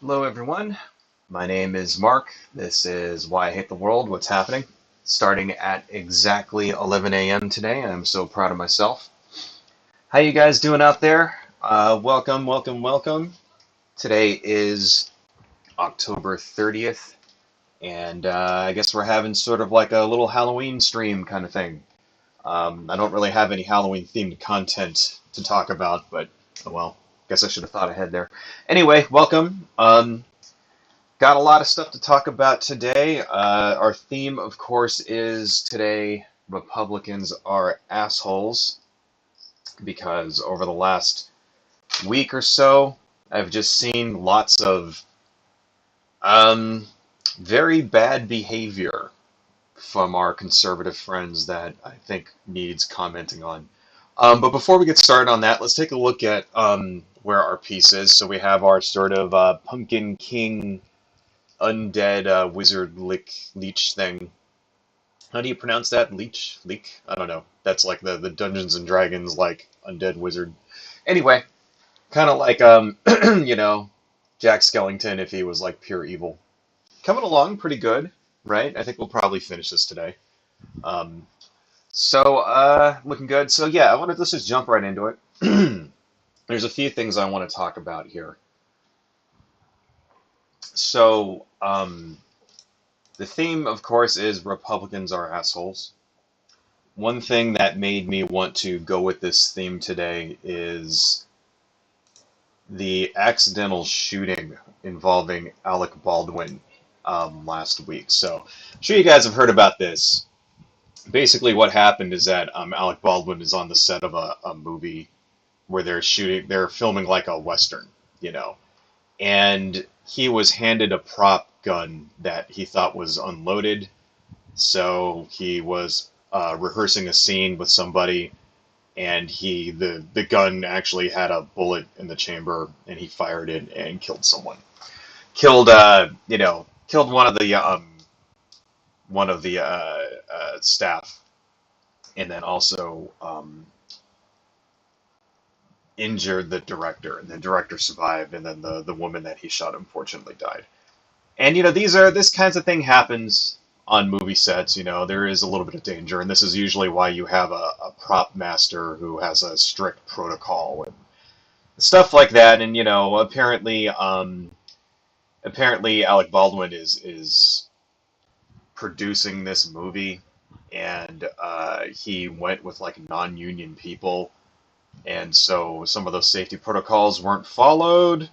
Hello, everyone. My name is Mark. This is Why I Hate the World. What's happening? Starting at exactly 11 a.m. today. I'm so proud of myself. How you guys doing out there? Welcome, welcome, welcome. Today is October 30th, and I guess we're having sort of like a little Halloween stream kind of thing. I don't really have any Halloween themed content to talk about, but oh well. Guess I should have thought ahead there. Anyway, welcome. Got a lot of stuff to talk about today. Our theme, of course, is today Republicans are assholes because over the last week or so, I've just seen lots of um, very bad behavior from our conservative friends that I think needs commenting on. But before we get started on that, let's take a look at where our piece is. So we have our sort of Pumpkin King undead wizard leech thing. How do you pronounce that? Leek? I don't know. That's like the Dungeons and Dragons like undead wizard. Anyway, kind of like you know, Jack Skellington if he was like pure evil. Coming along pretty good, right? I think we'll probably finish this today. Um, looking good. So yeah, let's just jump right into it. There's a few things I want to talk about here. So, the theme, of course, is Republicans are assholes. One thing that made me want to go with this theme today is the accidental shooting involving Alec Baldwin last week. So, I'm sure you guys have heard about this. Basically, what happened is that Alec Baldwin is on the set of a movie where they're filming like a Western, you know, and he was handed a prop gun that he thought was unloaded. So he was rehearsing a scene with somebody, and the gun actually had a bullet in the chamber, and he fired it and killed someone. Killed killed one of the staff, and then also injured the director. And the director survived, and then the woman that he shot unfortunately died. And this kinds of thing happens on movie sets. There is a little bit of danger, and this is usually why you have a prop master who has a strict protocol and stuff like that. And apparently Alec Baldwin is producing this movie, and he went with like non-union people, and so some of those safety protocols weren't followed.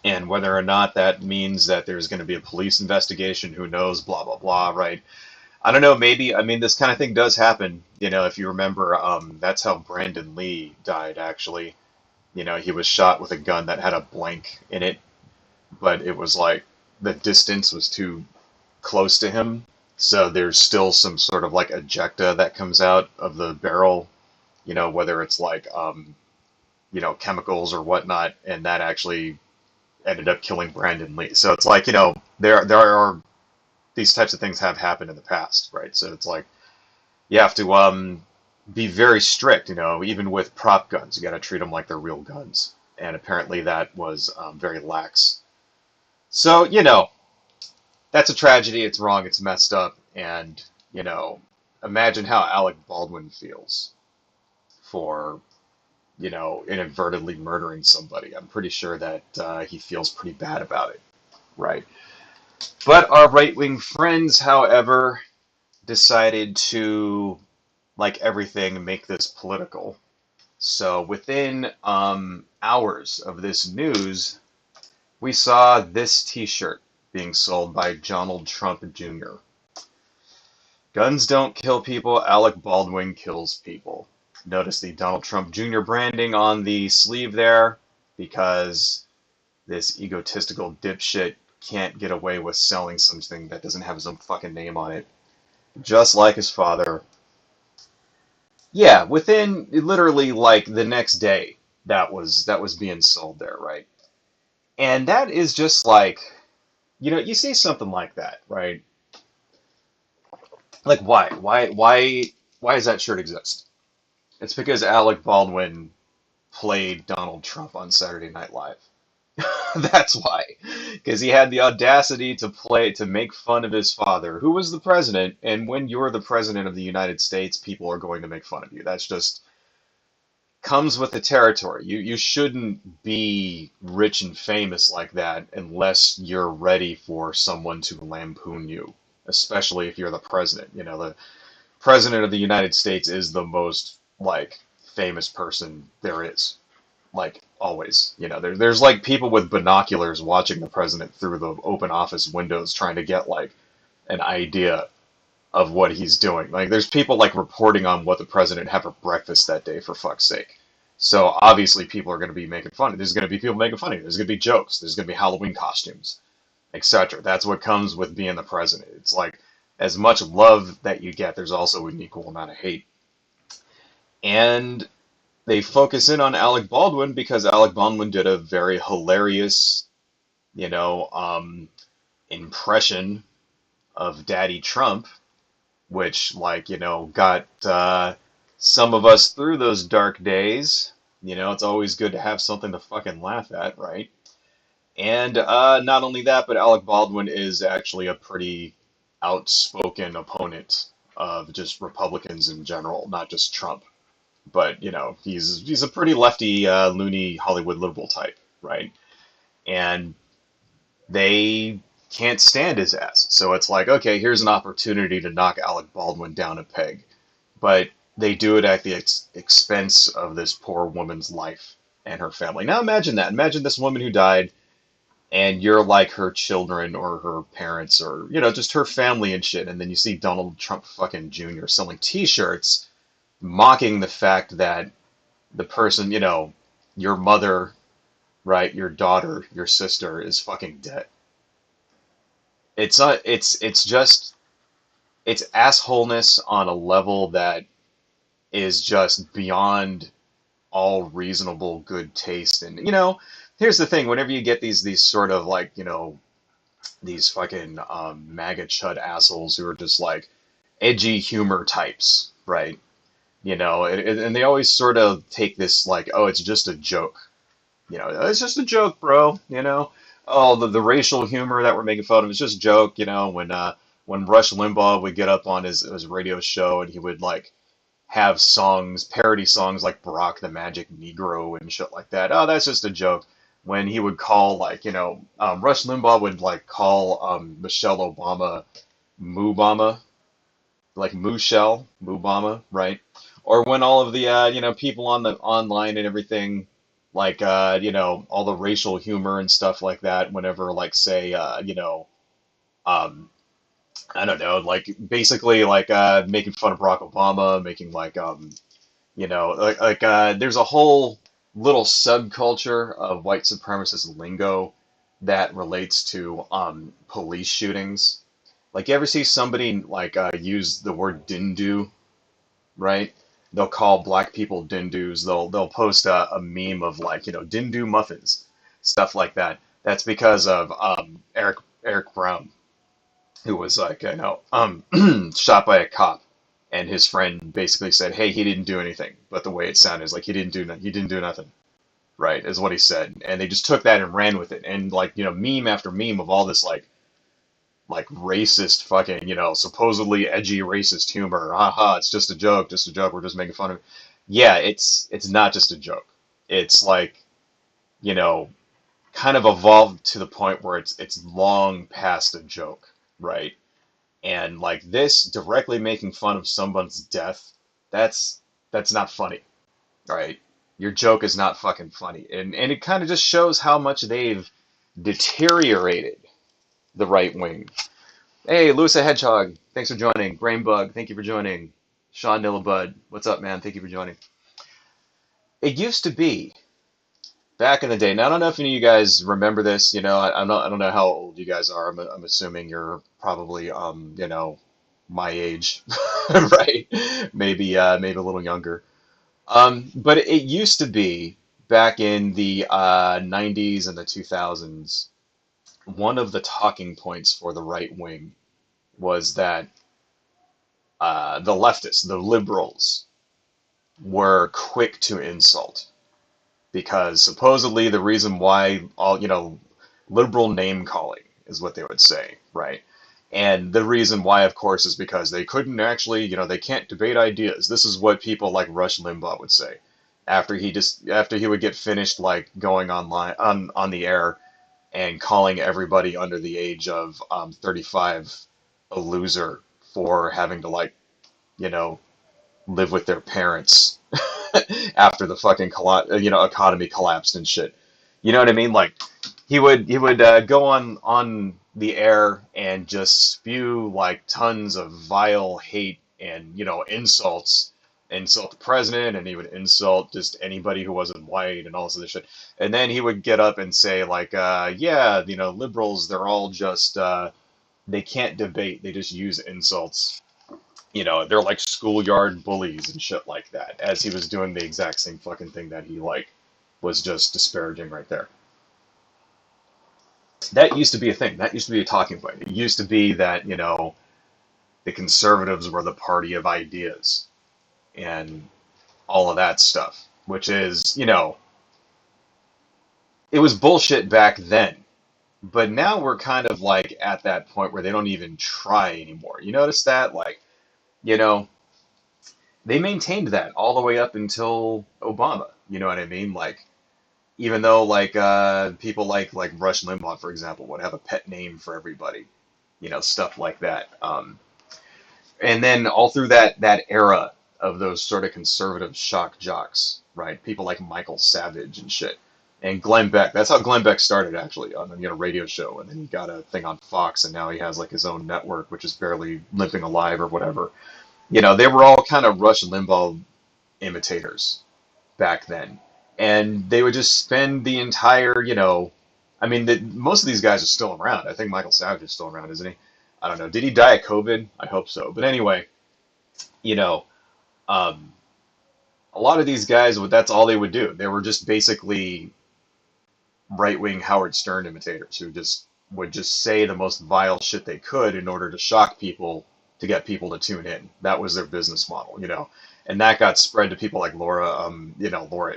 And whether or not that means that there's going to be a police investigation, who knows, blah, blah, blah, right? I don't know, maybe, I mean, this kind of thing does happen. If you remember, that's how Brandon Lee died, actually. He was shot with a gun that had a blank in it, but it was like the distance was too close to him. So there's still some sort of like ejecta that comes out of the barrel, whether it's like, chemicals or whatnot, and that actually ended up killing Brandon Lee. So it's like, there are these types of things have happened in the past, right? So it's like you have to be very strict, even with prop guns. You got to treat them like they're real guns. And apparently that was very lax. So, that's a tragedy. It's wrong. It's messed up. And, imagine how Alec Baldwin feels for inadvertently murdering somebody. I'm pretty sure that he feels pretty bad about it, right? But our right-wing friends, however, decided to, like everything, make this political. So within hours of this news, we saw this T-shirt being sold by Donald Trump Jr. Guns don't kill people, Alec Baldwin kills people. Notice the Donald Trump Jr. branding on the sleeve there, because this egotistical dipshit can't get away with selling something that doesn't have his own fucking name on it. Just like his father. Yeah, within literally like the next day that was being sold there, right? And that is just like, you see something like that, right? Like why? Why does that shirt exist? It's because Alec Baldwin played Donald Trump on Saturday Night Live. That's why, because he had the audacity to make fun of his father, who was the president. And when you're the president of the United States, people are going to make fun of you. That's just comes with the territory. You shouldn't be rich and famous like that unless you're ready for someone to lampoon you, especially if you're the president. You know, the president of the United States is the most like famous person there is. Like always, you know, there's like people with binoculars watching the president through the open office windows trying to get like an idea of what he's doing. Like there's people like reporting on what the president had for breakfast that day, for fuck's sake. So obviously people are going to be making fun. There's going to be people making fun of you. There's going to be jokes. There's going to be Halloween costumes, etc. That's what comes with being the president. It's like as much love that you get, there's also an equal amount of hate. And they focus in on Alec Baldwin because Alec Baldwin did a very hilarious, you know, impression of Daddy Trump, which, like, you know, got some of us through those dark days. You know, it's always good to have something to fucking laugh at, right? And not only that, but Alec Baldwin is actually a pretty outspoken opponent of just Republicans in general, not just Trump. But you know, he's a pretty lefty, loony Hollywood liberal type, right? And they can't stand his ass. So it's like, okay, here's an opportunity to knock Alec Baldwin down a peg, but they do it at the expense of this poor woman's life and her family. Now imagine that. Imagine this woman who died, and you're like her children or her parents or you know just her family and shit, and then you see Donald Trump fucking Jr. selling T-shirts mocking the fact that the person, you know, your mother, right, your daughter, your sister is fucking dead. It's not, it's just, it's assholeness on a level that is just beyond all reasonable good taste. And, you know, here's the thing, whenever you get these sort of like, you know, these fucking MAGA chud assholes who are just like edgy humor types, right? You know, and they always sort of take this like, oh, it's just a joke. You know, it's just a joke, bro. You know, oh, the racial humor that we're making fun of is just a joke. You know, when Rush Limbaugh would get up on his radio show and he would like have songs, parody songs like Barack the Magic Negro and shit like that. Oh, that's just a joke. When he would call like, you know, Rush Limbaugh would like call Michelle Obama Moobama, like Mooshell, Moobama, right? Or when all of the you know people on the online and everything, like you know all the racial humor and stuff like that. Whenever like say you know um, I don't know, like basically like making fun of Barack Obama, making like you know there's a whole little subculture of white supremacist lingo that relates to police shootings. Like you ever see somebody like use the word dindu, right? They'll call black people dindus. They'll post a meme of like, you know, dindu muffins, stuff like that. That's because of Eric Brown, who was like, you know, shot by a cop, and his friend basically said, "Hey, he didn't do anything," but the way it sounded is like he didn't do nothing, right? Is what he said, and they just took that and ran with it, and like, you know, meme after meme of all this like racist fucking, you know, supposedly edgy racist humor. Haha, it's just a joke, just a joke. We're just making fun of it. Yeah, it's not just a joke. It's like, you know, kind of evolved to the point where it's long past a joke, right? And like this directly making fun of someone's death, that's that's not funny, right? Your joke is not fucking funny. And it kind of just shows how much they've deteriorated the right wing. Hey, Lewis the Hedgehog, thanks for joining. Brainbug, thank you for joining. Sean Nillabud, what's up, man? Thank you for joining. It used to be back in the day. Now I don't know if any of you guys remember this. You know, I'm not. I don't know how old you guys are. I'm assuming you're probably you know, my age, right? Maybe maybe a little younger. But it used to be back in the 90s and the 2000s. One of the talking points for the right wing was that the leftists, the liberals, were quick to insult. because supposedly the reason why all, liberal name calling is what they would say, right? And the reason why, of course, is because they couldn't actually, they can't debate ideas. This is what people like Rush Limbaugh would say after he would get finished like going online on the air and calling everybody under the age of 35 a loser for having to like, you know, live with their parents after the fucking economy collapsed and shit. You know what I mean? Like he would go on the air and just spew like tons of vile hate and insults, insult the president, and he would insult just anybody who wasn't white and all this other shit. And then he would get up and say like, yeah, liberals, they're all just they can't debate, they just use insults. They're like schoolyard bullies and shit like that, as he was doing the exact same fucking thing that he like was just disparaging right there. That used to be a thing. That used to be a talking point. It used to be that, the conservatives were the party of ideas and all of that stuff, which is, it was bullshit back then. But now we're kind of like at that point where they don't even try anymore. You notice that? Like, you know, they maintained that all the way up until Obama. You know what I mean? Like, even though like people like Rush Limbaugh, for example, would have a pet name for everybody, stuff like that. And then all through that era of those sort of conservative shock jocks, right? People like Michael Savage and shit, and Glenn Beck. That's how Glenn Beck started actually on a radio show, and then he got a thing on Fox, and now he has like his own network, which is barely limping alive or whatever. They were all kind of Rush Limbaugh imitators back then, and they would just spend the entire, I mean, most of these guys are still around. I think Michael Savage is still around, isn't he? I don't know. Did he die of COVID? I hope so. But anyway, you know, um, a lot of these guys, that's all they would do. They were just basically right-wing Howard Stern imitators who just would just say the most vile shit they could in order to shock people, to get people to tune in. That was their business model. And that got spread to people like Laura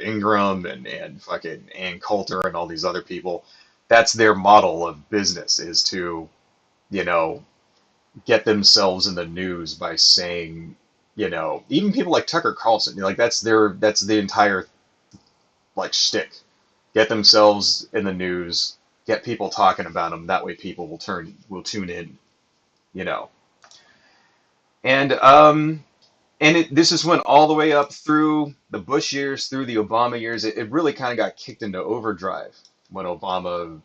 Ingraham and fucking Ann Coulter and all these other people. That's their model of business, is to, you know, get themselves in the news by saying, even people like Tucker Carlson, like that's the entire like shtick. Get themselves in the news, get people talking about them. That way, people will tune in. You know, and this just went all the way up through the Bush years, through the Obama years. It really kind of got kicked into overdrive when Obama,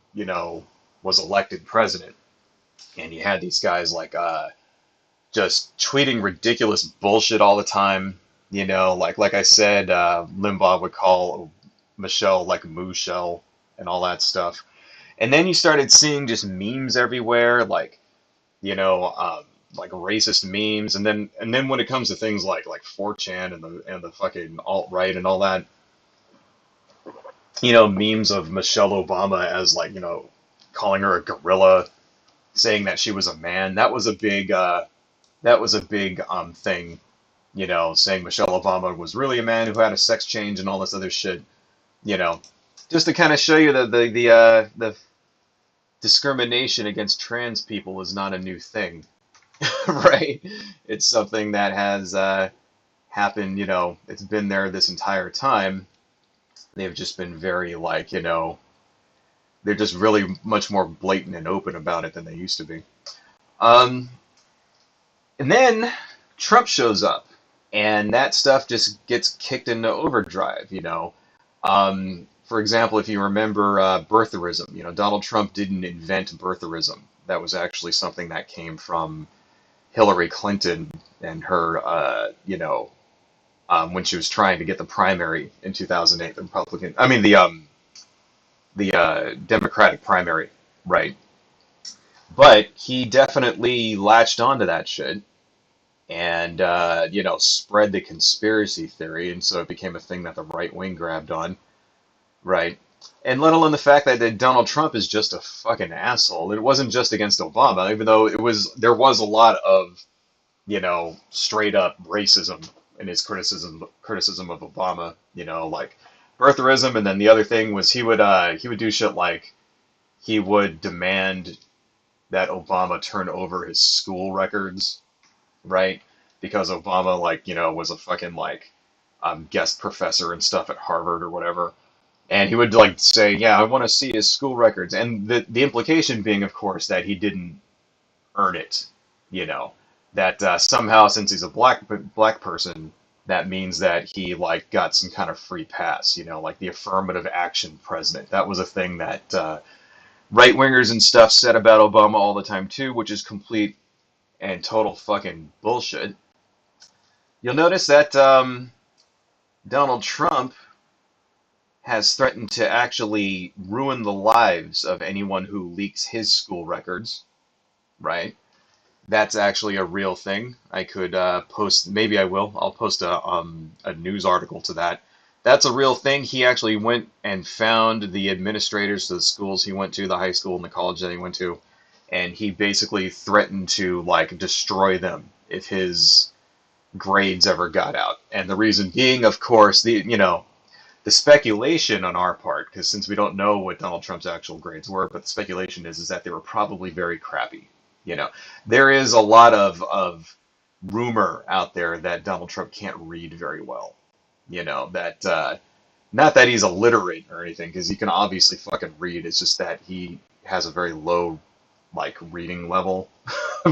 was elected president, and you had these guys like just tweeting ridiculous bullshit all the time. Like I said, Limbaugh would call Michelle like Moo Shell and all that stuff. And then you started seeing just memes everywhere, you know, um, like racist memes. And then when it comes to things like 4chan and the fucking alt right and all that, memes of Michelle Obama as like, calling her a gorilla, saying that she was a man. That was a big thing, saying Michelle Obama was really a man who had a sex change and all this other shit, you know, just to kind of show you that the discrimination against trans people is not a new thing, right? It's something that has happened, it's been there this entire time. They've just been very like, they're just really much more blatant and open about it than they used to be. Um, And then Trump shows up, and that stuff just gets kicked into overdrive. For example, if you remember birtherism, Donald Trump didn't invent birtherism. That was actually something that came from Hillary Clinton and her, when she was trying to get the primary in 2008, the Republican, I mean the Democratic primary, right? But he definitely latched onto that shit and spread the conspiracy theory, and so it became a thing that the right wing grabbed on, right? And let alone the fact that Donald Trump is just a fucking asshole. It wasn't just against Obama, even though there was a lot of straight up racism in his criticism of Obama. Like birtherism, and then the other thing was he would do shit like he would demand that Obama turn over his school records, right? Because Obama, like, was a fucking like guest professor and stuff at Harvard or whatever. And he would like say, "Yeah, I want to see his school records." And the implication being, of course, that he didn't earn it, you know, that somehow since he's a black person, that means that he like got some kind of free pass, like the affirmative action president. That was a thing that right wingers and stuff said about Obama all the time too, which is complete and total fucking bullshit. You'll notice that Donald Trump has threatened to actually ruin the lives of anyone who leaks his school records, right? That's actually a real thing. I could post, maybe I will. I'll post a news article to that. That's a real thing. He actually went and found the administrators to the schools he went to, the high school and the college that he went to, and he basically threatened to like destroy them if his grades ever got out. And the reason being, of course, the speculation on our part, because since we don't know what Donald Trump's actual grades were, but the speculation is that they were probably very crappy. You know, there is a lot of rumor out there that Donald Trump can't read very well. That not that he's illiterate or anything, because he can obviously fucking read. It's just that he has a very low like reading level,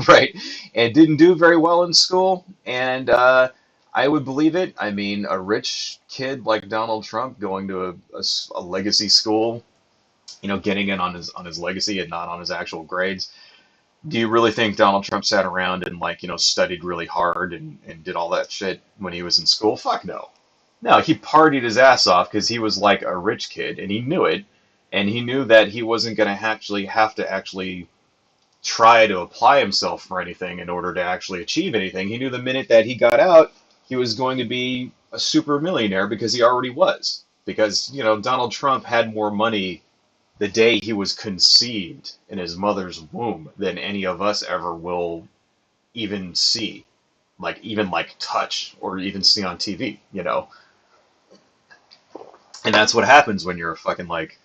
right? And didn't do very well in school. And I would believe it. I mean, a rich kid like Donald Trump going to a legacy school, getting in on his legacy and not on his actual grades. Do you really think Donald Trump sat around and like, studied really hard and did all that shit when he was in school? Fuck no. No, he partied his ass off because he was like a rich kid and he knew it. And he knew that he wasn't going to actually have to actually try to apply himself for anything in order to actually achieve anything. He knew the minute that he got out, he was going to be a super millionaire because he already was. Because, Donald Trump had more money the day he was conceived in his mother's womb than any of us ever will even see, like even like touch or even see on TV. And that's what happens when you're a fucking like,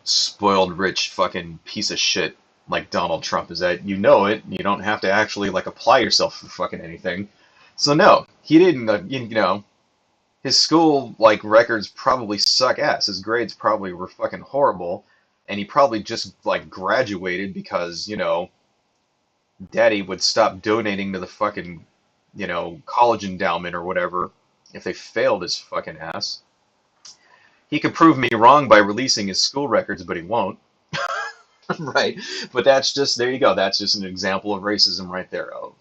spoiled rich fucking piece of shit like Donald Trump is that you know it, you don't have to actually like apply yourself for fucking anything. So no, he didn't, his school like records probably suck ass. His grades probably were fucking horrible, and he probably just like graduated because, daddy would stop donating to the fucking, college endowment or whatever if they failed his fucking ass. He could prove me wrong by releasing his school records, but he won't. Right? But that's just, there you go. That's just an example of racism right there. Oh,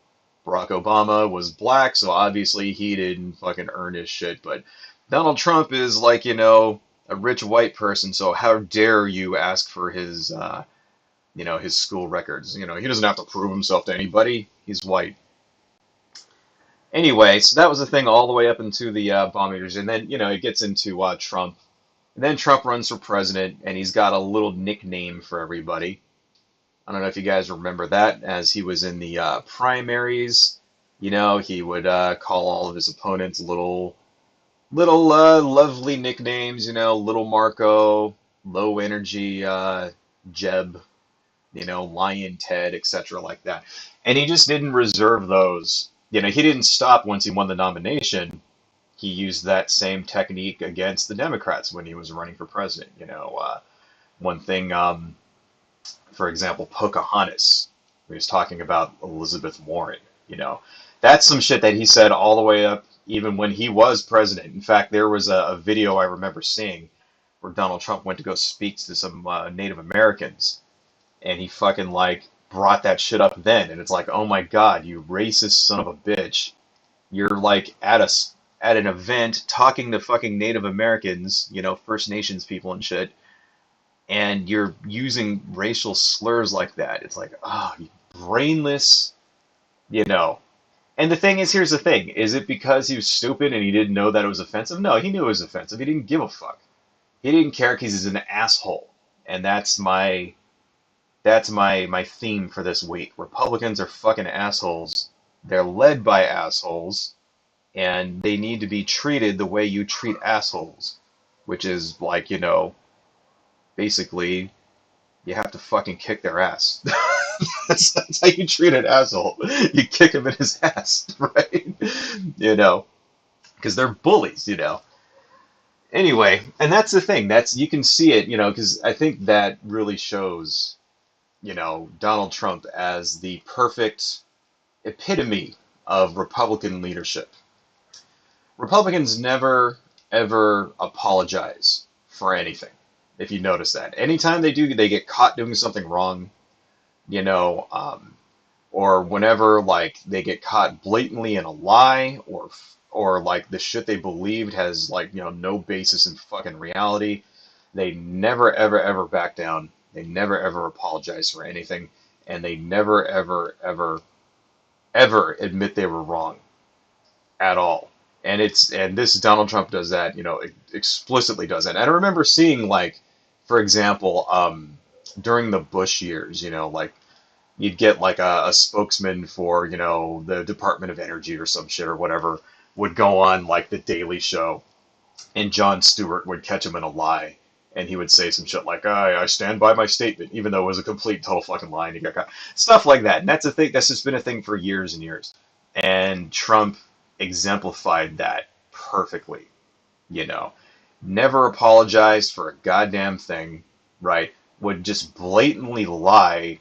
Barack Obama was black, so obviously he didn't fucking earn his shit. But Donald Trump is like, a rich white person, so how dare you ask for his school records? He doesn't have to prove himself to anybody. He's white. Anyway, so that was the thing all the way up into the bomb meters, and then, it gets into Trump. And then Trump runs for president, and he's got a little nickname for everybody. I don't know if you guys remember that, as he was in the primaries. He would call all of his opponents little lovely nicknames. Little Marco, Low Energy, Jeb, Lion Ted, etc. like that. And he just didn't reserve those. He didn't stop once he won the nomination. He used that same technique against the Democrats when he was running for president. One thing, for example, Pocahontas. He was talking about Elizabeth Warren. That's some shit that he said all the way up, even when he was president. In fact, there was a video I remember seeing where Donald Trump went to go speak to some Native Americans, and he fucking like brought that shit up then, and it's like, oh my God, you racist son of a bitch! You're like at an event talking to fucking Native Americans, First Nations people and shit, and you're using racial slurs like that. It's like, ah, oh, you brainless, And the thing is, here's the thing. Is it because he was stupid and he didn't know that it was offensive? No, he knew it was offensive. He didn't give a fuck. He didn't care because he's an asshole. And that's my theme for this week. Republicans are fucking assholes. They're led by assholes, and they need to be treated the way you treat assholes. which is like, basically you have to fucking kick their ass. That's how you treat an asshole. You kick him in his ass, right? You know, because they're bullies, Anyway, and that's the thing. That's you can see it, because I think that really shows, Donald Trump as the perfect epitome of Republican leadership. Republicans never ever apologize for anything. If you notice that, anytime they do, they get caught doing something wrong, you know, or whenever like they get caught blatantly in a lie, or like the shit they believed has like no basis in fucking reality, they never ever ever back down. They never ever apologize for anything, and they never ever ever ever admit they were wrong at all. And this Donald Trump does that, explicitly does that. And I remember seeing like, for example, during the Bush years, like you'd get like a spokesman for, the Department of Energy or some shit or whatever would go on like the Daily Show, and Jon Stewart would catch him in a lie, and he would say some shit like, I stand by my statement, even though it was a complete total fucking lie, and he got caught. Stuff like that. And that's a thing, that's just been a thing for years and years. And Trump exemplified that perfectly, you know. Never apologized for a goddamn thing, right? Would just blatantly lie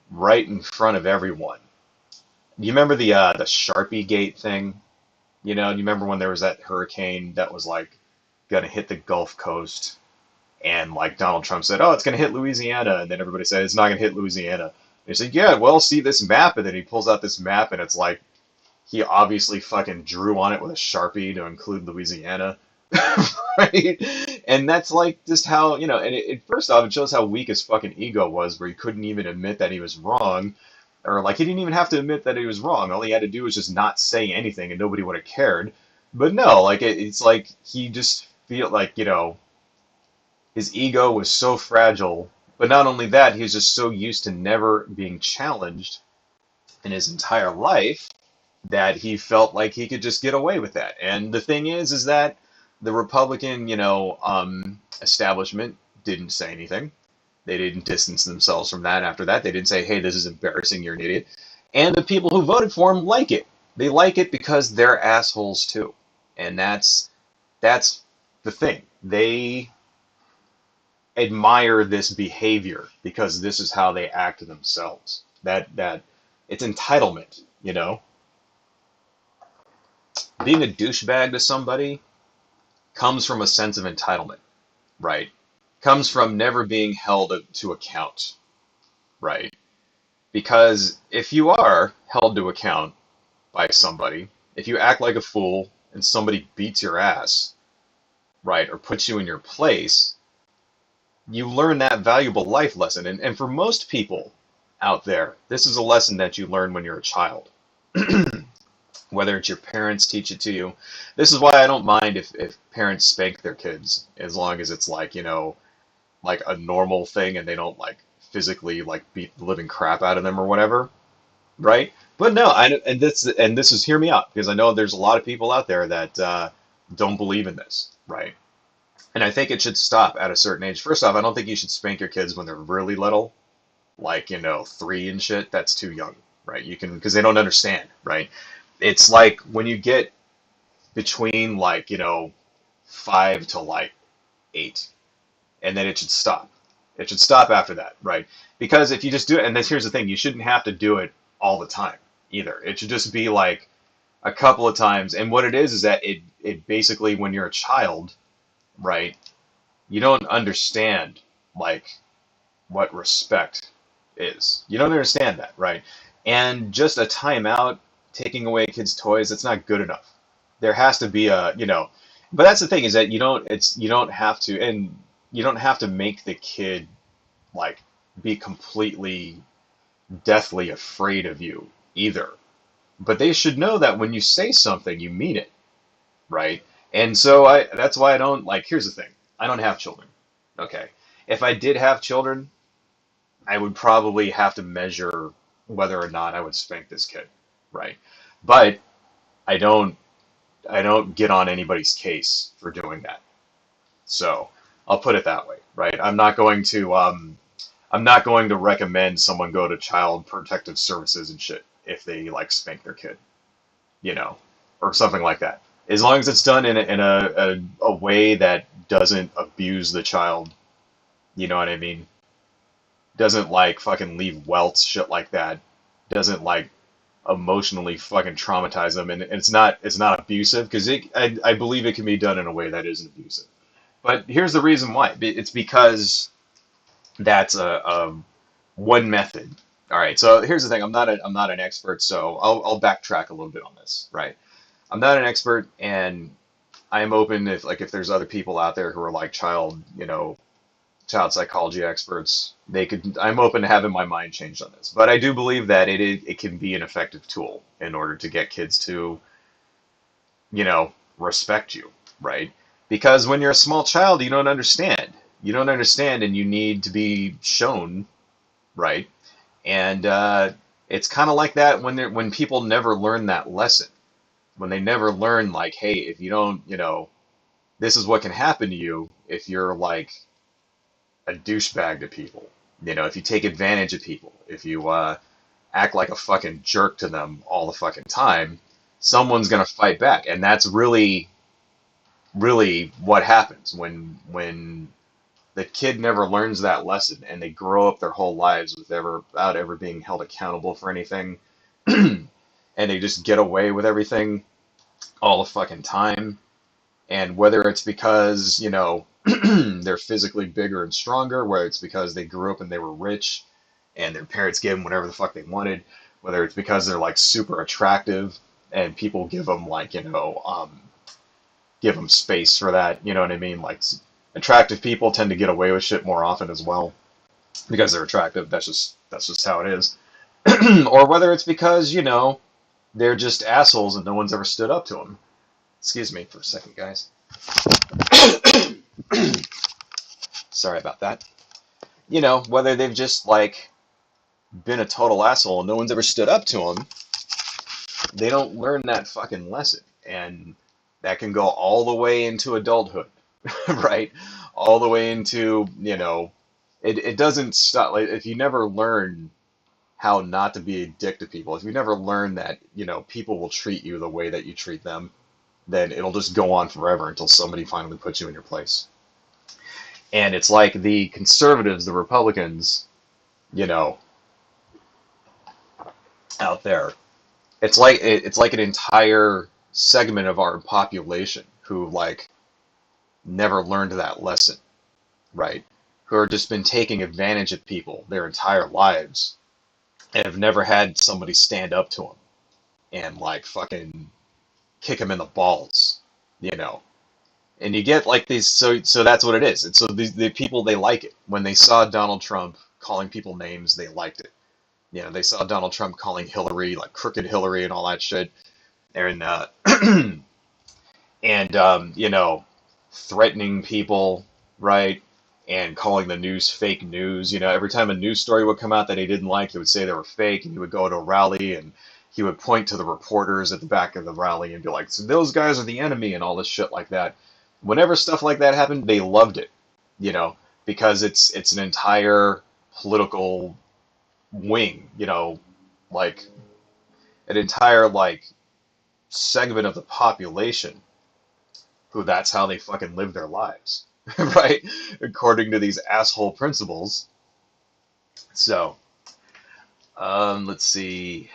right in front of everyone. You remember the Sharpie Gate thing? You remember when there was that hurricane that was like gonna hit the Gulf Coast, and like Donald Trump said, "Oh, it's gonna hit Louisiana," and then everybody said it's not gonna hit Louisiana. And he said, "Yeah, well, see this map," and then he pulls out this map, and it's like he obviously fucking drew on it with a Sharpie to include Louisiana. Right? And that's like just how, and first off, it shows how weak his fucking ego was, where he couldn't even admit that he was wrong, or like he didn't even have to admit that he was wrong. All he had to do was just not say anything, and nobody would have cared. But no, like it's like he just feel like, his ego was so fragile. But not only that, he was just so used to never being challenged in his entire life that he felt like he could just get away with that. And the thing is that the Republican, establishment didn't say anything. They didn't distance themselves from that after that. They didn't say, hey, this is embarrassing, you're an idiot. And the people who voted for him like it. They like it because they're assholes too. And that's the thing. They admire this behavior because this is how they act themselves. That it's entitlement, Being a douchebag to somebody comes from a sense of entitlement, right? Comes from never being held to account, right? Because if you are held to account by somebody, if you act like a fool and somebody beats your ass, right, or puts you in your place, you learn that valuable life lesson. And for most people out there, this is a lesson that you learn when you're a child. Whether it's your parents teach it to you. This is why I don't mind if parents spank their kids, as long as it's like, like a normal thing and they don't like physically like beat the living crap out of them or whatever, right? But no, and this is, hear me out, because I know there's a lot of people out there that don't believe in this, right? And I think it should stop at a certain age. First off, I don't think you should spank your kids when they're really little, like, 3 and shit. That's too young, right? You can, because they don't understand, right? It's like when you get between like, 5 to like 8, and then it should stop. It should stop after that, right? Because if you just do it, and here's the thing, you shouldn't have to do it all the time either. It should just be like a couple of times. And what it is that it basically, when you're a child, right, you don't understand like what respect is. You don't understand that, right? And just a timeout, taking away kids' toys, that's not good enough. There has to be but that's the thing, is that you don't have to, and you don't have to make the kid like be completely deathly afraid of you either. But they should know that when you say something, you mean it, right? And so that's why I don't like, here's the thing. I don't have children. Okay. If I did have children, I would probably have to measure whether or not I would spank this kid, right? But I don't I don't get on anybody's case for doing that. So I'll put it that way, right? I'm not going to recommend someone go to child protective services and shit if they like spank their kid, you know, or something like that. As long as it's done in a way that doesn't abuse the child, you know what I mean? Doesn't like fucking leave welts, shit like that. Doesn't like emotionally fucking traumatize them, and it's not abusive because I believe it can be done in a way that isn't abusive. But here's the reason why. It's because that's a one method. All right. So here's the thing. I'm not an expert, so I'll backtrack a little bit on this. Right. I'm not an expert, and I am open if there's other people out there who are like child psychology experts. I'm open to having my mind changed on this. But I do believe that it can be an effective tool in order to get kids to respect you, right? Because when you're a small child, you don't understand. You don't understand, and you need to be shown, right? And it's kind of like that when people never learn that lesson, when they never learn like, hey, if you don't, this is what can happen to you if you're like a douchebag to people. If you take advantage of people, if you act like a fucking jerk to them all the fucking time, someone's gonna fight back, and that's really what happens when the kid never learns that lesson and they grow up their whole lives without ever being held accountable for anything and they just get away with everything all the fucking time. And whether it's because they're physically bigger and stronger, whether it's because they grew up and they were rich and their parents gave them whatever the fuck they wanted, whether it's because they're like super attractive and people give them like give them space for that. You know what I mean? Like attractive people tend to get away with shit more often as well because they're attractive. That's just how it is. Or whether it's because they're just assholes and no one's ever stood up to them. Excuse me for a second, guys. Sorry about that. Whether they've just like been a total asshole and no one's ever stood up to them, they don't learn that fucking lesson, and that can go all the way into adulthood, right? All the way into it doesn't stop. Like if you never learn how not to be a dick to people, if you never learn that people will treat you the way that you treat them, then it'll just go on forever until somebody finally puts you in your place. And it's like the conservatives, the Republicans, you know, out there. It's like an entire segment of our population who like never learned that lesson, right? Who have just been taking advantage of people their entire lives and have never had somebody stand up to them and like fucking kick them in the balls, you know. And you get like these, so that's what it is. And so the people, they like it. When they saw Donald Trump calling people names, they liked it. They saw Donald Trump calling Hillary like crooked Hillary and all that shit, and threatening people, right? And calling the news fake news. Every time a news story would come out that he didn't like, he would say they were fake, and he would go to a rally and he would point to the reporters at the back of the rally and be like, "So those guys are the enemy," and all this shit like that. Whenever stuff like that happened, they loved it, you know, because it's an entire political wing, like an entire like segment of the population who that's how they fucking live their lives, right? According to these asshole principles. So, let's see.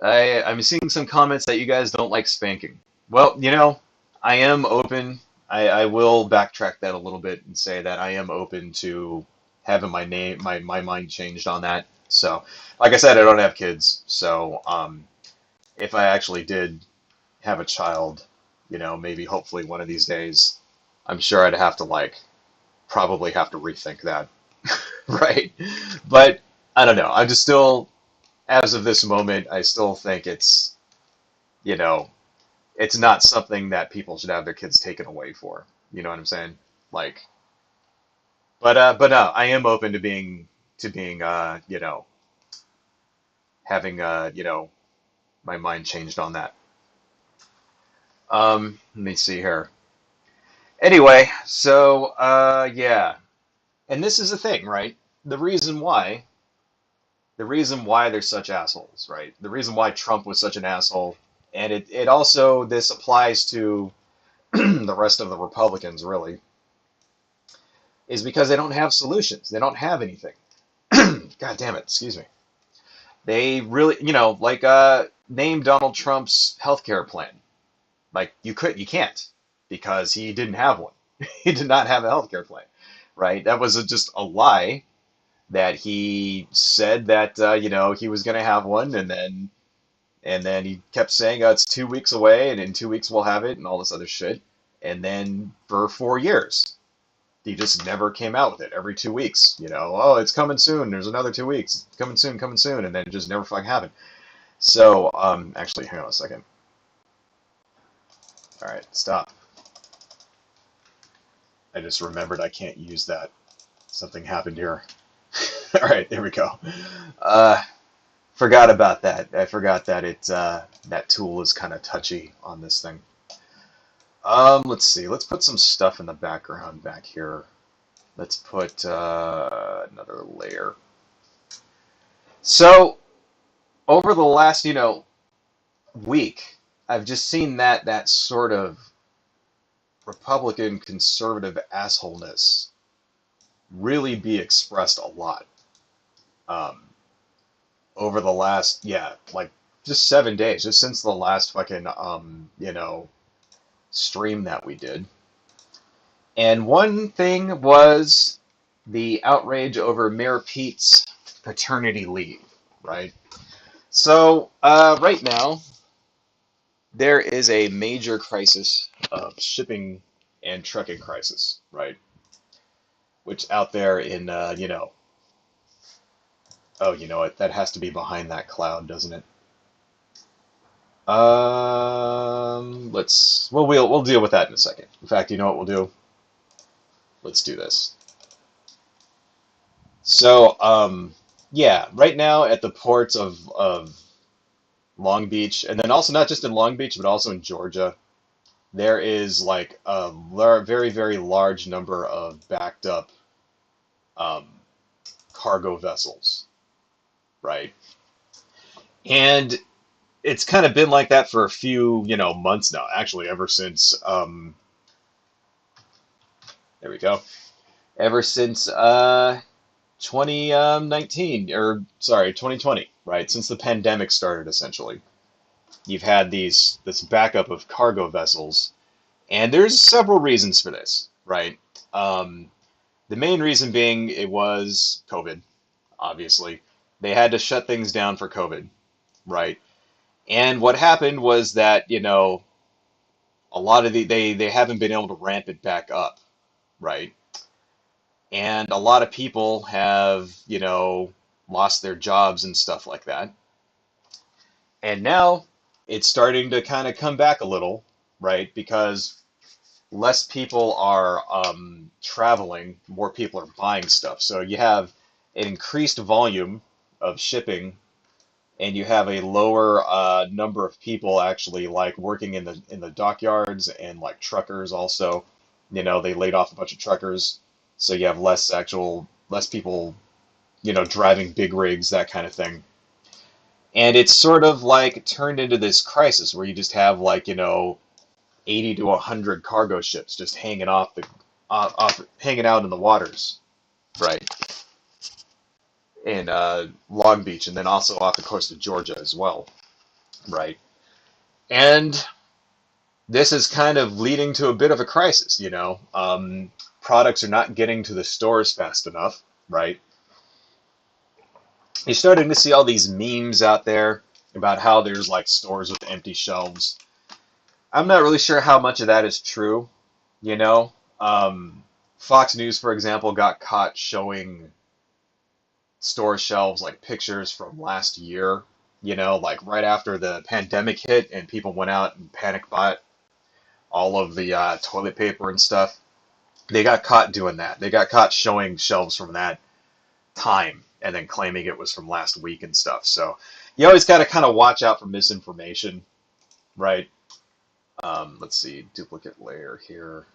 I'm seeing some comments that you guys don't like spanking. Well, I am open. I will backtrack that a little bit and say that I am open to having my mind changed on that. So, like I said, I don't have kids. So, if I actually did have a child, maybe hopefully one of these days, I'm sure I'd have to probably have to rethink that, right? But I don't know. I'm just still, as of this moment, I still think you know, it's not something that people should have their kids taken away for. You know what I'm saying? Like, but no, I am open to being having my mind changed on that. Let me see here. Anyway, so yeah, and this is the thing, right? The reason why, the reason why they're such assholes, right? The reason why Trump was such an asshole, and it also this applies to the rest of the Republicans really, is because they don't have solutions. They don't have anything. God damn it, excuse me. They really, like name Donald Trump's healthcare plan. Like you can't because he didn't have one. He did not have a healthcare plan, right? That was just a lie that he said that he was going to have one, and then he kept saying it's 2 weeks away, and in 2 weeks we'll have it, and all this other shit. And then for 4 years, he just never came out with it. Every 2 weeks, oh, it's coming soon. There's another 2 weeks. Coming soon, and then it just never fucking happened. So, actually, hang on a second. All right, stop. I just remembered I can't use that. Something happened here. All right, there we go. Uh, Forgot about that. I forgot that that tool is kind of touchy on this thing. Let's see. Let's put some stuff in the background back here. Let's put another layer. So over the last, week, I've just seen that sort of Republican conservative assholeness really be expressed a lot. Um, Over the last, yeah, like just 7 days, just since the last fucking stream that we did. And one thing was the outrage over Mayor Pete's paternity leave, right? So, right now, there is a major crisis of shipping and trucking crisis, right? Which out there in, oh, you know what? That has to be behind that cloud, doesn't it? Well, we'll deal with that in a second. In fact, you know what we'll do? Let's do this. So, yeah, right now at the ports of Long Beach, and then also not just in Long Beach, but also in Georgia, there is like a very, very large number of backed up um, cargo vessels, right? And it's kind of been like that for a few, months now, actually, ever since, there we go, ever since 2019, or sorry, 2020, right? Since the pandemic started, essentially. You've had this backup of cargo vessels, and there's several reasons for this, right? Um, the main reason being it was COVID, obviously. They had to shut things down for COVID, right? And what happened was that, a lot of they haven't been able to ramp it back up, right? And a lot of people have, lost their jobs and stuff like that. And now it's starting to kind of come back a little, right? Because less people are traveling, more people are buying stuff. So you have an increased volume of shipping, and you have a lower number of people actually like working in the dockyards, and like truckers also. They laid off a bunch of truckers, so you have less people, driving big rigs, that kind of thing. And it's sort of like turned into this crisis where you just have like, 80 to 100 cargo ships just hanging hanging out in the waters, right? In Long Beach, and then also off the coast of Georgia as well, right? And this is kind of leading to a bit of a crisis. Products are not getting to the stores fast enough, right? You're starting to see all these memes out there about how there's like stores with empty shelves. I'm not really sure how much of that is true, you know. Fox News, for example, got caught showing store shelves like pictures from last year, like right after the pandemic hit and people went out and panic bought all of the toilet paper and stuff. They got caught doing that. They got caught showing shelves from that time and then claiming it was from last week and stuff. So you always got to kind of watch out for misinformation, right? Let's see, duplicate layer here.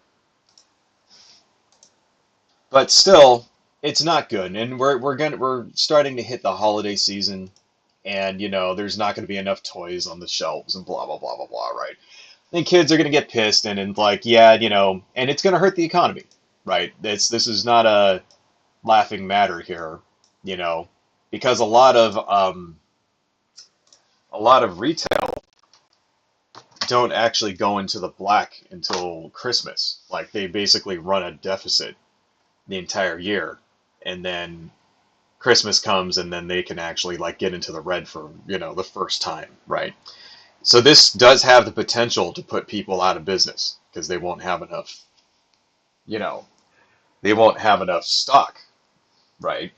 But still, it's not good. And we're starting to hit the holiday season, and there's not going to be enough toys on the shelves and blah blah blah blah blah, right? And kids are going to get pissed, and like, yeah, and it's going to hurt the economy, right? This is not a laughing matter here, you know, because a lot of retail don't actually go into the black until Christmas. Like, they basically run a deficit the entire year, and then Christmas comes, and then they can actually like get into the red for the first time, right? So this does have the potential to put people out of business because you know, they won't have enough stock, right?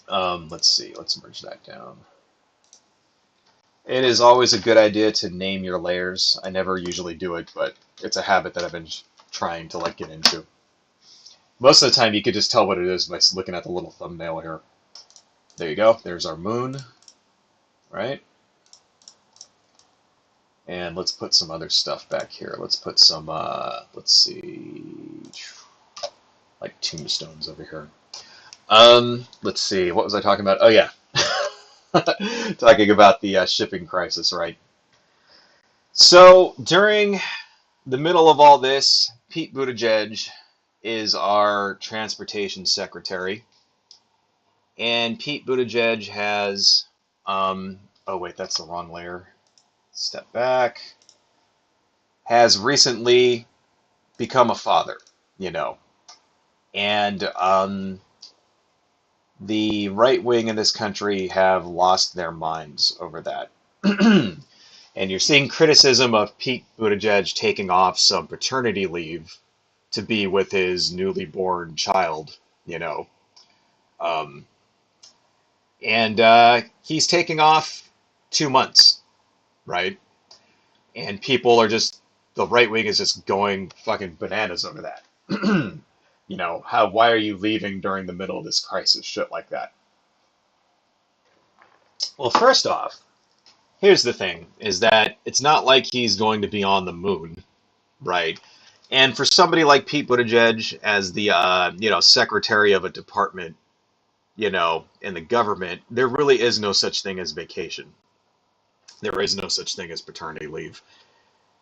Let's see, let's merge that down. It is always a good idea to name your layers. I never usually do it, but it's a habit that I've been trying to like get into. Most of the time, you could just tell what it is by looking at the little thumbnail here. There you go. There's our moon, right? And let's put some other stuff back here. Let's put some, let's see, like tombstones over here. Let's see, what was I talking about? Oh yeah, talking about the shipping crisis, right? So during the middle of all this, Pete Buttigieg is our transportation secretary, and Pete Buttigieg has, oh wait, that's the wrong layer. Step back. Has recently become a father, you know, and the right wing in this country have lost their minds over that. And you're seeing criticism of Pete Buttigieg taking off some paternity leave to be with his newly born child, you know. Um, and he's taking off 2 months, right? And people are just, the right wing is just going fucking bananas over that. Why are you leaving during the middle of this crisis? Shit like that. Well, first off, here's the thing, is that it's not like he's going to be on the moon, right? And for somebody like Pete Buttigieg as the, secretary of a department, in the government, there really is no such thing as vacation. There is no such thing as paternity leave.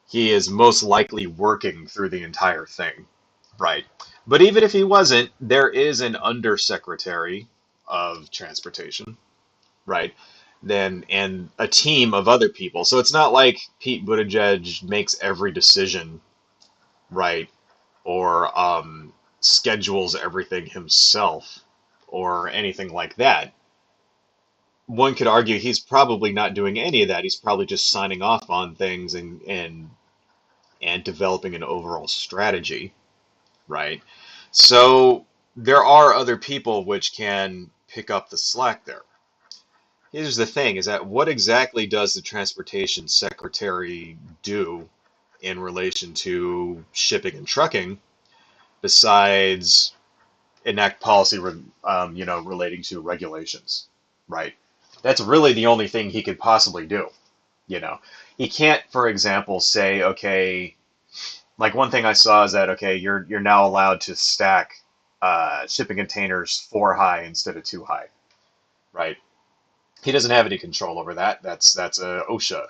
He is most likely working through the entire thing, right? But even if he wasn't, there is an undersecretary of transportation, right? Then and a team of other people. So it's not like Pete Buttigieg makes every decision, right? Or schedules everything himself or anything like that. One could argue he's probably not doing any of that. He's probably just signing off on things and developing an overall strategy, right? So there are other people which can pick up the slack there. Here's the thing, is that what exactly does the transportation secretary do in relation to shipping and trucking besides enact policy, relating to regulations, right? That's really the only thing he could possibly do, you know. He can't, for example, say, okay, like one thing I saw is that, okay, you're now allowed to stack shipping containers 4 high instead of 2 high, right? He doesn't have any control over that. That's a OSHA,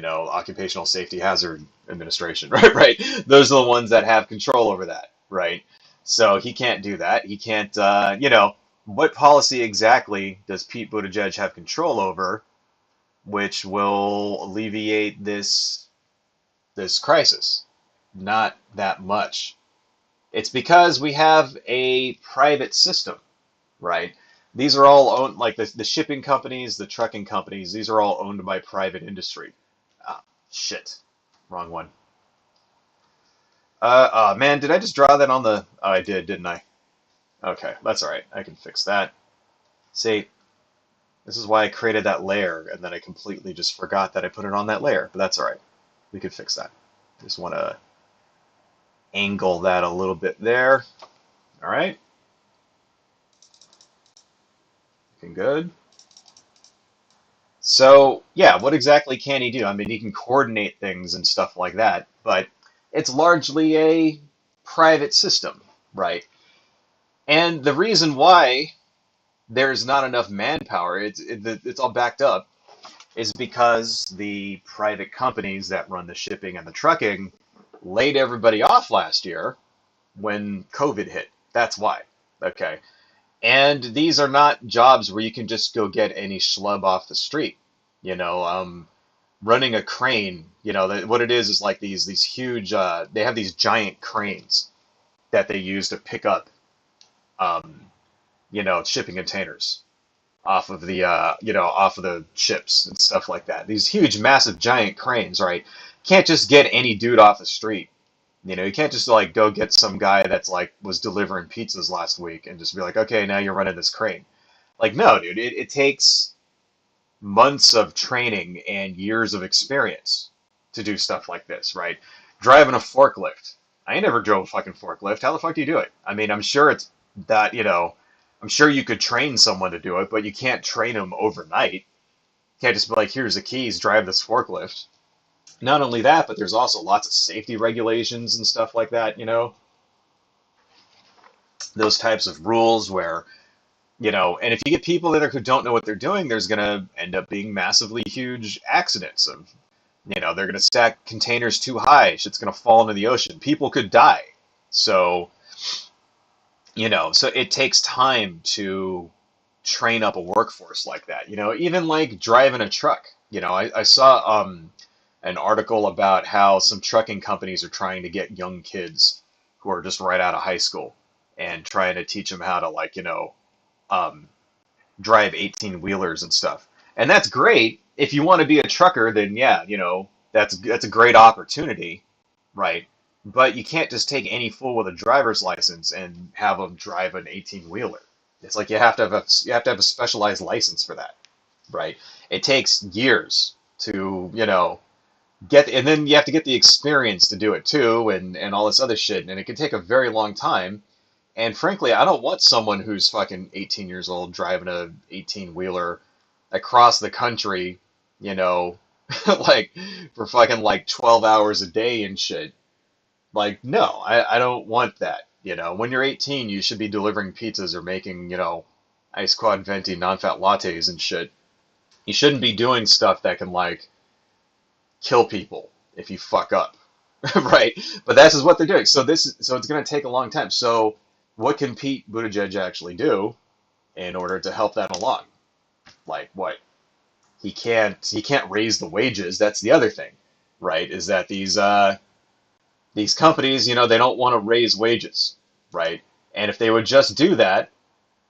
Occupational Safety Hazard Administration, right? Right. Those are the ones that have control over that, right? So he can't do that. He can't, what policy exactly does Pete Buttigieg have control over, which will alleviate this crisis? Not that much. It's because we have a private system, right? These are all owned, like the shipping companies, the trucking companies, these are all owned by private industry. Ah, shit. Wrong one. Man, did I just draw that on the... Oh, I did, didn't I? Okay, that's all right. I can fix that. See, this is why I created that layer, and then I completely just forgot that I put it on that layer, but that's all right. We could fix that. Just want to angle that a little bit there. All right. Looking good. So, yeah, what exactly can he do? I mean, he can coordinate things and stuff like that, but it's largely a private system, right? And the reason why there's not enough manpower, it's all backed up, is because the private companies that run the shipping and the trucking laid everybody off last year when COVID hit. That's why. Okay. And these are not jobs where you can just go get any schlub off the street. You know, running a crane, what it is like these huge, they have these giant cranes that they use to pick up, um, shipping containers off of the ships and stuff like that. These huge, massive, giant cranes, right? Can't just get any dude off the street. You can't just like go get some guy that's like was delivering pizzas last week and just be like, okay, now you're running this crane. Like, no, dude, it takes months of training and years of experience to do stuff like this, right? Driving a forklift. I ain't never drove a fucking forklift. How the fuck do you do it? I mean, I'm sure it's that, I'm sure you could train someone to do it, but you can't train them overnight. You can't just be like, here's the keys, drive this forklift. Not only that, but there's also lots of safety regulations and stuff like that, those types of rules where, and if you get people in there who don't know what they're doing, there's going to end up being massively huge accidents of, they're going to stack containers too high, shit's going to fall into the ocean. People could die. So, so it takes time to train up a workforce like that. Even like driving a truck. I saw an article about how some trucking companies are trying to get young kids who are just right out of high school and trying to teach them how to like, um, drive 18 wheelers and stuff. And that's great. If you want to be a trucker, then yeah, that's a great opportunity, right? But you can't just take any fool with a driver's license and have them drive an 18 wheeler. It's like you have to have a specialized license for that, right? It takes years to, and then you have to get the experience to do it too, and all this other shit, and it can take a very long time. And frankly, I don't want someone who's fucking 18 years old driving a 18 wheeler across the country, you know, like for fucking like 12 hours a day and shit. Like, no, I don't want that. When you're 18, you should be delivering pizzas or making, ice quad venti non-fat lattes and shit. You shouldn't be doing stuff that can like kill people if you fuck up, right? But that's just what they're doing. So it's going to take a long time. So what can Pete Buttigieg actually do in order to help that along? Like what? He can't raise the wages. That's the other thing, right? Is that these companies, they don't want to raise wages, right? And if they would just do that,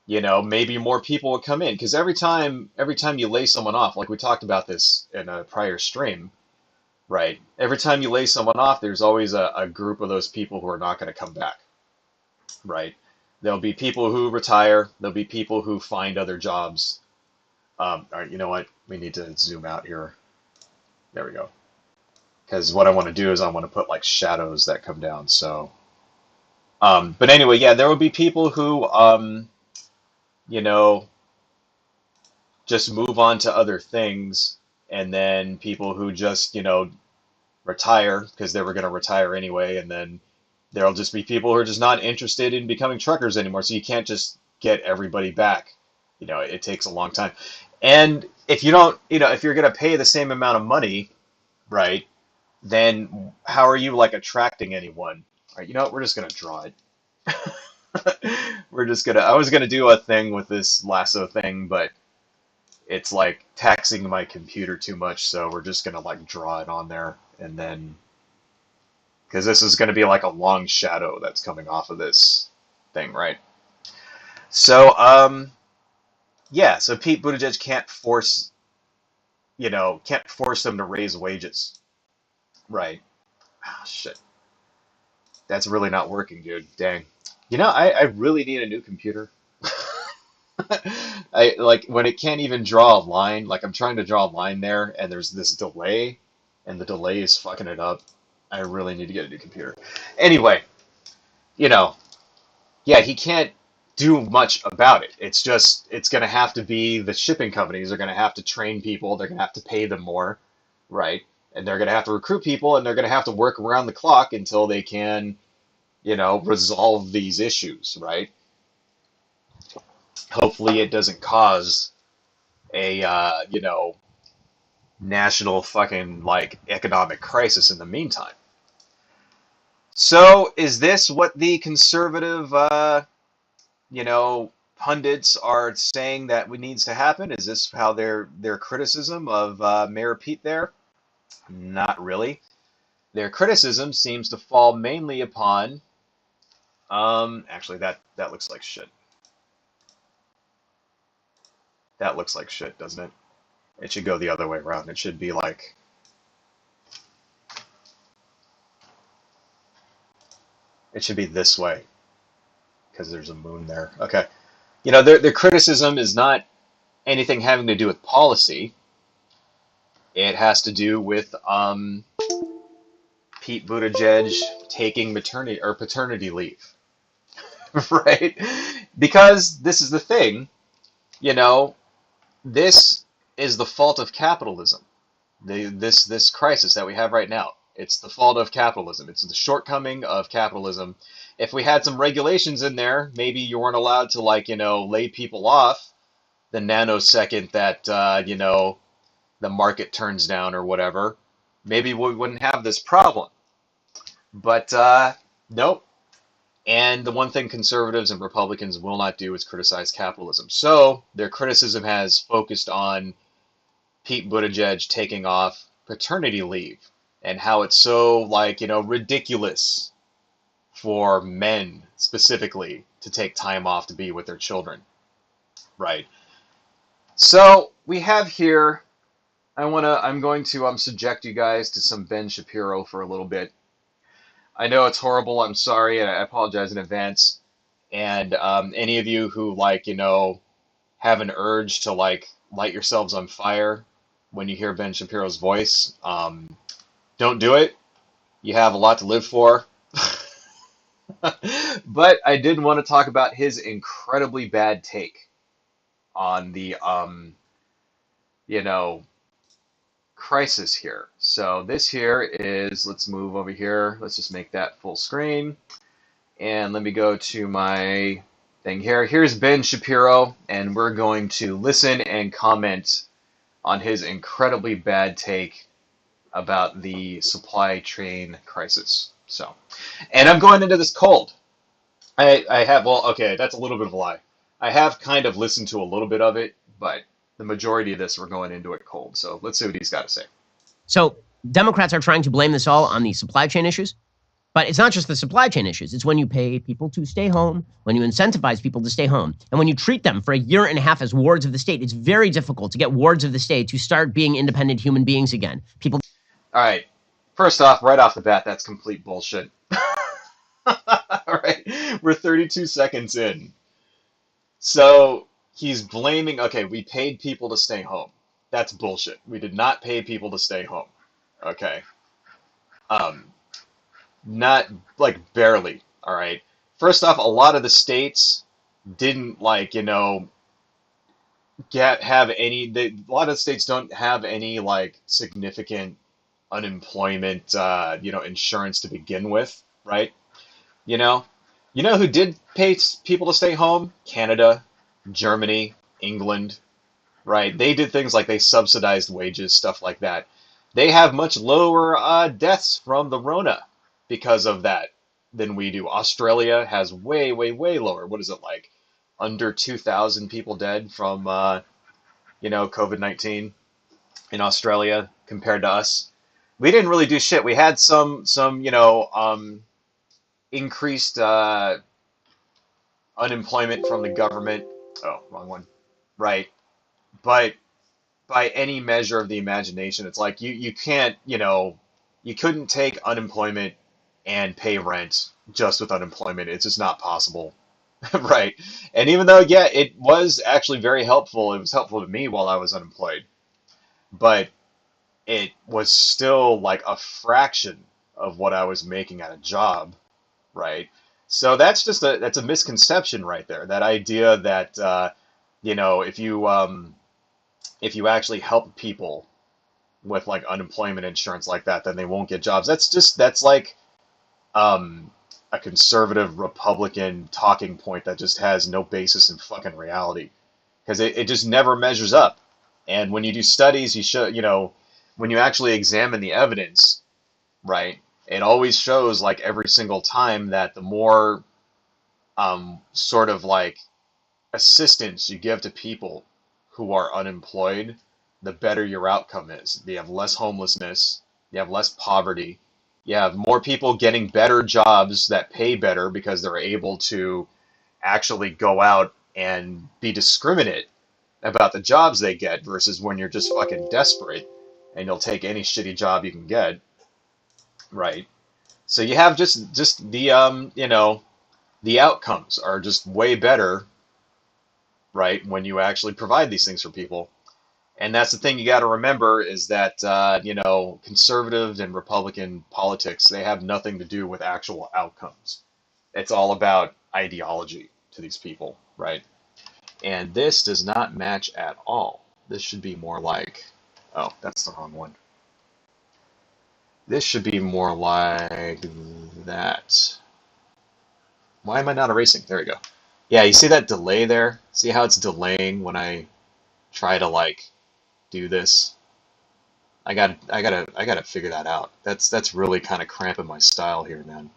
maybe more people would come in. Because every time you lay someone off, like we talked about this in a prior stream, right? Every time you lay someone off, there's always a group of those people who are not going to come back, right? There'll be people who retire. There'll be people who find other jobs. All right, you know what? We need to zoom out here. There we go. Because what I want to do is I want to put like shadows that come down. So, but anyway, yeah, there will be people who, you know, just move on to other things, and then people who just, retire because they were going to retire anyway, and then there'll just be people who are just not interested in becoming truckers anymore. So you can't just get everybody back. It takes a long time. And if you don't, if you're going to pay the same amount of money, right, then how are you like attracting anyone? All right, you know what? We're just going to draw it. I was going to do a thing with this lasso thing, but it's like taxing my computer too much. So we're just going to like draw it on there and then, because this is going to be like a long shadow that's coming off of this thing, right? So, yeah, so Pete Buttigieg can't force them to raise wages, right? Oh, shit, that's really not working, dude. Dang. I really need a new computer. I like when it can't even draw a line. Like I'm trying to draw a line there, and there's this delay, and the delay is fucking it up. I really need to get a new computer. Anyway, you know, yeah, he can't do much about it. It's going to have to be the shipping companies are going to have to train people. They're going to have to pay them more, right? And they're going to have to recruit people, and they're going to have to work around the clock until they can, resolve these issues, right? Hopefully, it doesn't cause a national fucking like economic crisis in the meantime. So, is this what the conservative you know pundits are saying that needs to happen? Is this how their criticism of Mayor Pete there? Not really. Their criticism seems to fall mainly upon actually that looks like shit. That looks like shit, doesn't it? It should go the other way around. It should be like it should be this way because there's a moon there. Okay. Their criticism is not anything having to do with policy. It has to do with Pete Buttigieg taking maternity or paternity leave, right? Because this is the thing, you know, this is the fault of capitalism. This crisis that we have right now. It's the fault of capitalism. It's the shortcoming of capitalism. If we had some regulations in there, maybe you weren't allowed to lay people off the nanosecond that the market turns down or whatever. Maybe we wouldn't have this problem. But nope. And the one thing conservatives and Republicans will not do is criticize capitalism. So their criticism has focused on Pete Buttigieg taking off paternity leave and how it's so ridiculous for men specifically to take time off to be with their children, right? So we have here. I'm going to subject you guys to some Ben Shapiro for a little bit. I know it's horrible. I'm sorry, and I apologize in advance. And any of you who have an urge to light yourselves on fire when you hear Ben Shapiro's voice, don't do it. You have a lot to live for. But I did want to talk about his incredibly bad take on the you know crisis here. So this here is, let's move over here. Let's just make that full screen. And let me go to my thing here. Here's Ben Shapiro, and we're going to listen and comment on his incredibly bad take about the supply chain crisis. So, and I'm going into this cold. I have, well, okay, that's a little bit of a lie. I have kind of listened to a little bit of it, but the majority of this, we're going into it cold. So let's see what he's got to say. So Democrats are trying to blame this all on the supply chain issues. But it's not just the supply chain issues. It's when you pay people to stay home, when you incentivize people to stay home, and when you treat them for a year and a half as wards of the state. It's very difficult to get wards of the state to start being independent human beings again. People. All right. First off, right off the bat, that's complete bullshit. All right. We're 32 seconds in. So he's blaming, okay, we paid people to stay home. That's bullshit. We did not pay people to stay home. Okay. Um, Not barely. All right. First off, a lot of the states didn't have any. A lot of the states don't have any significant unemployment insurance to begin with, right? You know, who did pay people to stay home? Canada, Germany, England, right? They did things like they subsidized wages, stuff like that. They have much lower deaths from the Rona because of that than we do. Australia has way, way, way lower. What is it like? Under 2,000 people dead from COVID-19 in Australia compared to us. We didn't really do shit. We had some increased unemployment from the government. Oh, wrong one. Right. But by any measure of the imagination, it's like you can't, you couldn't take unemployment and pay rent just with unemployment. It's just not possible. Right. And even though, yeah, it was actually very helpful. It was helpful to me while I was unemployed, but it was still like a fraction of what I was making at a job. Right. So that's a misconception right there. That idea that, if you actually help people with unemployment insurance like that, then they won't get jobs. That's like, um, a conservative Republican talking point that just has no basis in fucking reality, because it just never measures up. And when you do studies, you show, when you actually examine the evidence, right, it always shows like every single time that the more sort of like assistance you give to people who are unemployed, the better your outcome is. You have less homelessness, you have less poverty, you have more people getting better jobs that pay better because they're able to actually go out and be discriminate about the jobs they get versus when you're just fucking desperate and you'll take any shitty job you can get, right? So you have just the the outcomes are just way better, right, when you actually provide these things for people. And that's the thing you got to remember is that, conservative and Republican politics, they have nothing to do with actual outcomes. It's all about ideology to these people, right? And this does not match at all. This should be more like, oh, that's the wrong one. This should be more like that. Why am I not erasing? There we go. Yeah, you see that delay there? See how it's delaying when I try to like do this? I gotta figure that out. That's really kind of cramping my style here, man.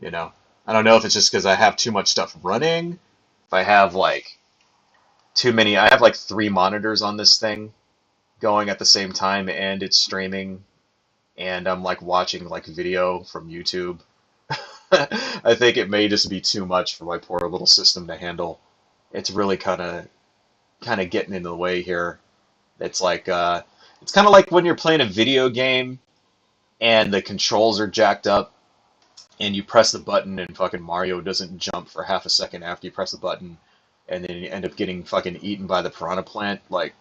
You know, I don't know if it's just because I have too much stuff running. If I have like too many, I have like 3 monitors on this thing going at the same time, and it's streaming, and I'm like watching like video from YouTube. I think it may just be too much for my poor little system to handle. It's really kind of getting in the way here. It's like it's kind of like when you're playing a video game and the controls are jacked up and you press the button and fucking Mario doesn't jump for half a second after you press the button, and then you end up getting fucking eaten by the piranha plant, like,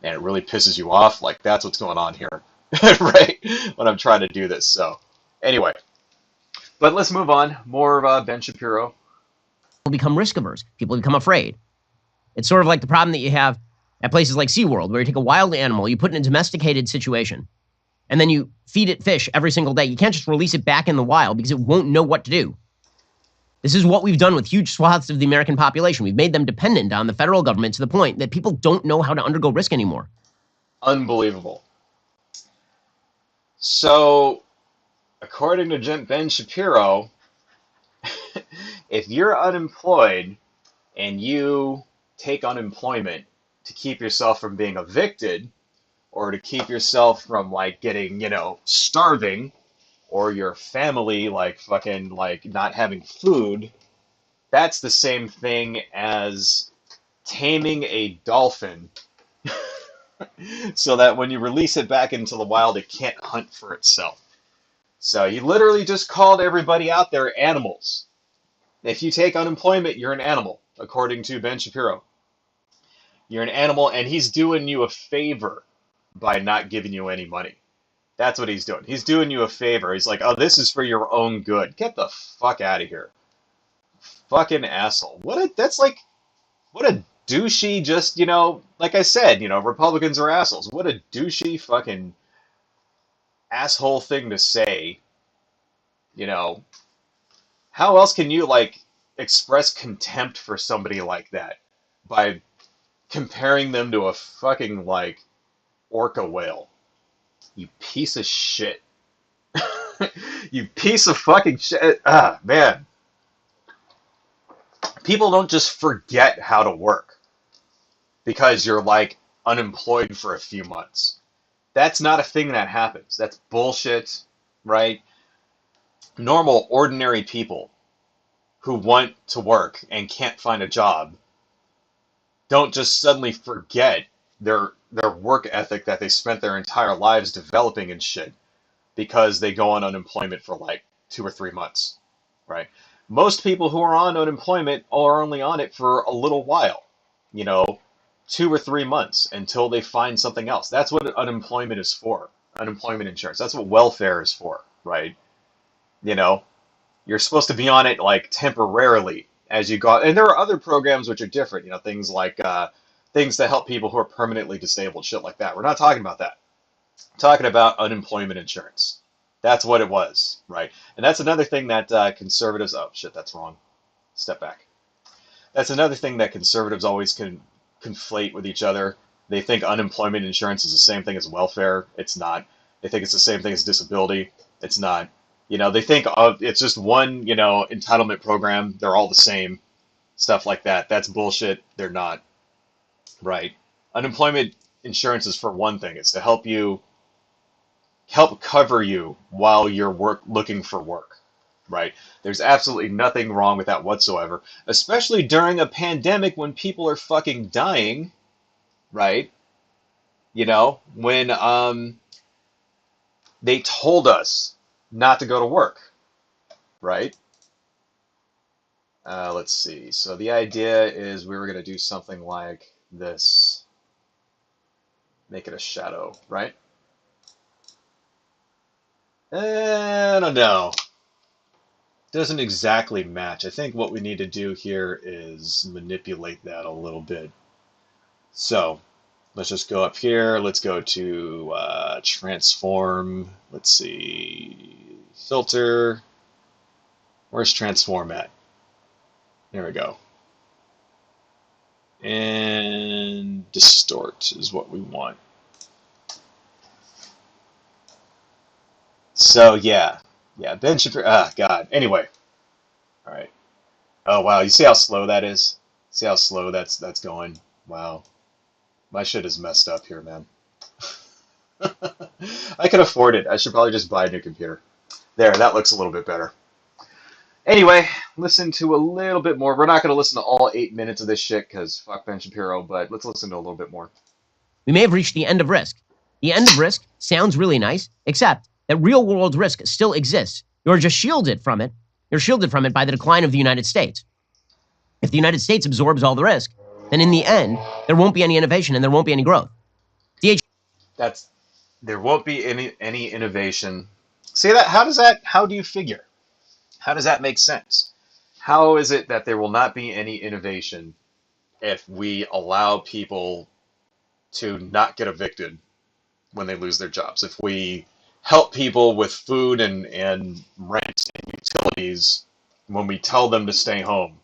and it really pisses you off. Like, that's what's going on here, right? When I'm trying to do this. So anyway, but let's move on. More of Ben Shapiro. People become risk averse. People become afraid. It's sort of like the problem that you have at places like SeaWorld, where you take a wild animal, you put it in a domesticated situation, and then you feed it fish every single day. You can't just release it back in the wild because it won't know what to do. This is what we've done with huge swaths of the American population. We've made them dependent on the federal government to the point that people don't know how to undergo risk anymore. Unbelievable. So, according to Ben Shapiro, if you're unemployed and you take unemployment to keep yourself from being evicted or to keep yourself from like getting, starving, or your family like fucking like not having food, that's the same thing as taming a dolphin so that when you release it back into the wild, it can't hunt for itself. So you literally just called everybody out there animals. If you take unemployment, you're an animal, according to Ben Shapiro. You're an animal, and he's doing you a favor by not giving you any money. That's what he's doing. He's doing you a favor. He's like, oh, this is for your own good. Get the fuck out of here. Fucking asshole. What a douchey, just, like I said, Republicans are assholes. What a douchey fucking asshole thing to say. How else can you, like, express contempt for somebody like that? By comparing them to a fucking, like, orca whale. You piece of shit. You piece of fucking shit. Ah, man. People don't just forget how to work because you're, like, unemployed for a few months. That's not a thing that happens. That's bullshit, right? Normal, ordinary people who want to work and can't find a job don't just suddenly forget their work ethic that they spent their entire lives developing and shit because they go on unemployment for like 2 or 3 months, right? Most people who are on unemployment are only on it for a little while, 2 or 3 months until they find something else. That's what unemployment is for. Unemployment insurance. That's what welfare is for, right? You're supposed to be on it like temporarily as you go. And there are other programs which are different, things like things that help people who are permanently disabled, shit like that. We're not talking about that. We're talking about unemployment insurance. That's what it was, right? And that's another thing that conservatives. Oh shit, that's wrong. Step back. That's another thing that conservatives always can conflate with each other. They think unemployment insurance is the same thing as welfare. It's not. They think it's the same thing as disability. It's not. They think of it's just one, entitlement program. They're all the same. Stuff like that. That's bullshit. They're not. Right. Unemployment insurance is for one thing. It's to help cover you while you're looking for work. Right? There's absolutely nothing wrong with that whatsoever, especially during a pandemic when people are fucking dying, right? When they told us not to go to work, right? Let's see. So the idea is we were going to do something like this. Make it a shadow, right? I don't know. Doesn't exactly match. I think what we need to do here is manipulate that a little bit. So let's just go up here. Let's go to transform. Let's see. Filter. Where's transform at? There we go. And distort is what we want. So yeah. Ben Shapiro. Ah, God. Anyway. All right. Oh wow. You see how slow that is? See how slow that's going? Wow. My shit is messed up here, man. I can afford it. I should probably just buy a new computer. There, that looks a little bit better. Anyway, listen to a little bit more. We're not going to listen to all 8 minutes of this shit because fuck Ben Shapiro, but let's listen to a little bit more. We may have reached the end of risk. The end of risk sounds really nice, except that real world risk still exists. You're just shielded from it. You're shielded from it by the decline of the United States. If the United States absorbs all the risk, then in the end, there won't be any innovation and there won't be any growth. There won't be any innovation. See that? How do you figure? How does that make sense? How is it that there will not be any innovation if we allow people to not get evicted when they lose their jobs? If we help people with food and rent and utilities when we tell them to stay home,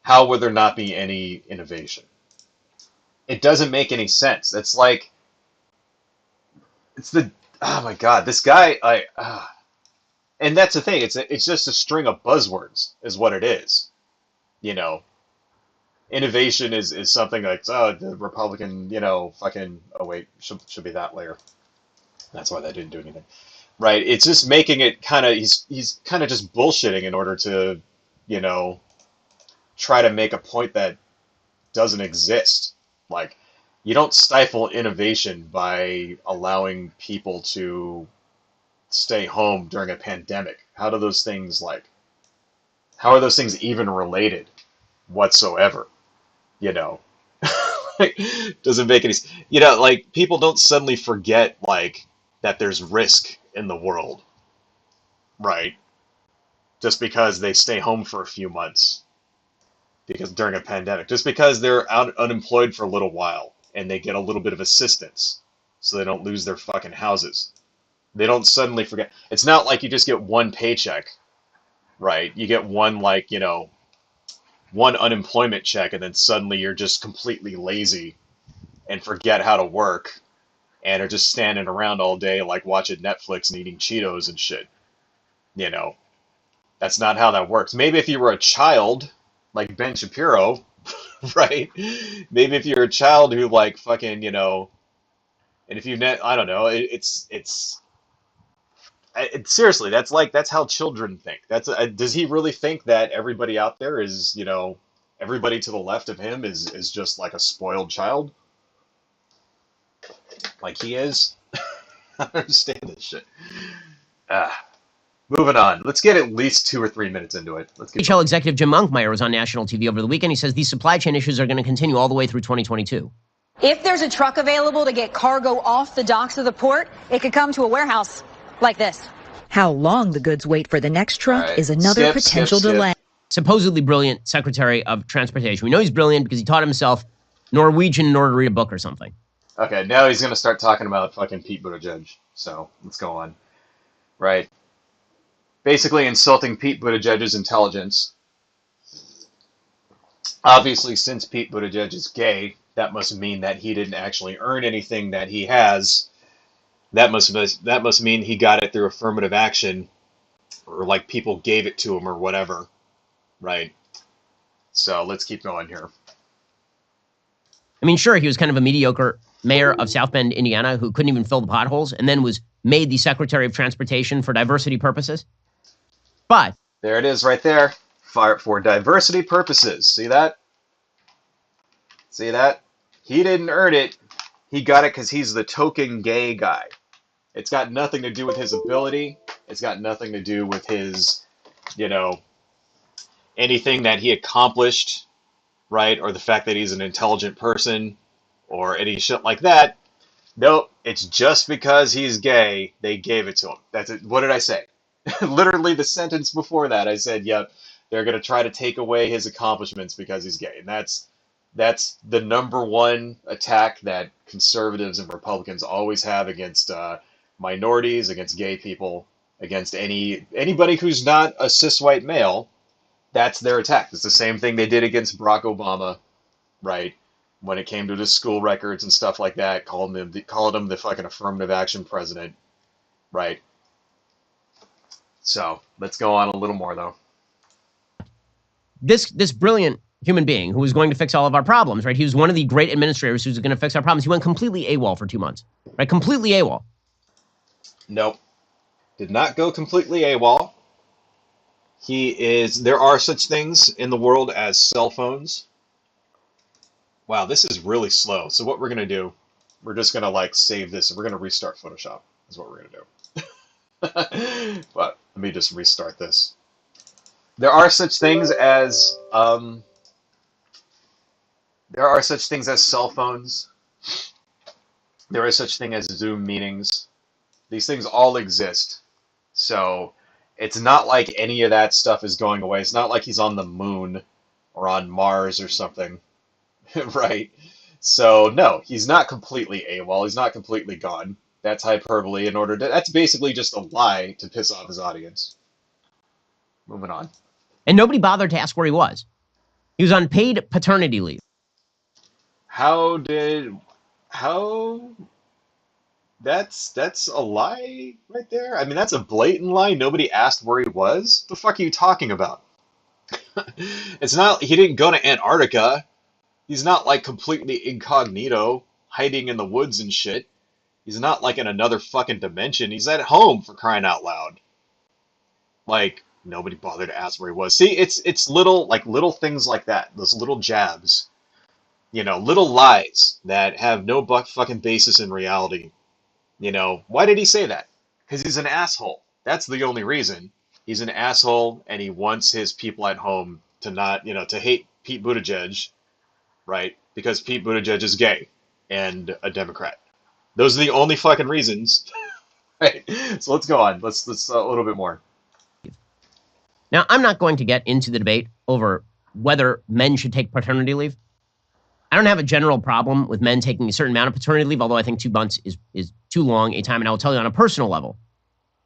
how would there not be any innovation? It doesn't make any sense. It's like, oh my God, this guy, and that's the thing. It's just a string of buzzwords, is what it is. Innovation is something like, oh, the Republican, fucking. Oh wait, should be that layer. That's why that didn't do anything, right? It's just making it kind of he's kind of just bullshitting in order to, try to make a point that doesn't exist. Like, you don't stifle innovation by allowing people to stay home during a pandemic. How are those things even related whatsoever? Doesn't make any sense. Like, people don't suddenly forget, like, that there's risk in the world, right? Just because they stay home for a few months. Because during a pandemic, just because they're unemployed for a little while and they get a little bit of assistance so they don't lose their fucking houses. They don't suddenly forget. It's not like you just get one paycheck, right? You get one, one unemployment check and then suddenly you're just completely lazy and forget how to work and are just standing around all day like watching Netflix and eating Cheetos and shit. That's not how that works. Maybe if you were a child like Ben Shapiro, right? Maybe if you're a child who fucking, and if I don't know, seriously, that's how children think. Does he really think that everybody out there is, everybody to the left of him is just like a spoiled child? Like he is? I don't understand this shit. Moving on. Let's get at least 2 or 3 minutes into it. Let's get NHL executive Jim Monkmeyer was on national TV over the weekend. He says these supply chain issues are going to continue all the way through 2022. If there's a truck available to get cargo off the docks of the port, it could come to a warehouse like this. How long the goods wait for the next truck is another potential delay. Supposedly brilliant Secretary of Transportation. We know he's brilliant because he taught himself Norwegian in order to read a book or something. Okay, now he's going to start talking about fucking Pete Buttigieg. So let's go on. right? Basically insulting Pete Buttigieg's intelligence. Obviously, since Pete Buttigieg is gay, that must mean that he didn't actually earn anything that he has. That must mean he got it through affirmative action, or like people gave it to him or whatever, right? So let's keep going here. I mean, sure, he was kind of a mediocre mayor of South Bend, Indiana, who couldn't even fill the potholes, and then was made the Secretary of Transportation for diversity purposes. But there it is right there. For diversity purposes. See that? See that? He didn't earn it. He got it because he's the token gay guy. It's got nothing to do with his ability. It's got nothing to do with his, anything that he accomplished, right? Or the fact that he's an intelligent person or any shit like that. Nope. It's just because he's gay, they gave it to him. That's it. What did I say? Literally the sentence before that, I said, yep, they're going to try to take away his accomplishments because he's gay. And that's the number one attack that conservatives and Republicans always have against minorities, against gay people, against anybody who's not a cis white male. That's their attack. It's the same thing they did against Barack Obama, right? When it came to the school records and stuff like that, calling him the fucking affirmative action president, right? So let's go on a little more though. This brilliant human being who was going to fix all of our problems, right? He was one of the great administrators who was going to fix our problems. He went completely AWOL for 2 months, right? Completely AWOL. Nope. Did not go completely AWOL. There are such things in the world as cell phones. Wow, this is really slow. So what we're going to do, we're just going to save this and we're going to restart Photoshop is what we're going to do. But let me just restart this. There are such things as cell phones. There is such thing as Zoom meetings. These things all exist. So it's not like any of that stuff is going away. It's not like he's on the moon or on Mars or something. Right? So no, he's not completely AWOL. He's not completely gone. That's hyperbole that's basically just a lie to piss off his audience. Moving on. And nobody bothered to ask where he was. He was on paid paternity leave. That's a lie right there. I mean, that's a blatant lie. Nobody asked where he was. The fuck are you talking about? It's not, he didn't go to Antarctica. He's not completely incognito, hiding in the woods and shit. He's not in another fucking dimension. He's at home, for crying out loud. Nobody bothered to ask where he was. See, it's little things like that. Those little jabs. Little lies that have no fucking basis in reality. Why did he say that? Because he's an asshole. That's the only reason. He's an asshole, and he wants his people at home to not, to hate Pete Buttigieg, right? Because Pete Buttigieg is gay and a Democrat. Those are the only fucking reasons. Right? So let's go on. Let's a little bit more. Now, I'm not going to get into the debate over whether men should take paternity leave. I don't have a general problem with men taking a certain amount of paternity leave, although I think 2 months is too long a time. And I will tell you on a personal level,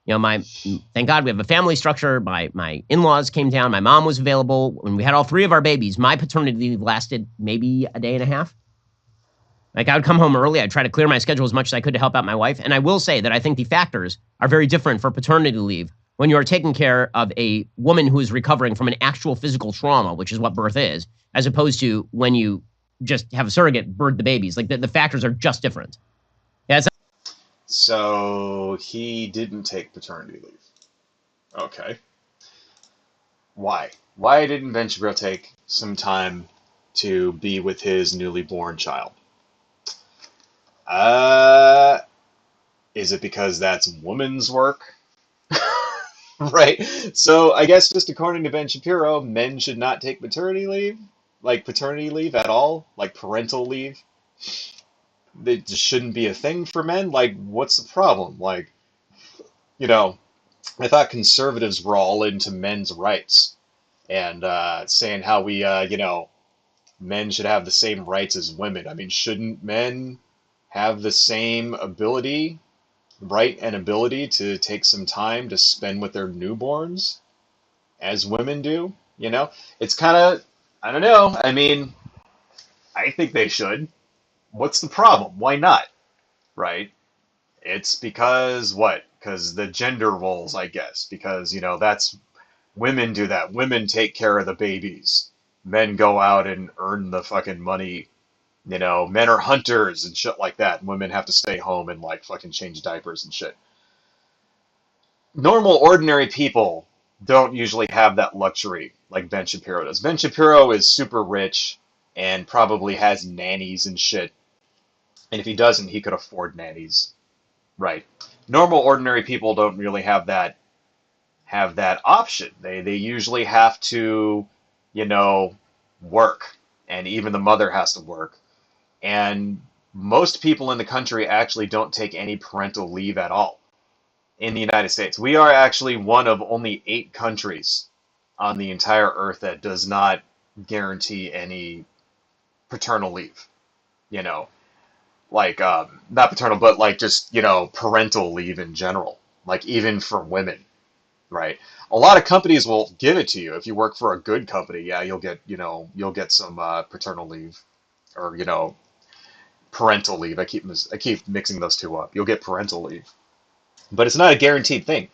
thank God we have a family structure. My in-laws came down. My mom was available. When we had all 3 of our babies, my paternity leave lasted maybe a day and a half. I would come home early. I'd try to clear my schedule as much as I could to help out my wife. And I will say that I think the factors are very different for paternity leave when you are taking care of a woman who is recovering from an actual physical trauma, which is what birth is, as opposed to when you just have a surrogate birth the babies. The factors are just different. Yeah, so he didn't take paternity leave. Okay. Why? Why didn't Ben Shapiro take some time to be with his newly born child? Is it because that's woman's work? Right? So I guess just according to Ben Shapiro, men should not take paternity leave? Paternity leave at all? Parental leave? It just shouldn't be a thing for men? What's the problem? I thought conservatives were all into men's rights and saying how we, men should have the same rights as women. I mean, shouldn't men have the same ability, right and ability to take some time to spend with their newborns as women do. You know, it's kind of, I don't know. I mean, I think they should. What's the problem? Why not? Right? It's because what? Because the gender roles, I guess. Because, you know, that's women do that. Women take care of the babies. Men go out and earn the fucking money. You know, men are hunters and shit like that. Women have to stay home and like fucking change diapers and shit. Normal, ordinary people don't usually have that luxury like Ben Shapiro does. Ben Shapiro is super rich and probably has nannies and shit. And if he doesn't, he could afford nannies. Right. Normal, ordinary people don't really have that option. They usually have to, you know, work, and even the mother has to work. And most people in the country actually don't take any parental leave at all. In the United States, we are actually one of only 8 countries on the entire earth that does not guarantee any paternal leave. You know, like not paternal, but like just, you know, parental leave in general. Like even for women. Right. A lot of companies will give it to you if you work for a good company. Yeah, you'll get, you know, you'll get some paternal leave, or, you know, parental leave. I keep mixing those two up. You'll get parental leave, but it's not a guaranteed thing.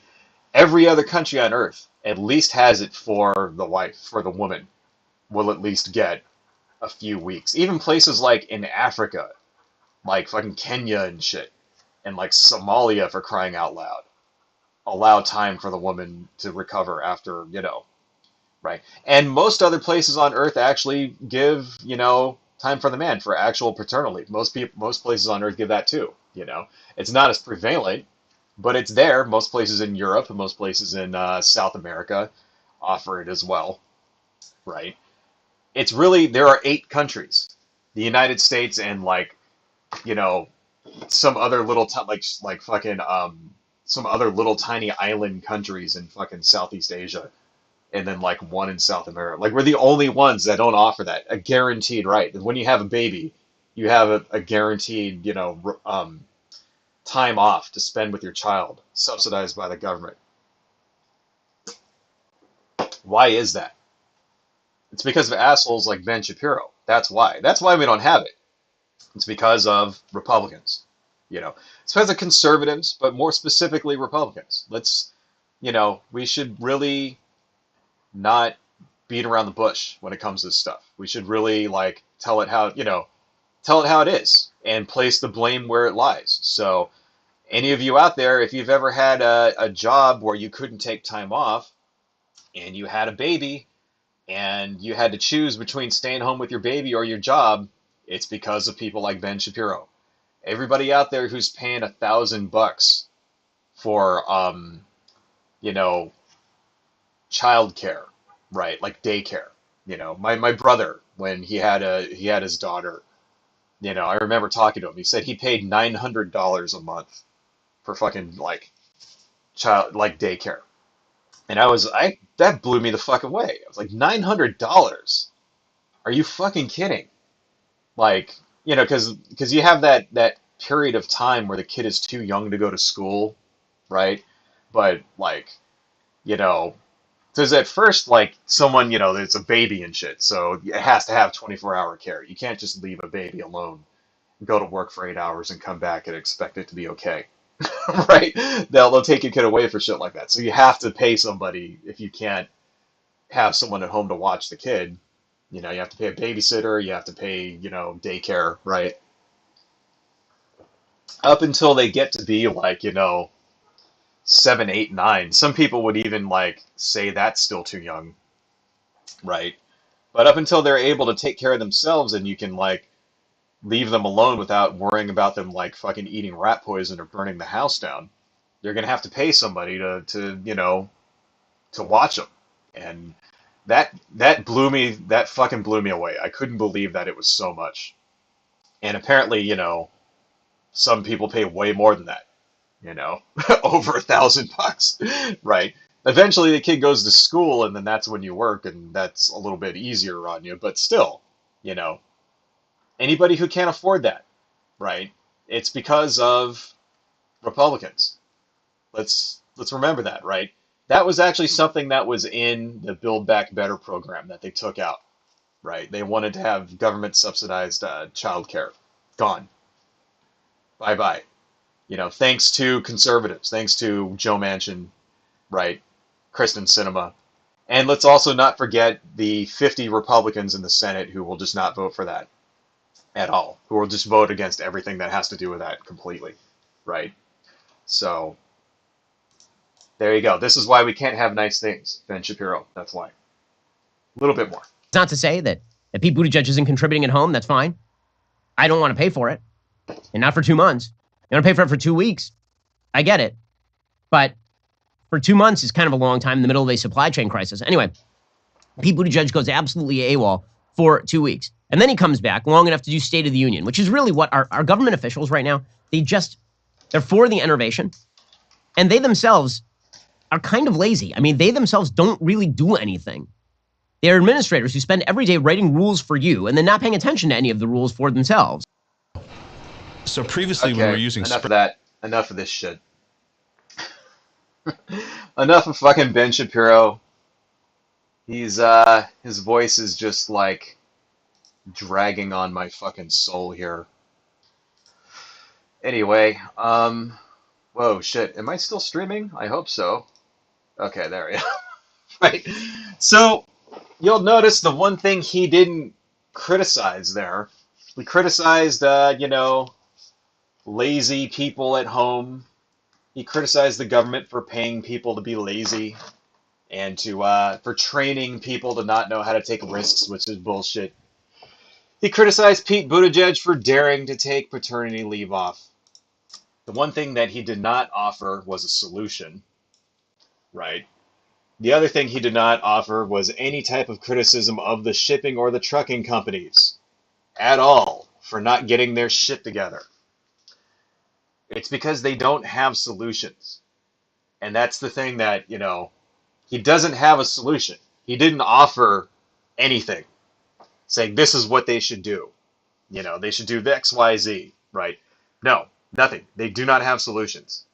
Every other country on earth at least has it for the wife, for the woman, will at least get a few weeks. Even places like in Africa, like fucking Kenya and shit, and like Somalia, for crying out loud, allow time for the woman to recover after, you know, right? And most other places on Earth actually give, you know, time for the man for actual paternal leave. Most places on Earth give that too. You know, it's not as prevalent, but it's there. Most places in Europe and most places in South America offer it as well, right? It's really, there are 8 countries, the United States and like, you know, some other little like fucking some other little tiny island countries in fucking Southeast Asia, and then like one in South America. Like we're the only ones that don't offer that, a guaranteed right. When you have a baby, you have a guaranteed, you know, time off to spend with your child, subsidized by the government. Why is that? It's because of assholes like Ben Shapiro. That's why. That's why we don't have it. It's because of Republicans. You know, it's because of conservatives, but more specifically Republicans. Let's, you know, we should really not beat around the bush when it comes to this stuff. We should really like tell it how, you know, tell it how it is and place the blame where it lies. So any of you out there, if you've ever had a job where you couldn't take time off and you had a baby and you had to choose between staying home with your baby or your job, it's because of people like Ben Shapiro. Everybody out there who's paying $1,000 for, you know, childcare, right? Like daycare. You know, my brother, when he had his daughter, you know, I remember talking to him. He said he paid $900 a month for fucking like child like daycare, and that blew me the fuck away. I was like, $900? Are you fucking kidding? Like, you know, because you have that period of time where the kid is too young to go to school, right? But like, you know, because at first, like, someone, you know, it's a baby and shit, so it has to have 24-hour care. You can't just leave a baby alone, go to work for 8 hours, and come back and expect it to be okay, right? They'll take your kid away for shit like that. So you have to pay somebody if you can't have someone at home to watch the kid. You know, you have to pay a babysitter, you have to pay, you know, daycare, right? Up until they get to be like, you know, 7, 8, 9. Some people would even like say that's still too young, right? But up until they're able to take care of themselves and you can like leave them alone without worrying about them like fucking eating rat poison or burning the house down, you're gonna have to pay somebody to you know, to watch them. And that fucking blew me away. I couldn't believe that it was so much. And apparently, you know, some people pay way more than that. You know, over $1,000, right? Eventually, the kid goes to school, and then that's when you work, and that's a little bit easier on you. But still, you know, anybody who can't afford that, right? It's because of Republicans. Let's remember that, right? That was actually something that was in the Build Back Better program that they took out, right? They wanted to have government subsidized childcare. Gone. Bye-bye. Thanks to conservatives, thanks to Joe Manchin, right? Kristen Sinema. And let's also not forget the 50 Republicans in the Senate who will just not vote for that at all, who will just vote against everything that has to do with that completely, right? So there you go. This is why we can't have nice things, Ben Shapiro. That's why. A little bit more. It's not to say that Pete Buttigieg isn't contributing at home. That's fine. I don't want to pay for it, and not for 2 months. You want to pay for it for 2 weeks. I get it. But for 2 months is kind of a long time in the middle of a supply chain crisis. Anyway, Pete Buttigieg goes absolutely AWOL for 2 weeks. And then he comes back long enough to do State of the Union, which is really what our government officials right now, they're for the enervation. And they themselves are kind of lazy. I mean, they themselves don't really do anything. They're administrators who spend every day writing rules for you and then not paying attention to any of the rules for themselves. So previously we were using... Enough of that. Enough of this shit. Enough of fucking Ben Shapiro. His voice is just like dragging on my fucking soul here. Anyway, whoa, shit. Am I still streaming? I hope so. Okay, there we go. Right. So, you'll notice the one thing he didn't criticize there. We criticized, lazy people at home. He criticized the government for paying people to be lazy and for training people to not know how to take risks, which is bullshit. He criticized Pete Buttigieg for daring to take paternity leave off. The one thing that he did not offer was a solution, right? The other thing he did not offer was any type of criticism of the shipping or the trucking companies at all for not getting their shit together. It's because they don't have solutions. And that's the thing that, he doesn't have a solution. He didn't offer anything saying this is what they should do. They should do the X, Y, Z, right? No, nothing. They do not have solutions.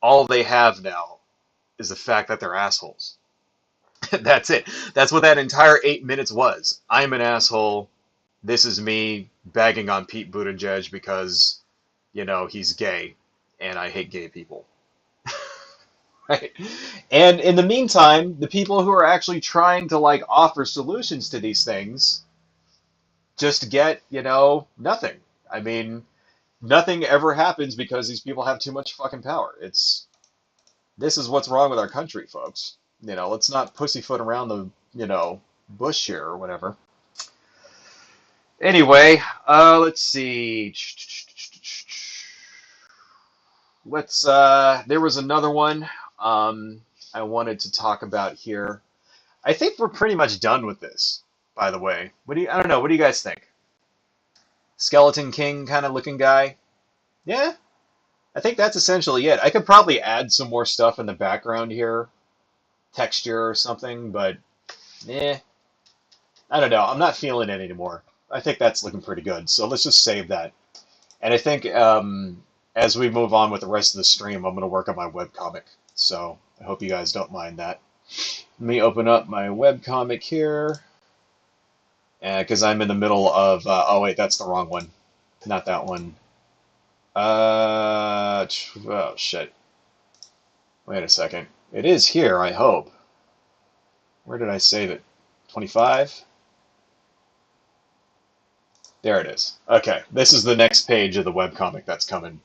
All they have now is the fact that they're assholes. That's it. That's what that entire 8 minutes was. I'm an asshole. This is me bagging on Pete Buttigieg because, he's gay and I hate gay people. Right? And in the meantime, the people who are actually trying to offer solutions to these things just get, nothing. I mean, nothing ever happens because these people have too much fucking power. This is what's wrong with our country, folks. Let's not pussyfoot around the, bush here or whatever. Anyway, let's see. There was another one I wanted to talk about here. I think we're pretty much done with this, by the way. I don't know, what do you guys think? Skeleton King kind of looking guy? Yeah? I think that's essentially it. I could probably add some more stuff in the background here. Texture or something, but I don't know. I'm not feeling it anymore. I think that's looking pretty good. So let's just save that. And I think as we move on with the rest of the stream, I'm going to work on my webcomic. So I hope you guys don't mind that. Let me open up my webcomic here. Because I'm in the middle of... oh, wait, that's the wrong one. Not that one. Oh, shit. Wait a second. It is here, I hope. Where did I save it? 25? There it is. Okay, this is the next page of the webcomic that's coming,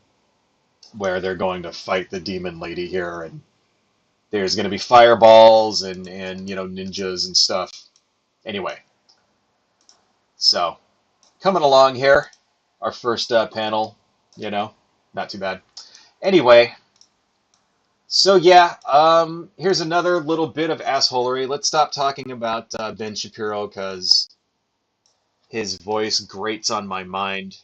where they're going to fight the demon lady here, and there's going to be fireballs and ninjas and stuff. Anyway, so coming along here, our first panel, not too bad. Anyway, so yeah, here's another little bit of assholery. Let's stop talking about Ben Shapiro because his voice grates on my mind.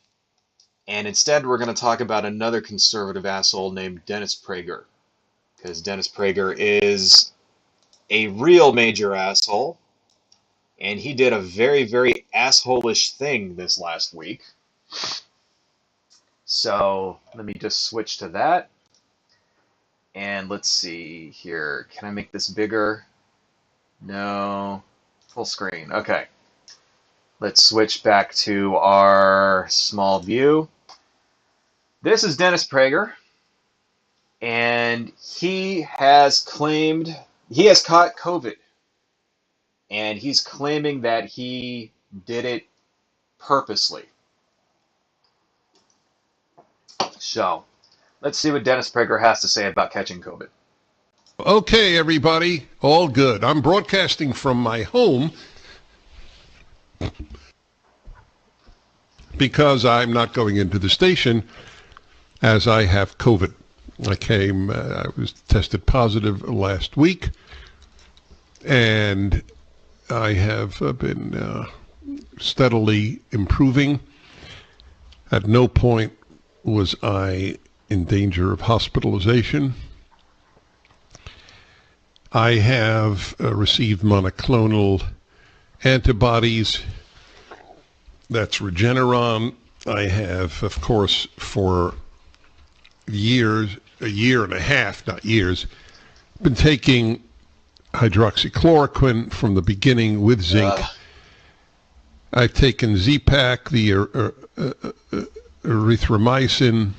And instead we're going to talk about another conservative asshole named Dennis Prager. Because Dennis Prager is a real major asshole. And he did a very, very asshole-ish thing this last week. So let me just switch to that. And let's see here. Can I make this bigger? No. Full screen. Okay. Let's switch back to our small view. This is Dennis Prager, and he has claimed he has caught COVID, and he's claiming that he did it purposely. So, let's see what Dennis Prager has to say about catching COVID. Okay, everybody, all good. I'm broadcasting from my home because I'm not going into the station as I have COVID. I was tested positive last week, and I have been steadily improving. At no point was I in danger of hospitalization. I have received monoclonal antibodies. That's Regeneron. I have, of course, for years, a year and a half, not years, been taking hydroxychloroquine from the beginning with zinc. I've taken Z-Pak, the erythromycin,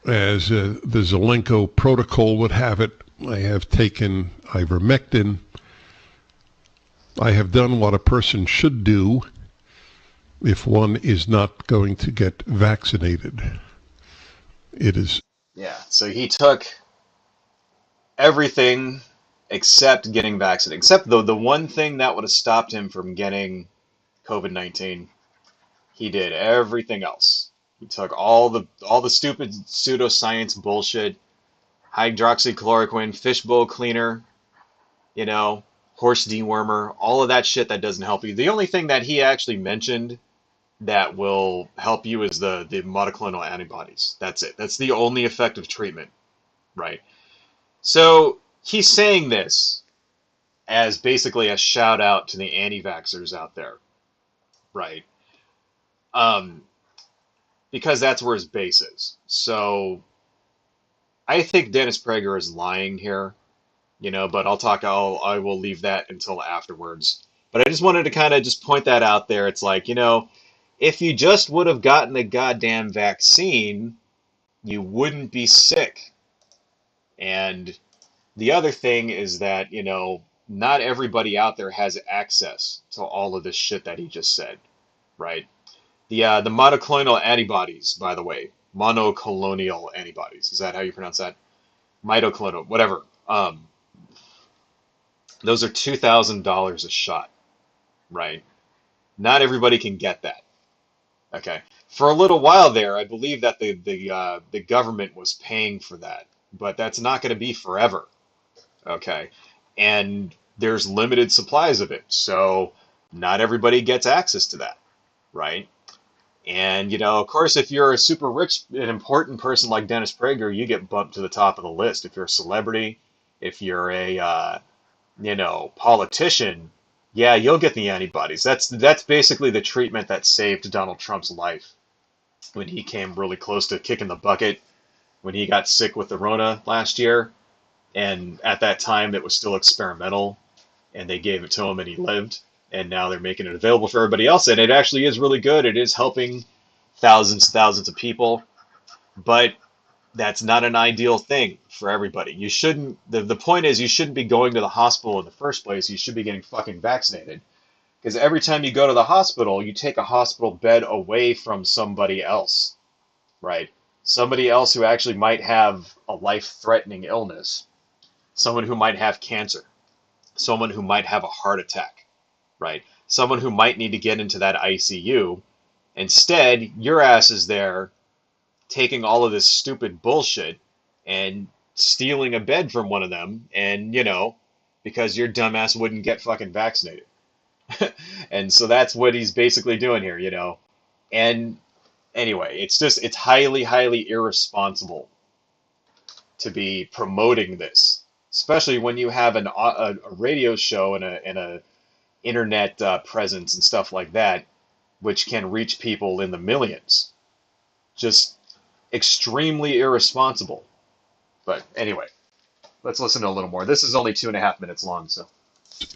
as the Zelenko protocol would have it. I have taken ivermectin. I have done what a person should do if one is not going to get vaccinated. It is... Yeah, so he took everything except getting vaccinated. Except the one thing that would have stopped him from getting COVID-19, he did everything else. He took all the stupid pseudoscience bullshit, hydroxychloroquine, fishbowl cleaner, horse dewormer, all of that shit that doesn't help you. The only thing that he actually mentioned that will help you is the monoclonal antibodies. That's it. That's the only effective treatment, right? So he's saying this as basically a shout out to the anti-vaxxers out there, right? Because that's where his base is. So I think Dennis Prager is lying here, but I will leave that until afterwards. But I just wanted to kind of just point that out there. It's like, if you just would have gotten the goddamn vaccine, you wouldn't be sick. And the other thing is that, not everybody out there has access to all of this shit that he just said, right? The monoclonal antibodies, by the way, monoclonal antibodies. Is that how you pronounce that? Mitochondrial, whatever. Those are $2,000 a shot, right? Not everybody can get that. Okay. For a little while there, I believe that the government was paying for that, but that's not going to be forever. Okay. And there's limited supplies of it, so not everybody gets access to that, right? And, of course, if you're a super rich and important person like Dennis Prager, you get bumped to the top of the list. If you're a celebrity, if you're a, politician, yeah, you'll get the antibodies. That's basically the treatment that saved Donald Trump's life when he came really close to kicking the bucket when he got sick with the Rona last year. And at that time, it was still experimental, and they gave it to him and he lived. And now they're making it available for everybody else. And it actually is really good. It is helping thousands and thousands of people. But that's not an ideal thing for everybody. You shouldn't, the point is you shouldn't be going to the hospital in the first place. You should be getting fucking vaccinated. Because every time you go to the hospital, you take a hospital bed away from somebody else, right? Somebody else who actually might have a life-threatening illness. Someone who might have cancer. Someone who might have a heart attack. Right? Someone who might need to get into that ICU. Instead, your ass is there taking all of this stupid bullshit and stealing a bed from one of them, and, because your dumbass wouldn't get fucking vaccinated. And so that's what he's basically doing here, And anyway, it's highly, highly irresponsible to be promoting this, especially when you have a radio show and a internet presence and stuff like that, which can reach people in the millions. Just extremely irresponsible. But anyway, let's listen to a little more. This is only 2.5 minutes long, so.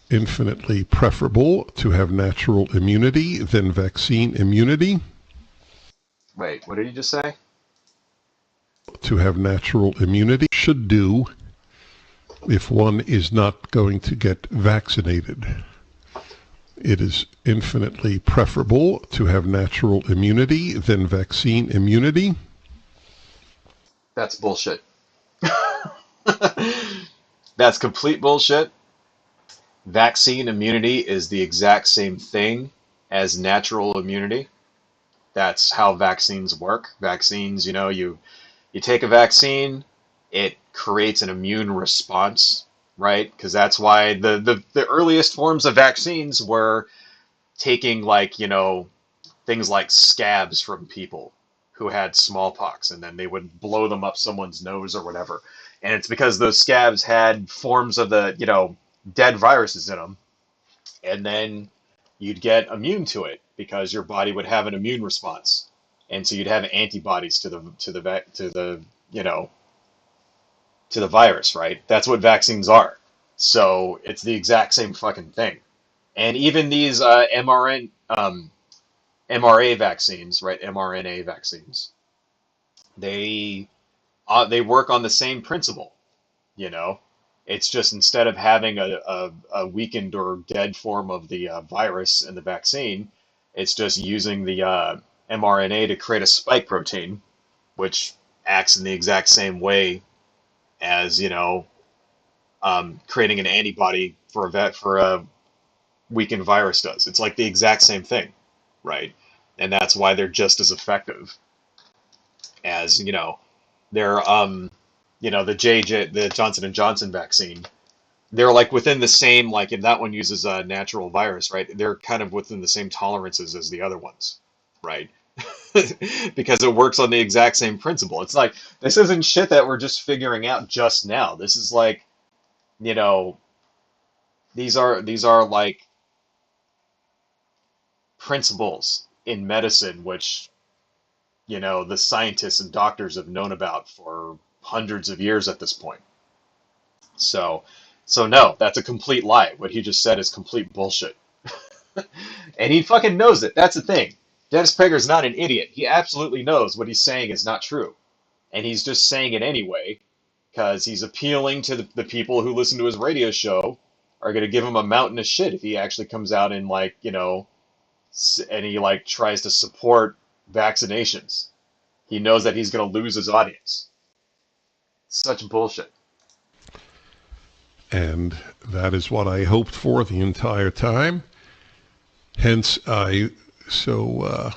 Infinitely preferable to have natural immunity than vaccine immunity. Wait, what did you just say? To have natural immunity should do if one is not going to get vaccinated. It is infinitely preferable to have natural immunity than vaccine immunity. That's bullshit. That's complete bullshit. Vaccine immunity is the exact same thing as natural immunity. That's how vaccines work. Vaccines, you take a vaccine, it creates an immune response, right? Because that's why the earliest forms of vaccines were taking things like scabs from people who had smallpox, and then they would blow them up someone's nose or whatever. And it's because those scabs had forms of the, dead viruses in them, and then you'd get immune to it because your body would have an immune response, and so you'd have antibodies to the virus, right? That's what vaccines are. So it's the exact same fucking thing. And even these mRNA vaccines, right? mRNA vaccines, they work on the same principle. You know, it's just instead of having a weakened or dead form of the virus in the vaccine, it's just using the mRNA to create a spike protein, which acts in the exact same way as creating an antibody for a weakened virus does. It's like the exact same thing, right? And that's why they're just as effective as they're the Johnson and Johnson vaccine. They're like within the same, like if that one uses a natural virus, right? They're kind of within the same tolerances as the other ones, right? Because it works on the exact same principle. It's like this isn't shit that we're just figuring out just now. This is like, these are like principles in medicine which the scientists and doctors have known about for hundreds of years at this point. So no, that's a complete lie. What he just said is complete bullshit. And he fucking knows it. That's the thing. Dennis Prager's not an idiot. He absolutely knows what he's saying is not true. And he's just saying it anyway because he's appealing to the people who listen to his radio show are going to give him a mountain of shit if he actually comes out and and he tries to support vaccinations. He knows that he's going to lose his audience. Such bullshit. And that is what I hoped for the entire time. Hence, I so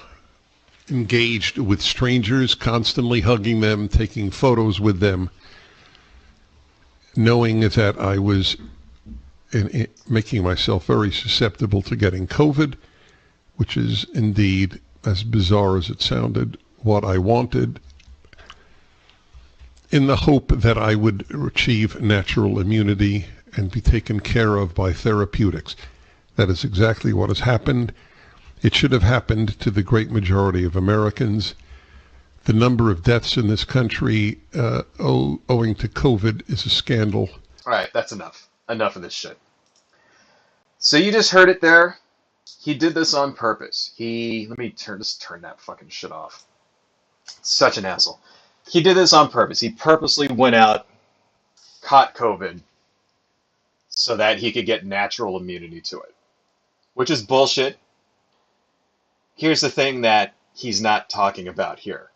engaged with strangers, constantly hugging them, taking photos with them, knowing that I was making myself very susceptible to getting COVID, which is indeed, as bizarre as it sounded, what I wanted, in the hope that I would achieve natural immunity and be taken care of by therapeutics. That is exactly what has happened. It should have happened to the great majority of Americans. The number of deaths in this country owing to COVID is a scandal. All right, that's enough. Enough of this shit. So you just heard it there. He did this on purpose. Let me turn that fucking shit off. Such an asshole. He did this on purpose. He purposely went out, caught COVID, so that he could get natural immunity to it, which is bullshit. Here's the thing that he's not talking about here,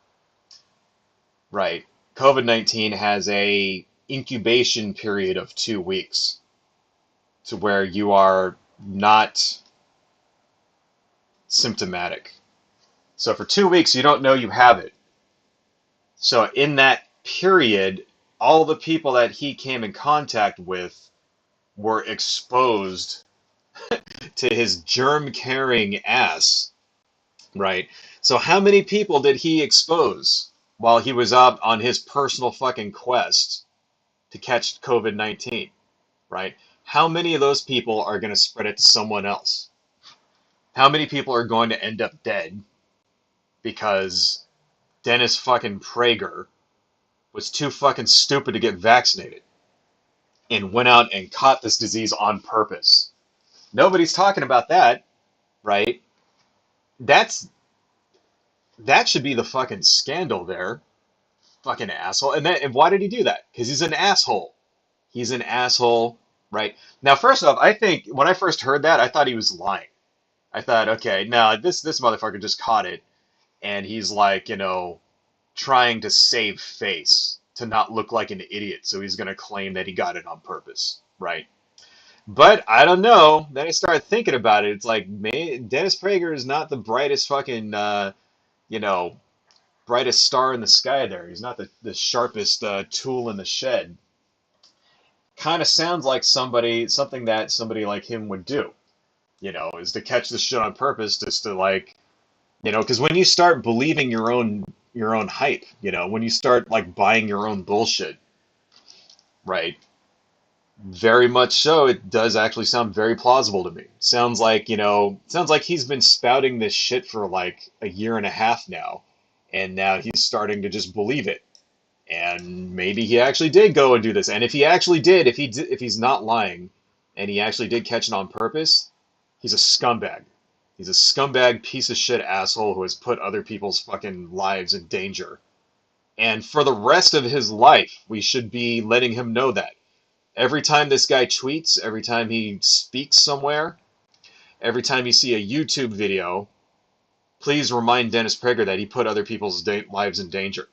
right? COVID-19 has a incubation period of 2 weeks to where you are not symptomatic. So for 2 weeks, you don't know you have it. So in that period, all the people that he came in contact with were exposed to his germ-carrying ass, right? So how many people did he expose while he was up on his personal fucking quest to catch COVID-19, right? How many of those people are going to spread it to someone else? How many people are going to end up dead because Dennis fucking Prager was too fucking stupid to get vaccinated and went out and caught this disease on purpose. Nobody's talking about that, right? That's that should be the fucking scandal there. Fucking asshole. And why did he do that? Because he's an asshole. He's an asshole, right? Now, first off, I think when I first heard that, I thought he was lying. I thought, okay, now this motherfucker just caught it, and he's like, trying to save face to not look like an idiot, so he's gonna claim that he got it on purpose, right? But I don't know. Then I started thinking about it. It's like, man, Dennis Prager is not the brightest fucking, you know, brightest star in the sky there. He's not the sharpest tool in the shed. Kind of sounds like something that somebody like him would do, is to catch this shit on purpose, just to like, because when you start believing your own hype, when you start like buying your own bullshit, right? Very much so, it does actually sound very plausible to me. Sounds like, he's been spouting this shit for like a year and a half now, and now he's starting to just believe it. And maybe he actually did go and do this. And if he actually did, if he's not lying, and he actually did catch it on purpose, he's a scumbag. He's a scumbag piece of shit asshole who has put other people's fucking lives in danger. And for the rest of his life, we should be letting him know that. Every time this guy tweets, every time he speaks somewhere, every time you see a YouTube video, please remind Dennis Prager that he put other people's lives in danger.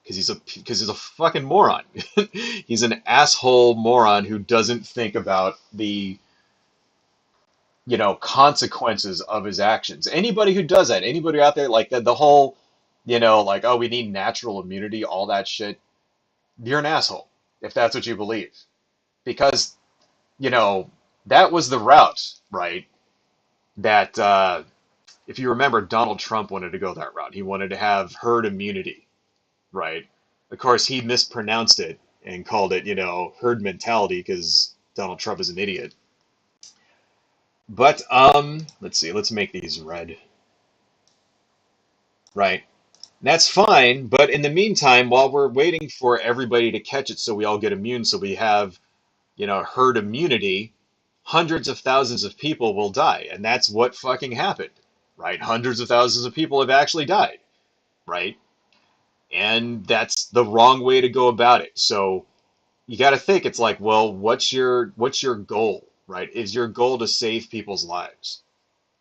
Because he's a fucking moron. He's an asshole moron who doesn't think about the consequences of his actions. Anybody who does that, anybody out there like that, the whole, like, oh, we need natural immunity, all that shit, you're an asshole if that's what you believe. Because, that was the route, right? That, if you remember, Donald Trump wanted to go that route. He wanted to have herd immunity, right? Of course, he mispronounced it and called it, herd mentality because Donald Trump is an idiot. But, let's see, let's make these red. Right. That's fine, but in the meantime, while we're waiting for everybody to catch it so we all get immune, so we have, herd immunity, hundreds of thousands of people will die. And that's what fucking happened, right? Hundreds of thousands of people have actually died, right? And that's the wrong way to go about it. So you got to think, it's like, well, what's your goal, right? Is your goal to save people's lives,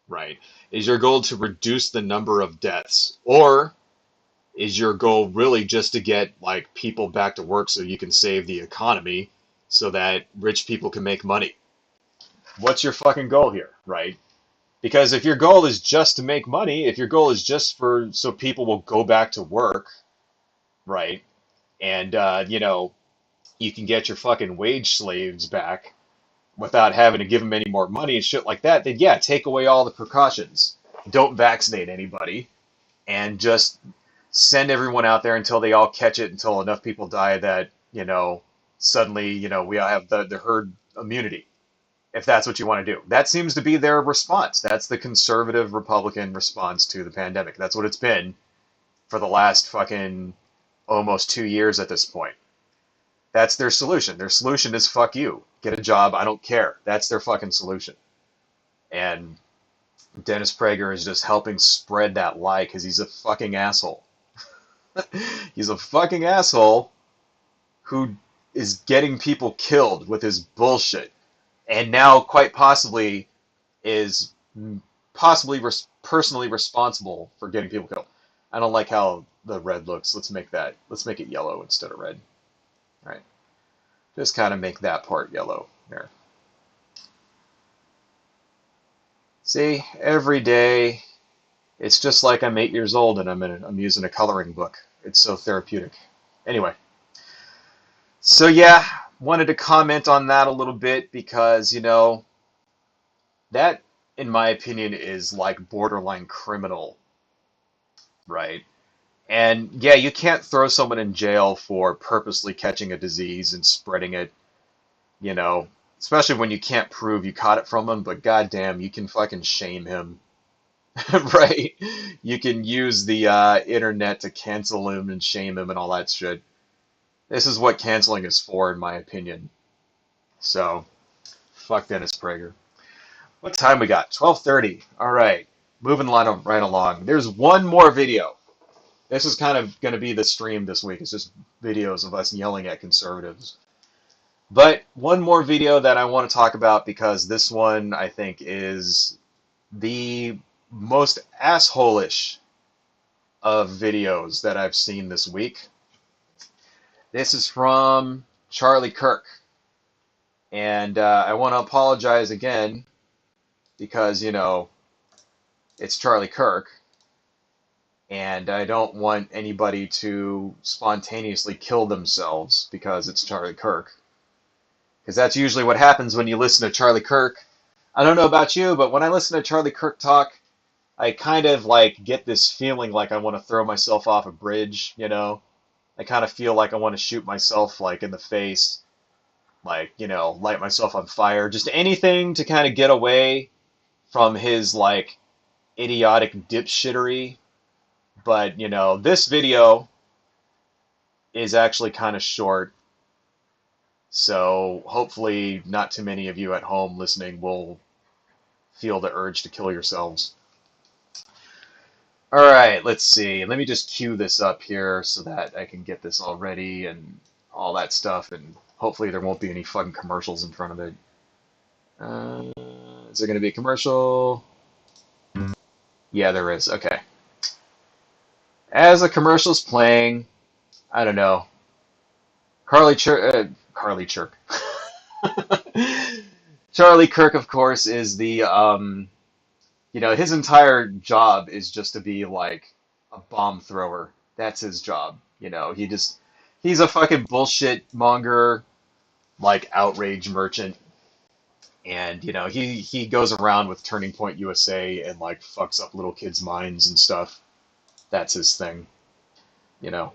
right? Is your goal to reduce the number of deaths? Or is your goal really just to get like people back to work so you can save the economy so that rich people can make money? What's your fucking goal here, right? Because if your goal is just to make money, if your goal is just so people will go back to work, right? And, you can get your fucking wage slaves back without having to give them any more money and shit like that, then yeah, take away all the precautions. Don't vaccinate anybody and just send everyone out there until they all catch it, until enough people die that, suddenly, we all have the herd immunity. If that's what you want to do. That seems to be their response. That's the conservative Republican response to the pandemic. That's what it's been for the last fucking almost 2 years at this point. That's their solution. Their solution is fuck you. Get a job. I don't care. That's their fucking solution. And Dennis Prager is just helping spread that lie because he's a fucking asshole. He's a fucking asshole who is getting people killed with his bullshit. And now, quite possibly, is possibly personally responsible for getting people killed. I don't like how the red looks. Let's make it yellow instead of red. All right. Just kind of make that part yellow there. See, every day, it's just like I'm 8 years old and I'm using a coloring book. It's so therapeutic. Anyway. So yeah, wanted to comment on that a little bit because, that, in my opinion, is like borderline criminal, right? And yeah, you can't throw someone in jail for purposely catching a disease and spreading it, especially when you can't prove you caught it from him, but goddamn, you can fucking shame him. right? You can use the internet to cancel him and shame him and all that shit. This is what canceling is for, in my opinion. So, fuck Dennis Prager. What time we got? 12:30. All right, moving right along. There's one more video. This is kind of going to be the stream this week. It's just videos of us yelling at conservatives. But one more video that I want to talk about because this one I think is the most asshole-ish of videos that I've seen this week. This is from Charlie Kirk. And I want to apologize again because, you know, it's Charlie Kirk. And I don't want anybody to spontaneously kill themselves because it's Charlie Kirk. Because that's usually what happens when you listen to Charlie Kirk. I don't know about you, but when I listen to Charlie Kirk talk, I kind of like get this feeling like I want to throw myself off a bridge, you know? I kind of feel like I want to shoot myself like in the face, like, you know, light myself on fire. Just anything to kind of get away from his like idiotic dipshittery. But, you know, this video is actually kind of short. So hopefully not too many of you at home listening will feel the urge to kill yourselves. All right, let's see. Let me just cue this up here so that I can get this all ready and all that stuff. And hopefully there won't be any fucking commercials in front of it. Is there going to be a commercial? Yeah, there is. Okay. As the commercial's playing, I don't know. Charlie Kirk, of course, is the, you know, his entire job is just to be like a bomb thrower. That's his job. You know, he's a fucking bullshit monger, like outrage merchant. And, you know, he goes around with Turning Point USA and like fucks up little kids' minds and stuff. That's his thing, you know.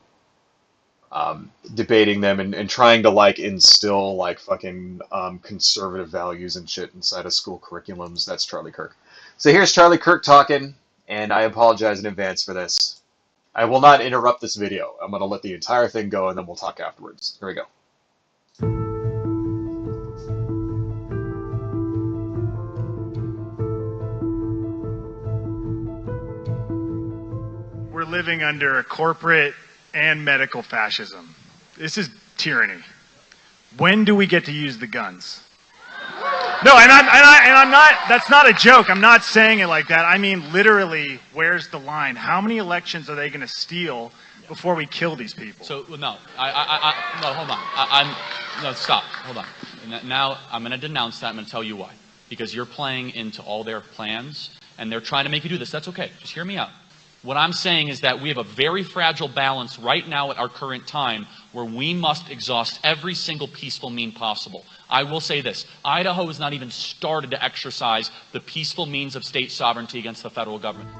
Debating them and trying to like instill like fucking conservative values and shit inside of school curriculums. That's Charlie Kirk. So here's Charlie Kirk talking, and I apologize in advance for this. I will not interrupt this video. I'm going to let the entire thing go, and then we'll talk afterwards. Here we go. We're living under a corporate and medical fascism. This is tyranny. When do we get to use the guns? No, and I'm not, that's not a joke. I'm not saying it like that. I mean, literally, where's the line? How many elections are they going to steal before we kill these people? So, no, no, hold on. No, stop, hold on. Now, I'm going to denounce that. I'm going to tell you why. Because you're playing into all their plans, and they're trying to make you do this. That's okay. Just hear me out. What I'm saying is that we have a very fragile balance right now at our current time where we must exhaust every single peaceful mean possible. I will say this. Idaho has not even started to exercise the peaceful means of state sovereignty against the federal government.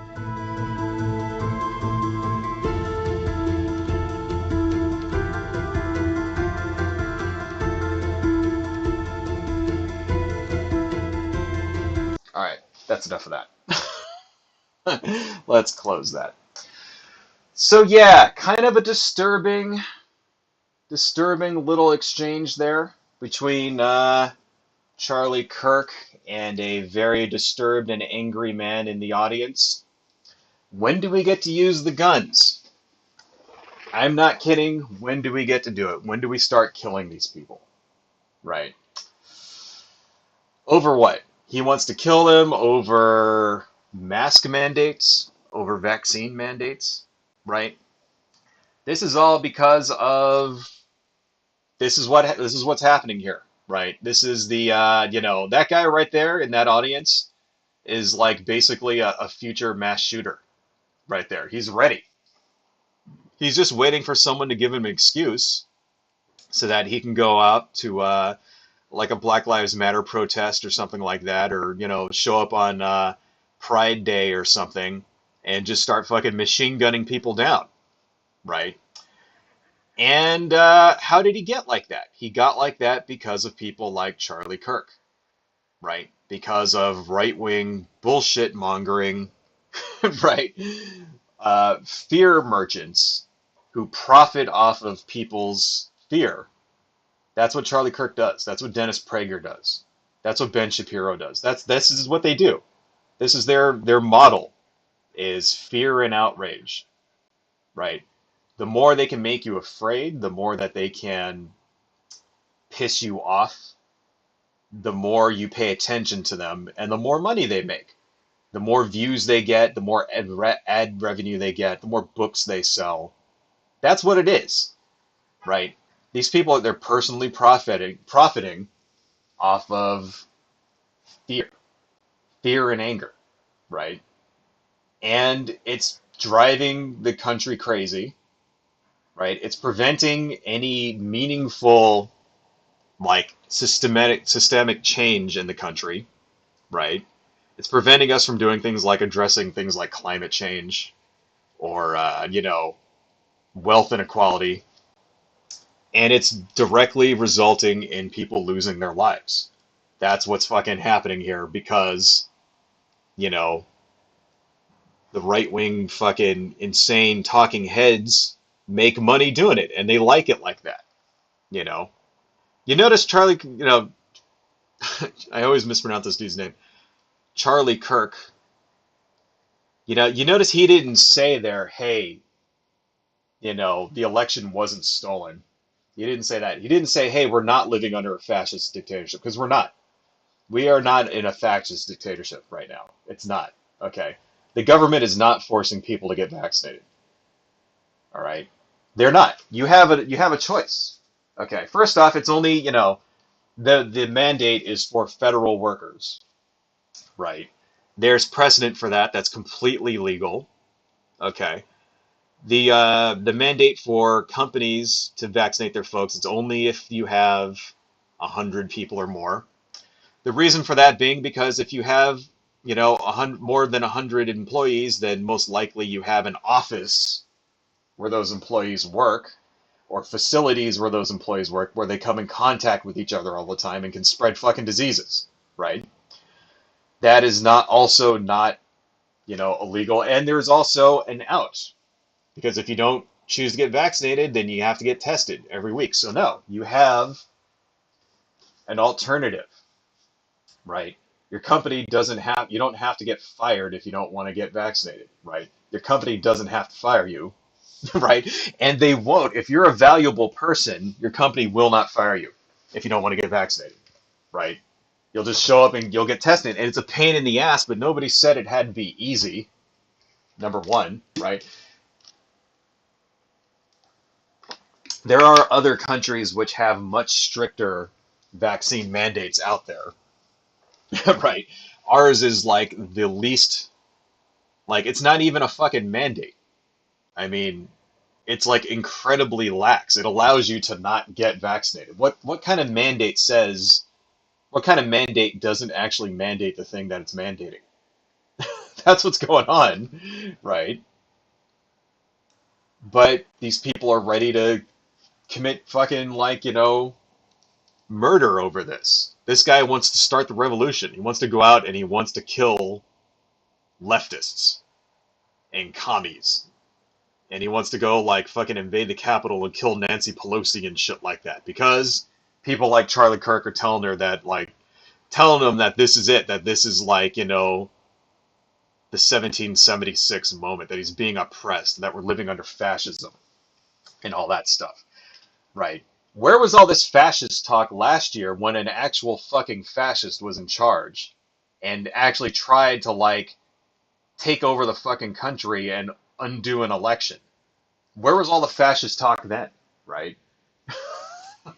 All right, that's enough of that. Let's close that. So yeah, kind of a disturbing little exchange there between Charlie Kirk and a very disturbed and angry man in the audience. When do we get to use the guns? I'm not kidding. When do we get to do it? When do we start killing these people? Right. Over what? He wants to kill them over mask mandates, over vaccine mandates, right? This is all because of this is what's happening here, right? This is the you know, that guy right there in that audience is like basically a future mass shooter right there. He's ready. He's just waiting for someone to give him an excuse so that he can go out to like a Black Lives Matter protest or something like that, or, you know, show up on Pride Day or something and just start fucking machine gunning people down, right? And how did he get like that? He got like that because of people like Charlie Kirk, right? Because of right-wing bullshit mongering right? Fear merchants who profit off of people's fear. That's what Charlie Kirk does. That's what Dennis Prager does. That's what Ben Shapiro does. This is what they do. This is their model is fear and outrage, right? The more they can make you afraid, the more that they can piss you off, the more you pay attention to them, and the more money they make. The more views they get, the more ad revenue they get, the more books they sell. That's what it is, right? These people, they're personally profiting off of fear, fear and anger, right? And it's driving the country crazy, right? It's preventing any meaningful, like, systemic change in the country, right? It's preventing us from doing things like addressing things like climate change or, wealth inequality. And it's directly resulting in people losing their lives. That's what's fucking happening here because, you know, the right-wing fucking insane talking heads make money doing it, and they like it like that, you know? You notice Charlie, I always mispronounce this dude's name. Charlie Kirk. You notice he didn't say there, hey, the election wasn't stolen. He didn't say that. He didn't say, hey, we're not living under a fascist dictatorship, because we're not. We are not in a fascist dictatorship right now. It's not. Okay. The government is not forcing people to get vaccinated. All right. They're not. You have a choice. Okay. First off, it's only, the mandate is for federal workers. Right. There's precedent for that. That's completely legal. Okay. The mandate for companies to vaccinate their folks, it's only if you have 100 people or more. The reason for that being because if you have, more than 100 employees, then most likely you have an office where those employees work, or facilities where those employees work, where they come in contact with each other all the time and can spread fucking diseases, right? That is not illegal. And there's also an out. Because if you don't choose to get vaccinated, then you have to get tested every week. So no, you have an alternative, right? Your company you don't have to get fired if you don't want to get vaccinated, right? Your company doesn't have to fire you, right? And they won't. If you're a valuable person, your company will not fire you if you don't want to get vaccinated, right? You'll just show up and you'll get tested. And it's a pain in the ass, but nobody said it had to be easy, number one, right? There are other countries which have much stricter vaccine mandates out there, right? Ours is like the least, like it's not even a fucking mandate. I mean, it's like incredibly lax. It allows you to not get vaccinated. What kind of mandate doesn't actually mandate the thing that it's mandating? That's what's going on, right? But these people are ready to commit fucking murder over this. This guy wants to start the revolution. He wants to go out and he wants to kill leftists and commies. And he wants to go fucking invade the Capitol and kill Nancy Pelosi and shit like that. Because people like Charlie Kirk are telling her that telling them that this is it, that this is the 1776 moment, that he's being oppressed, that we're living under fascism and all that stuff. Right. Where was all this fascist talk last year when an actual fucking fascist was in charge and actually tried to take over the fucking country and undo an election? Where was all the fascist talk then, right?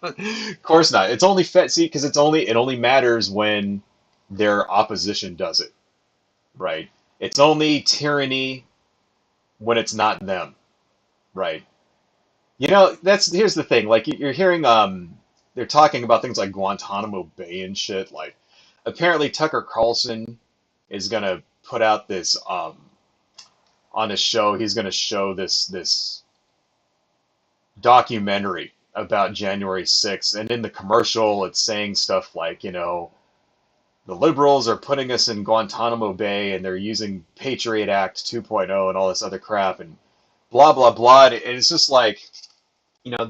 Of course not. It's only because it only matters when their opposition does it, right? It's only tyranny when it's not them, right? Here's the thing. You're hearing, they're talking about things like Guantanamo Bay and shit. Apparently Tucker Carlson is gonna put out this, on his show. He's gonna show this documentary about January 6th, and in the commercial, it's saying stuff like, the liberals are putting us in Guantanamo Bay and they're using Patriot Act 2.0 and all this other crap and blah, blah, blah. And it's just like,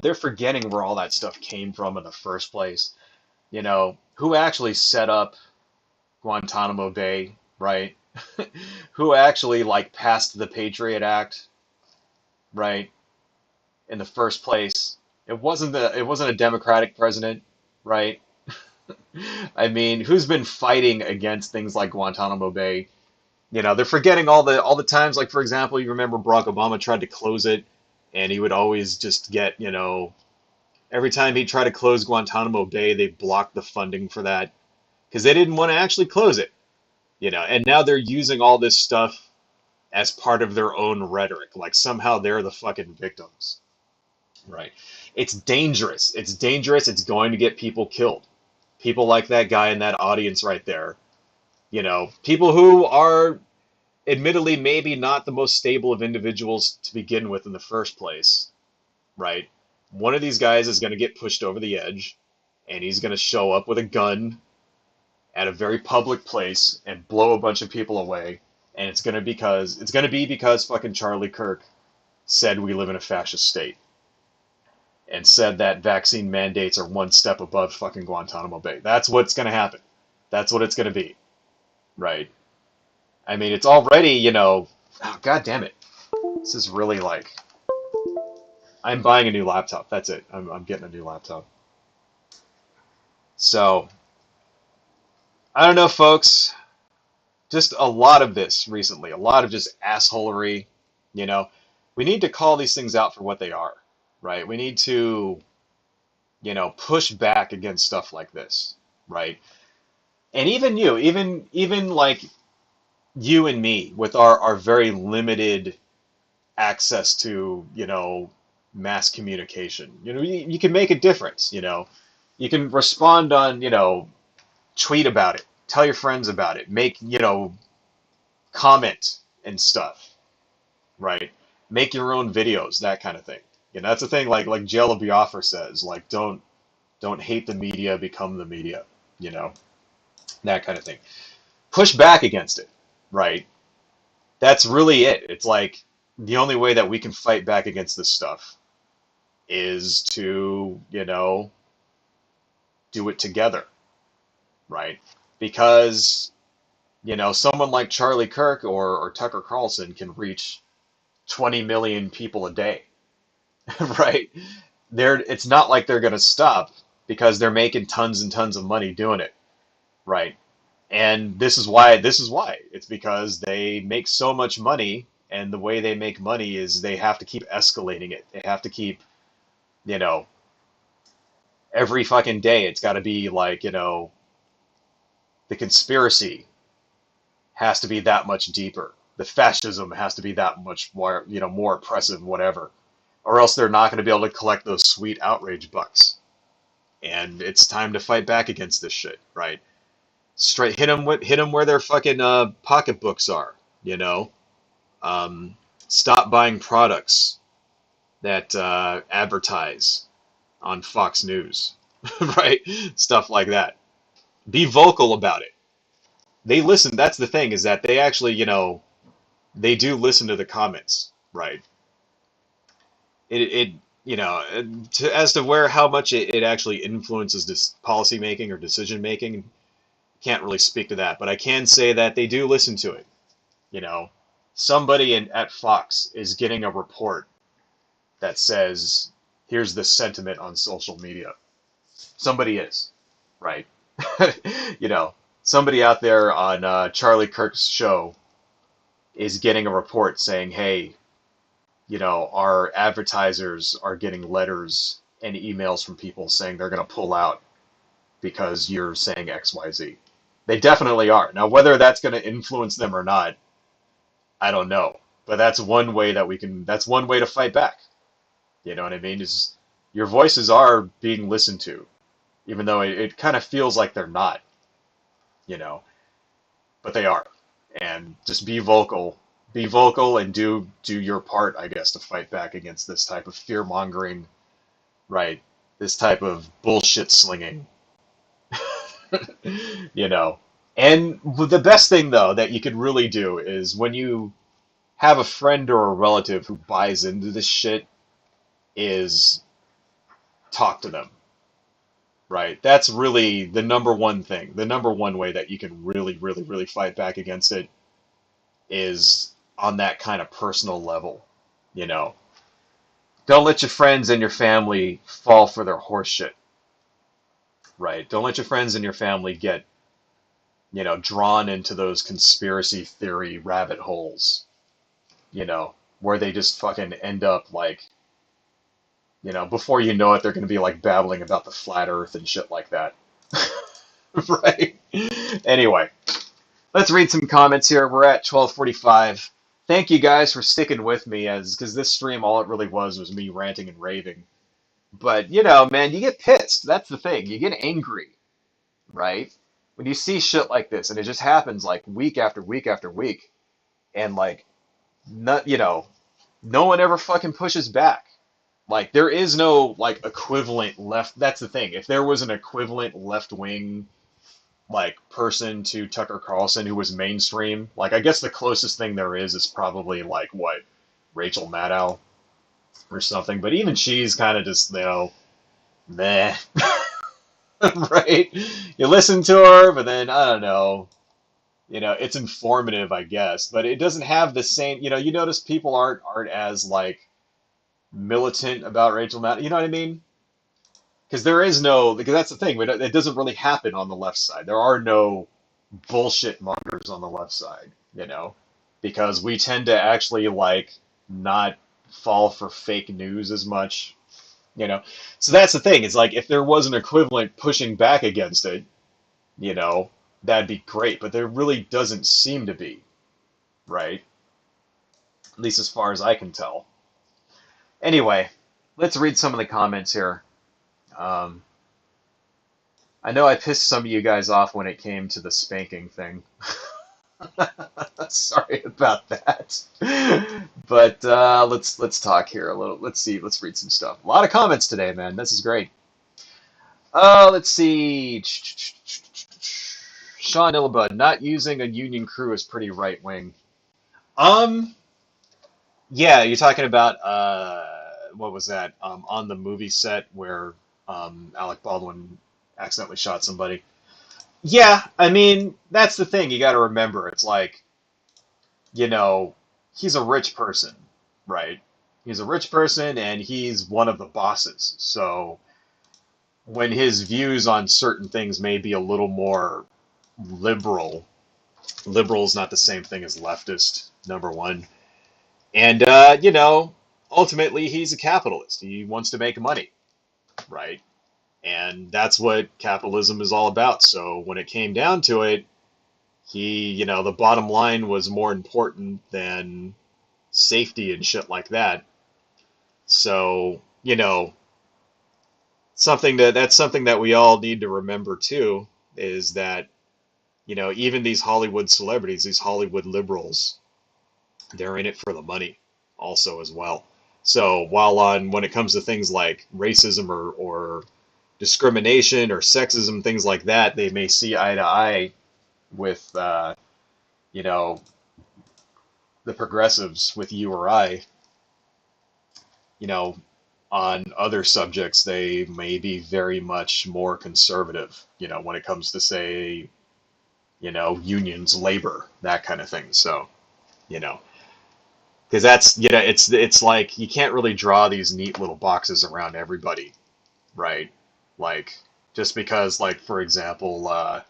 they're forgetting where all that stuff came from in the first place. Who actually set up Guantanamo Bay, right? Who actually like passed the Patriot Act, right? In the first place. It wasn't a Democratic president, right? I mean, who's been fighting against things like Guantanamo Bay? They're forgetting all the times, like for example, you remember Barack Obama tried to close it, and he would always just get, every time he tried to close Guantanamo Bay, they blocked the funding for that because they didn't want to actually close it, and now they're using all this stuff as part of their own rhetoric, like somehow they're the fucking victims, right? It's dangerous. It's dangerous. It's going to get people killed. People like that guy in that audience right there, people who are admittedly maybe not the most stable of individuals to begin with in the first place, right? One of these guys is going to get pushed over the edge, and he's going to show up with a gun at a very public place and blow a bunch of people away, and it's going to be because fucking Charlie Kirk said we live in a fascist state and said that vaccine mandates are one step above fucking Guantanamo Bay. That's what's going to happen. That's what it's going to be, right? I mean, it's already, oh, God damn it. This is really like, I'm buying a new laptop. That's it. I'm getting a new laptop. So, I don't know, folks. Just a lot of this recently. A lot of just assholery. We need to call these things out for what they are, right? We need to, push back against stuff like this, right? And even you, even like you and me with our very limited access to, mass communication, you can make a difference, you can respond on, tweet about it, tell your friends about it, make, comment and stuff, right? Make your own videos, that kind of thing. That's the thing, like Jella Biafra says, like, don't hate the media, become the media, that kind of thing. Push back against it, right? That's really it. It's like the only way that we can fight back against this stuff is to, do it together, right? Because, someone like Charlie Kirk or Tucker Carlson can reach 20 million people a day, right? It's not like they're going to stop because they're making tons and tons of money doing it, right? And this is why. It's because they make so much money, and the way they make money is they have to keep escalating it. They have to keep, every fucking day it's got to be like, the conspiracy has to be that much deeper. The fascism has to be that much more, more oppressive, whatever. Or else they're not going to be able to collect those sweet outrage bucks. And it's time to fight back against this shit, right? Straight hit them where their fucking pocketbooks are, Stop buying products that advertise on Fox News, right? Stuff like that. Be vocal about it. They listen. That's the thing, is that they actually, they do listen to the comments, right? As to how much it actually influences this policy making or decision making, can't really speak to that, but I can say that they do listen to it. Somebody at Fox is getting a report that says, here's the sentiment on social media. Somebody is, right? Somebody out there on Charlie Kirk's show is getting a report saying, hey, our advertisers are getting letters and emails from people saying they're going to pull out because you're saying XYZ. They definitely are. Now, whether that's going to influence them or not, I don't know. But that's one way that's one way to fight back. You know what I mean? Is your voices are being listened to, even though it kind of feels like they're not, but they are. And just be vocal and do your part, I guess, to fight back against this type of fear mongering, right? This type of bullshit slinging. And the best thing, though, that you could really do is when you have a friend or a relative who buys into this shit, is talk to them, right? That's really the number one thing. The number one way that you can really, really, really fight back against it is on that kind of personal level, you know. Don't let your friends and your family fall for their horse shit, right? Don't let your friends and your family get, you know, drawn into those conspiracy theory rabbit holes, you know, where they just fucking end up like, you know, before you know it, they're going to be like babbling about the flat earth and shit like that. Right? Anyway, let's read some comments here. We're at 12:45. Thank you guys for sticking with me, as because this stream, all it really was me ranting and raving. But, you know, man, you get pissed. That's the thing. You get angry, right? When you see shit like this, and it just happens like week after week after week, and like, not, you know, no one ever fucking pushes back. Like, there is no, like, equivalent left. That's the thing. If there was an equivalent left-wing, like, person to Tucker Carlson who was mainstream, like, I guess the closest thing there is probably, like, what, Rachel Maddow or something. But even she's kind of just, you know, meh. Right? You listen to her, but then, I don't know. You know, it's informative, I guess. But it doesn't have the same, you know, you notice people aren't as, like, militant about Rachel Maddow. You know what I mean? Because there is no, because that's the thing. It doesn't really happen on the left side. There are no bullshit mongers on the left side, you know, because we tend to actually like not fall for fake news as much, you know. So that's the thing. It's like if there was an equivalent pushing back against it, you know, that'd be great. But there really doesn't seem to be, right? At least as far as I can tell. Anyway, let's read some of the comments here. I know I pissed some of you guys off when it came to the spanking thing. Sorry about that. But let's talk here a little. Let's see. Let's read some stuff. A lot of comments today, man. This is great. Let's see. Sean Illibud, not using a union crew is pretty right wing. Yeah, you're talking about what was that? On the movie set where Alec Baldwin accidentally shot somebody. Yeah, I mean, that's the thing. You got to remember. It's like, you know, he's a rich person, right? He's a rich person and he's one of the bosses. So when his views on certain things may be a little more liberal, liberal is not the same thing as leftist, number one. And, you know, ultimately he's a capitalist. He wants to make money, right? And that's what capitalism is all about. So when it came down to it, you know, the bottom line was more important than safety and shit like that. So, you know, that's something that we all need to remember too, is that, you know, even these Hollywood celebrities, these Hollywood liberals, they're in it for the money also as well. So while when it comes to things like racism or discrimination or sexism, things like that, they may see eye to eye with, you know, the progressives, with you or I. You know, on other subjects, they may be very much more conservative, you know, when it comes to, say, you know, unions, labor, that kind of thing. So, you know, because that's, you know, it's like you can't really draw these neat little boxes around everybody, right? Like, just because, like, for example,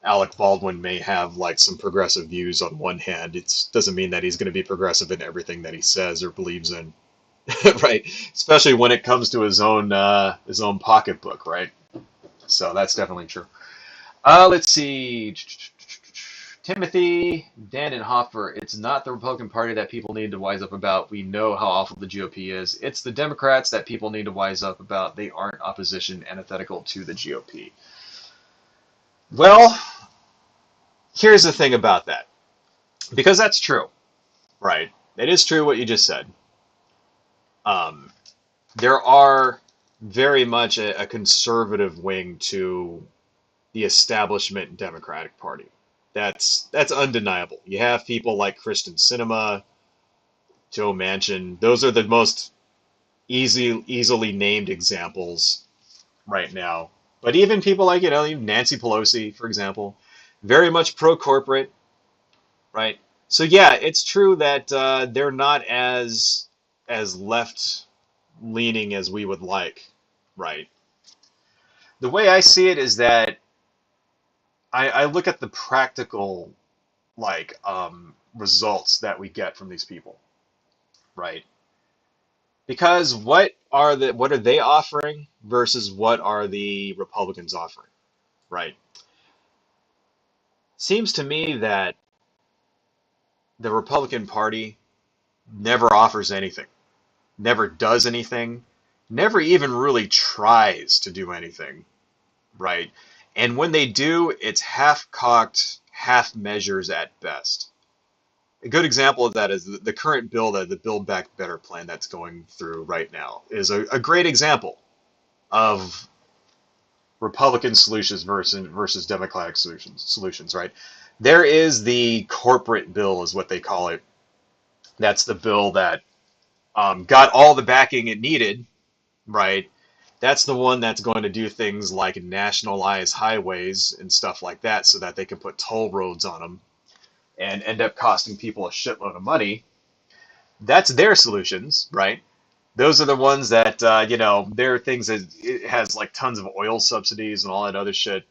Alec Baldwin may have, like, some progressive views on one hand, it doesn't mean that he's going to be progressive in everything that he says or believes in, right? Especially when it comes to his own pocketbook, right? So that's definitely true. Let's see. Timothy, Dan, and Hoffer, it's not the Republican Party that people need to wise up about. We know how awful the GOP is. It's the Democrats that people need to wise up about. They aren't opposition antithetical to the GOP. Well, here's the thing about that. Because that's true, right? It is true what you just said. There are very much a conservative wing to the establishment Democratic Party. That's undeniable. You have people like Kristen Sinema, Joe Manchin. Those are the most easily named examples right now. But even people like, even Nancy Pelosi, for example, very much pro-corporate, right? So yeah, it's true that they're not as left-leaning as we would like, right? The way I see it is that I look at the practical results that we get from these people, right? Because what are they offering versus what are the Republicans offering, right? Seems to me that the Republican Party never offers anything, never does anything, never even really tries to do anything, right? And when they do, it's half-cocked, half measures at best. A good example of that is the current bill, the Build Back Better plan that's going through right now, is a great example of Republican solutions versus Democratic solutions, right? There is the corporate bill, is what they call it. That's the bill that got all the backing it needed, right? That's the one that's going to do things like nationalize highways and stuff like that so that they can put toll roads on them and end up costing people a shitload of money. That's their solutions, right? Those are the ones that, there are things that it has like tons of oil subsidies and all that other shit.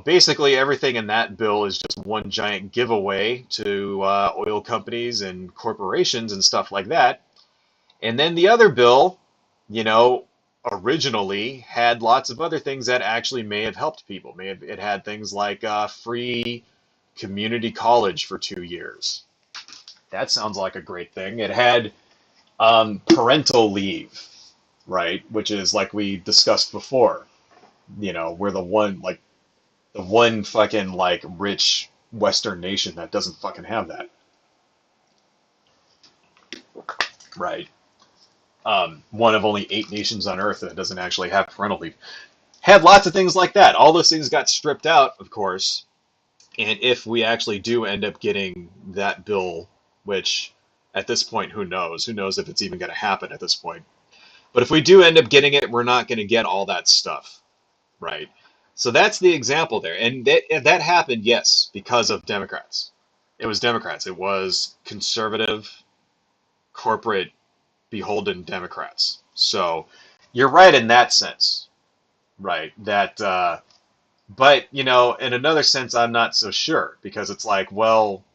Basically everything in that bill is just one giant giveaway to oil companies and corporations and stuff like that. And then the other bill, originally had lots of other things that actually may have helped people. It had things like free community college for 2 years. That sounds like a great thing. It had parental leave, right? Which is like we discussed before. We're the one fucking like rich Western nation that doesn't fucking have that, right? One of only 8 nations on Earth that doesn't actually have parental leave. Had lots of things like that. All those things got stripped out, of course. And if we actually do end up getting that bill, which at this point, who knows? Who knows if it's even going to happen at this point? But if we do end up getting it, we're not going to get all that stuff, right? So that's the example there. And that happened, yes, because of Democrats. It was Democrats. It was conservative, corporate, beholden Democrats. So you're right in that sense, right? But, in another sense, I'm not so sure, because it's like, well,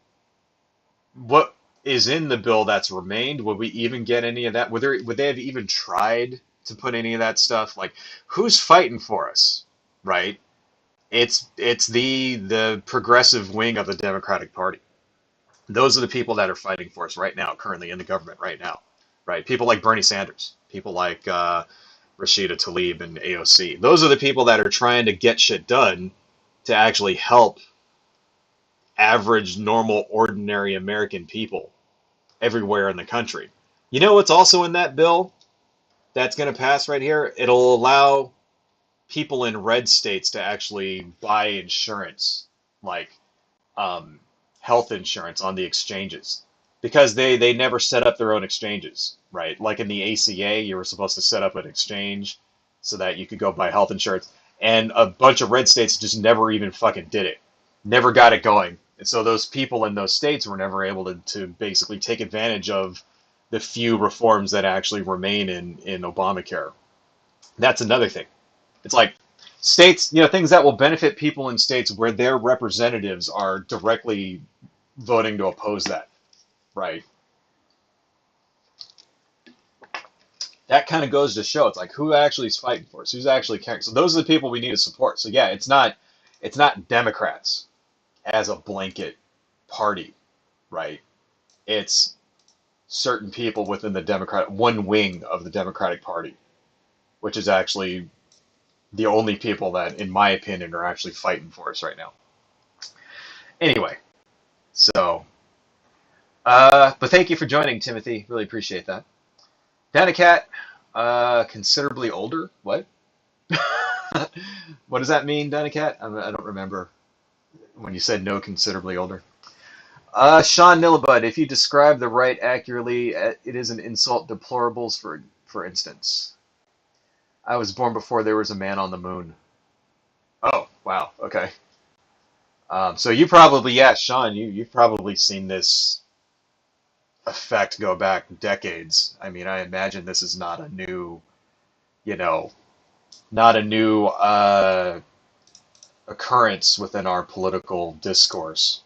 what is in the bill that's remained? Would we even get any of that? Would they have even tried to put any of that stuff? Like, who's fighting for us, right? It's the progressive wing of the Democratic Party. Those are the people that are fighting for us right now, currently in the government right now, right? People like Bernie Sanders, people like Rashida Tlaib and AOC. Those are the people that are trying to get shit done to actually help average, normal, ordinary American people everywhere in the country. You know what's also in that bill that's going to pass right here? It'll allow people in red states to actually buy insurance, like health insurance on the exchanges, because they never set up their own exchanges, right? Like in the ACA, you were supposed to set up an exchange so that you could go buy health insurance. And a bunch of red states just never even fucking did it, never got it going. And so those people in those states were never able to basically take advantage of the few reforms that actually remain in Obamacare. That's another thing. It's like states, things that will benefit people in states where their representatives are directly voting to oppose that, right? That kind of goes to show, it's like, who actually is fighting for us? Who's actually caring? So those are the people we need to support. So yeah, it's not Democrats as a blanket party, right? It's certain people within the one wing of the Democratic Party, which is actually the only people that, in my opinion, are actually fighting for us right now. Anyway, so, but thank you for joining, Timothy. Really appreciate that. Danicat, considerably older. What? What does that mean, Dynacat? I don't remember when you said no considerably older. Sean Nillabud, if you describe the right accurately, it is an insult. Deplorables, for instance. I was born before there was a man on the moon. Oh, wow. Okay. So you probably, yeah, Sean, you've probably seen this effect go back decades. I mean, I imagine this is not a new, you know, not a new occurrence within our political discourse.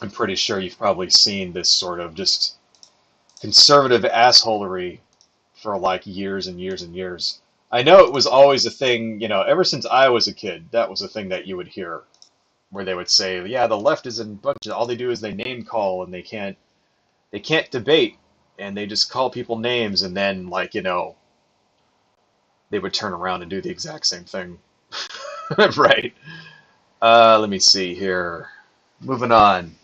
I'm pretty sure you've probably seen this sort of just conservative assholery for like years and years and years. I know it was always a thing, ever since I was a kid, that was a thing that you would hear, where they would say, yeah, the left is a bunch of, all they do is they name call and they can't debate and they just call people names and then like, they would turn around and do the exact same thing. Right. Let me see here. Moving on.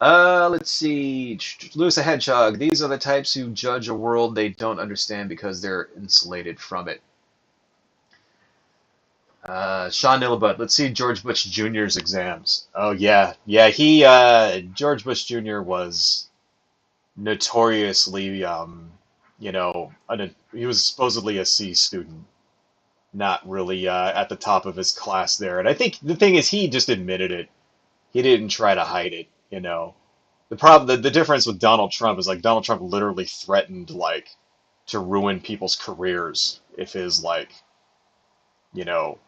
Let's see. Lewis the Hedgehog. These are the types who judge a world they don't understand because they're insulated from it. Sean Nillabut. Let's see George Bush Jr.'s exams. Oh yeah, yeah. George Bush Jr. was notoriously, he was supposedly a C student, not really at the top of his class there. And I think the thing is, he just admitted it. He didn't try to hide it. The problem, the difference with Donald Trump is like Donald Trump literally threatened like to ruin people's careers if his like, you know,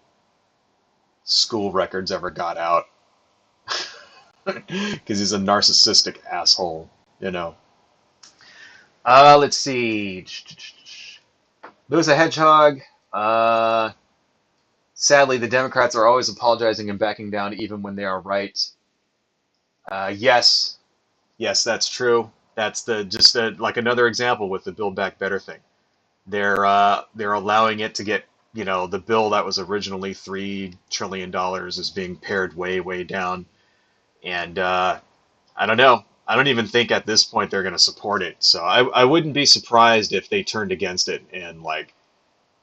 school records ever got out because he's a narcissistic asshole. Let's see. Lewis a Hedgehog. Sadly, the Democrats are always apologizing and backing down even when they are right. Yes, that's true. That's like another example with the Build Back Better thing. They're allowing it to get, the bill that was originally $3 trillion is being pared way, way down. And I don't know. I don't even think at this point they're going to support it. So I wouldn't be surprised if they turned against it and like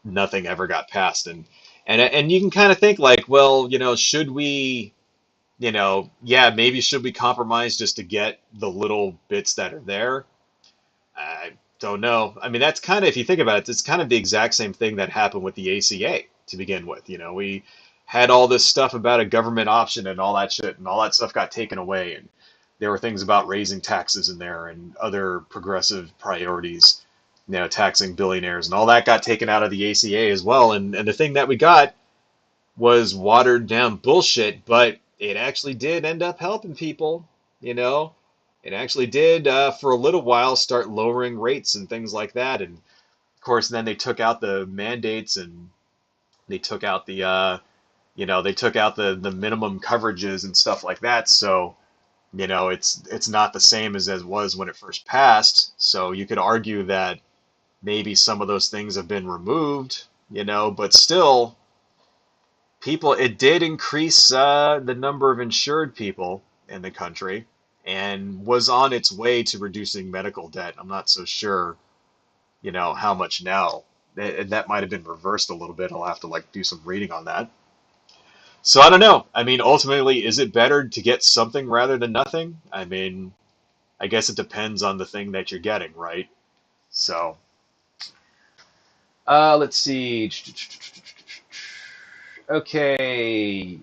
nothing ever got passed. And you can kind of think like, well, should we, yeah, maybe should we compromise just to get the little bits that are there? I don't know. I mean, that's kind of, if you think about it, it's kind of the exact same thing that happened with the ACA to begin with. We had all this stuff about a government option and all that shit, and all that stuff got taken away. And there were things about raising taxes in there and other progressive priorities, taxing billionaires, and all that got taken out of the ACA as well. And the thing that we got was watered down bullshit, but it actually did end up helping people. It actually did, for a little while, start lowering rates and things like that. And of course, then they took out the mandates and they took out the, the minimum coverages and stuff like that. So, it's not the same as it was when it first passed. So you could argue that maybe some of those things have been removed, but still, it did increase the number of insured people in the country and was on its way to reducing medical debt. I'm not so sure, how much now. That might have been reversed a little bit. I'll have to like do some reading on that. So I don't know. I mean, ultimately, is it better to get something rather than nothing? I mean, I guess it depends on the thing that you're getting, right? So, let's see. Okay.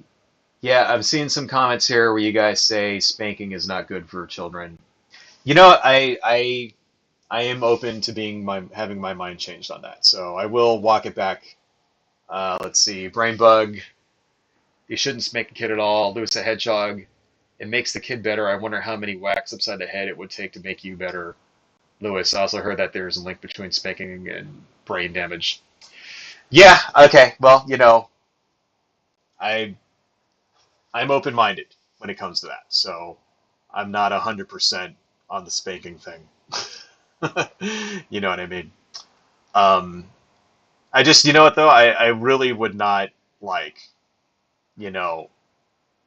Yeah, I've seen some comments here where you guys say spanking is not good for children. I am open to having my mind changed on that. So I will walk it back. Let's see. Brainbug. You shouldn't spank a kid at all. Lewis a Hedgehog. It makes the kid better. I wonder how many whacks upside the head it would take to make you better. Lewis, I also heard that there's a link between spanking and brain damage. Yeah, okay. Well, I'm open-minded when it comes to that. So I'm not 100% on the spanking thing. You know what I mean? I just, you know what though? I really would not like,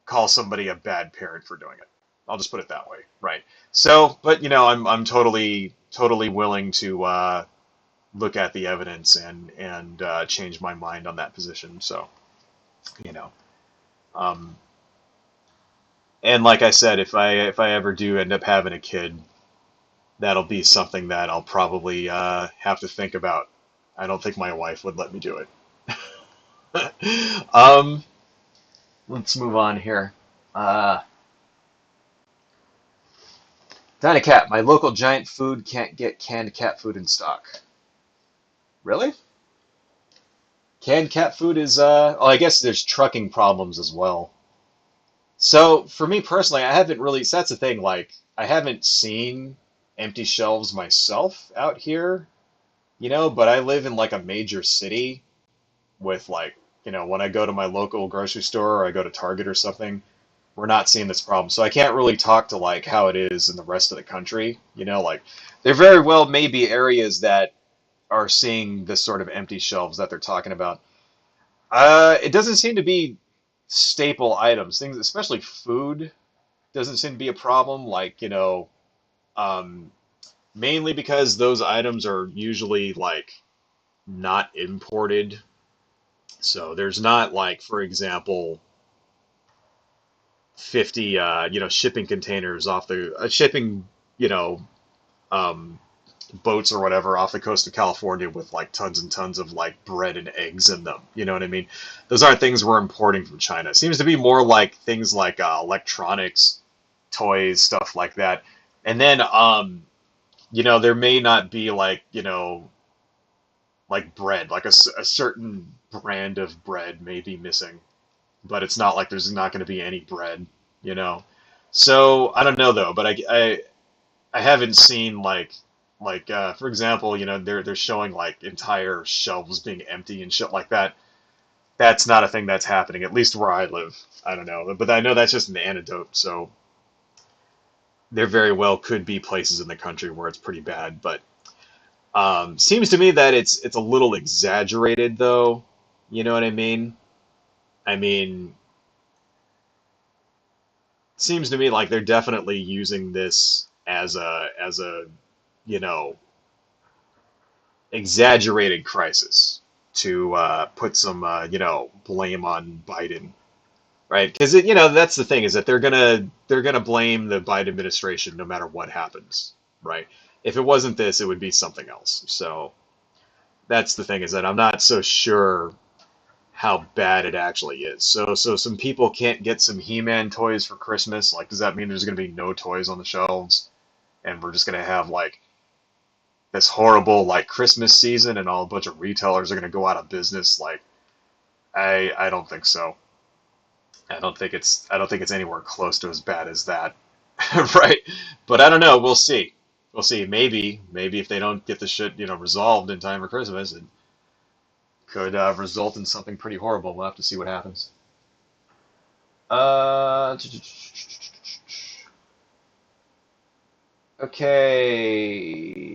call somebody a bad parent for doing it. I'll just put it that way, right? So, but I'm totally willing to, look at the evidence and change my mind on that position. So, you know, um, and like I said, if I ever do end up having a kid, that'll be something that I'll probably have to think about. I don't think my wife would let me do it. Let's move on here. Dinah Cat, my local giant food can't get canned cat food in stock. Really? Canned cat food is, oh, I guess there's trucking problems as well. So for me personally, I haven't really, so that's the thing, like, I haven't seen empty shelves myself out here, but I live in like a major city with like, when I go to my local grocery store or I go to Target or something, we're not seeing this problem. So I can't really talk to like how it is in the rest of the country. Like there very well may be areas that are seeing this sort of empty shelves that they're talking about. It doesn't seem to be staple items, things, especially food, doesn't seem to be a problem. Like, um, mainly because those items are usually like not imported. So there's not like, for example, 50, shipping containers off the shipping, you know, um, boats or whatever off the coast of California with like tons and tons of like bread and eggs in them. You know what I mean? Those aren't things we're importing from China. It seems to be more like things like electronics, toys, stuff like that. And then, there may not be like, like bread, like a certain brand of bread may be missing, but it's not like there's not going to be any bread, you know? So I don't know though, but I haven't seen for example, they're showing like entire shelves being empty and shit like that. That's not a thing that's happening, at least where I live. I don't know, but I know that's just an anecdote. So there very well could be places in the country where it's pretty bad, but seems to me that it's a little exaggerated though. You know what I mean? I mean, seems to me like they're definitely using this as a you know exaggerated crisis to put some blame on Biden, right? Because that's the thing, is that they're gonna blame the Biden administration no matter what happens, right? If it wasn't this, it would be something else. So that's the thing, is that I'm not so sure how bad it actually is. So some people can't get some He-Man toys for Christmas. Like, does that mean there's gonna be no toys on the shelves, and we're just gonna have like this horrible like Christmas season, and all a bunch of retailers are going to go out of business? Like, I don't think so. I don't think it's anywhere close to as bad as that, right? But I don't know. We'll see. We'll see. Maybe if they don't get the shit resolved in time for Christmas, it could result in something pretty horrible. We'll have to see what happens. Uh, okay.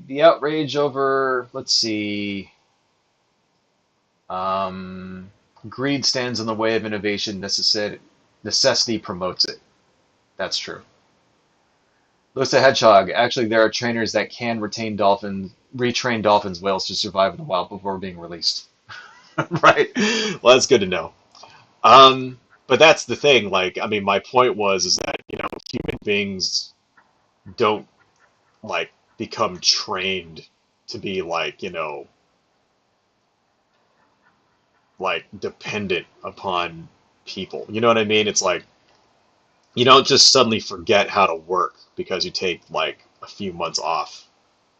The outrage over, let's see. Greed stands in the way of innovation. Necessity promotes it. That's true. Lewis the Hedgehog. Actually, there are trainers that can retrain dolphins, whales to survive in the wild before being released. Right? Well, that's good to know. But that's the thing. Like, I mean, my point is that human beings don't like become trained to be like dependent upon people. You know what I mean? It's like you don't just suddenly forget how to work because you take like a few months off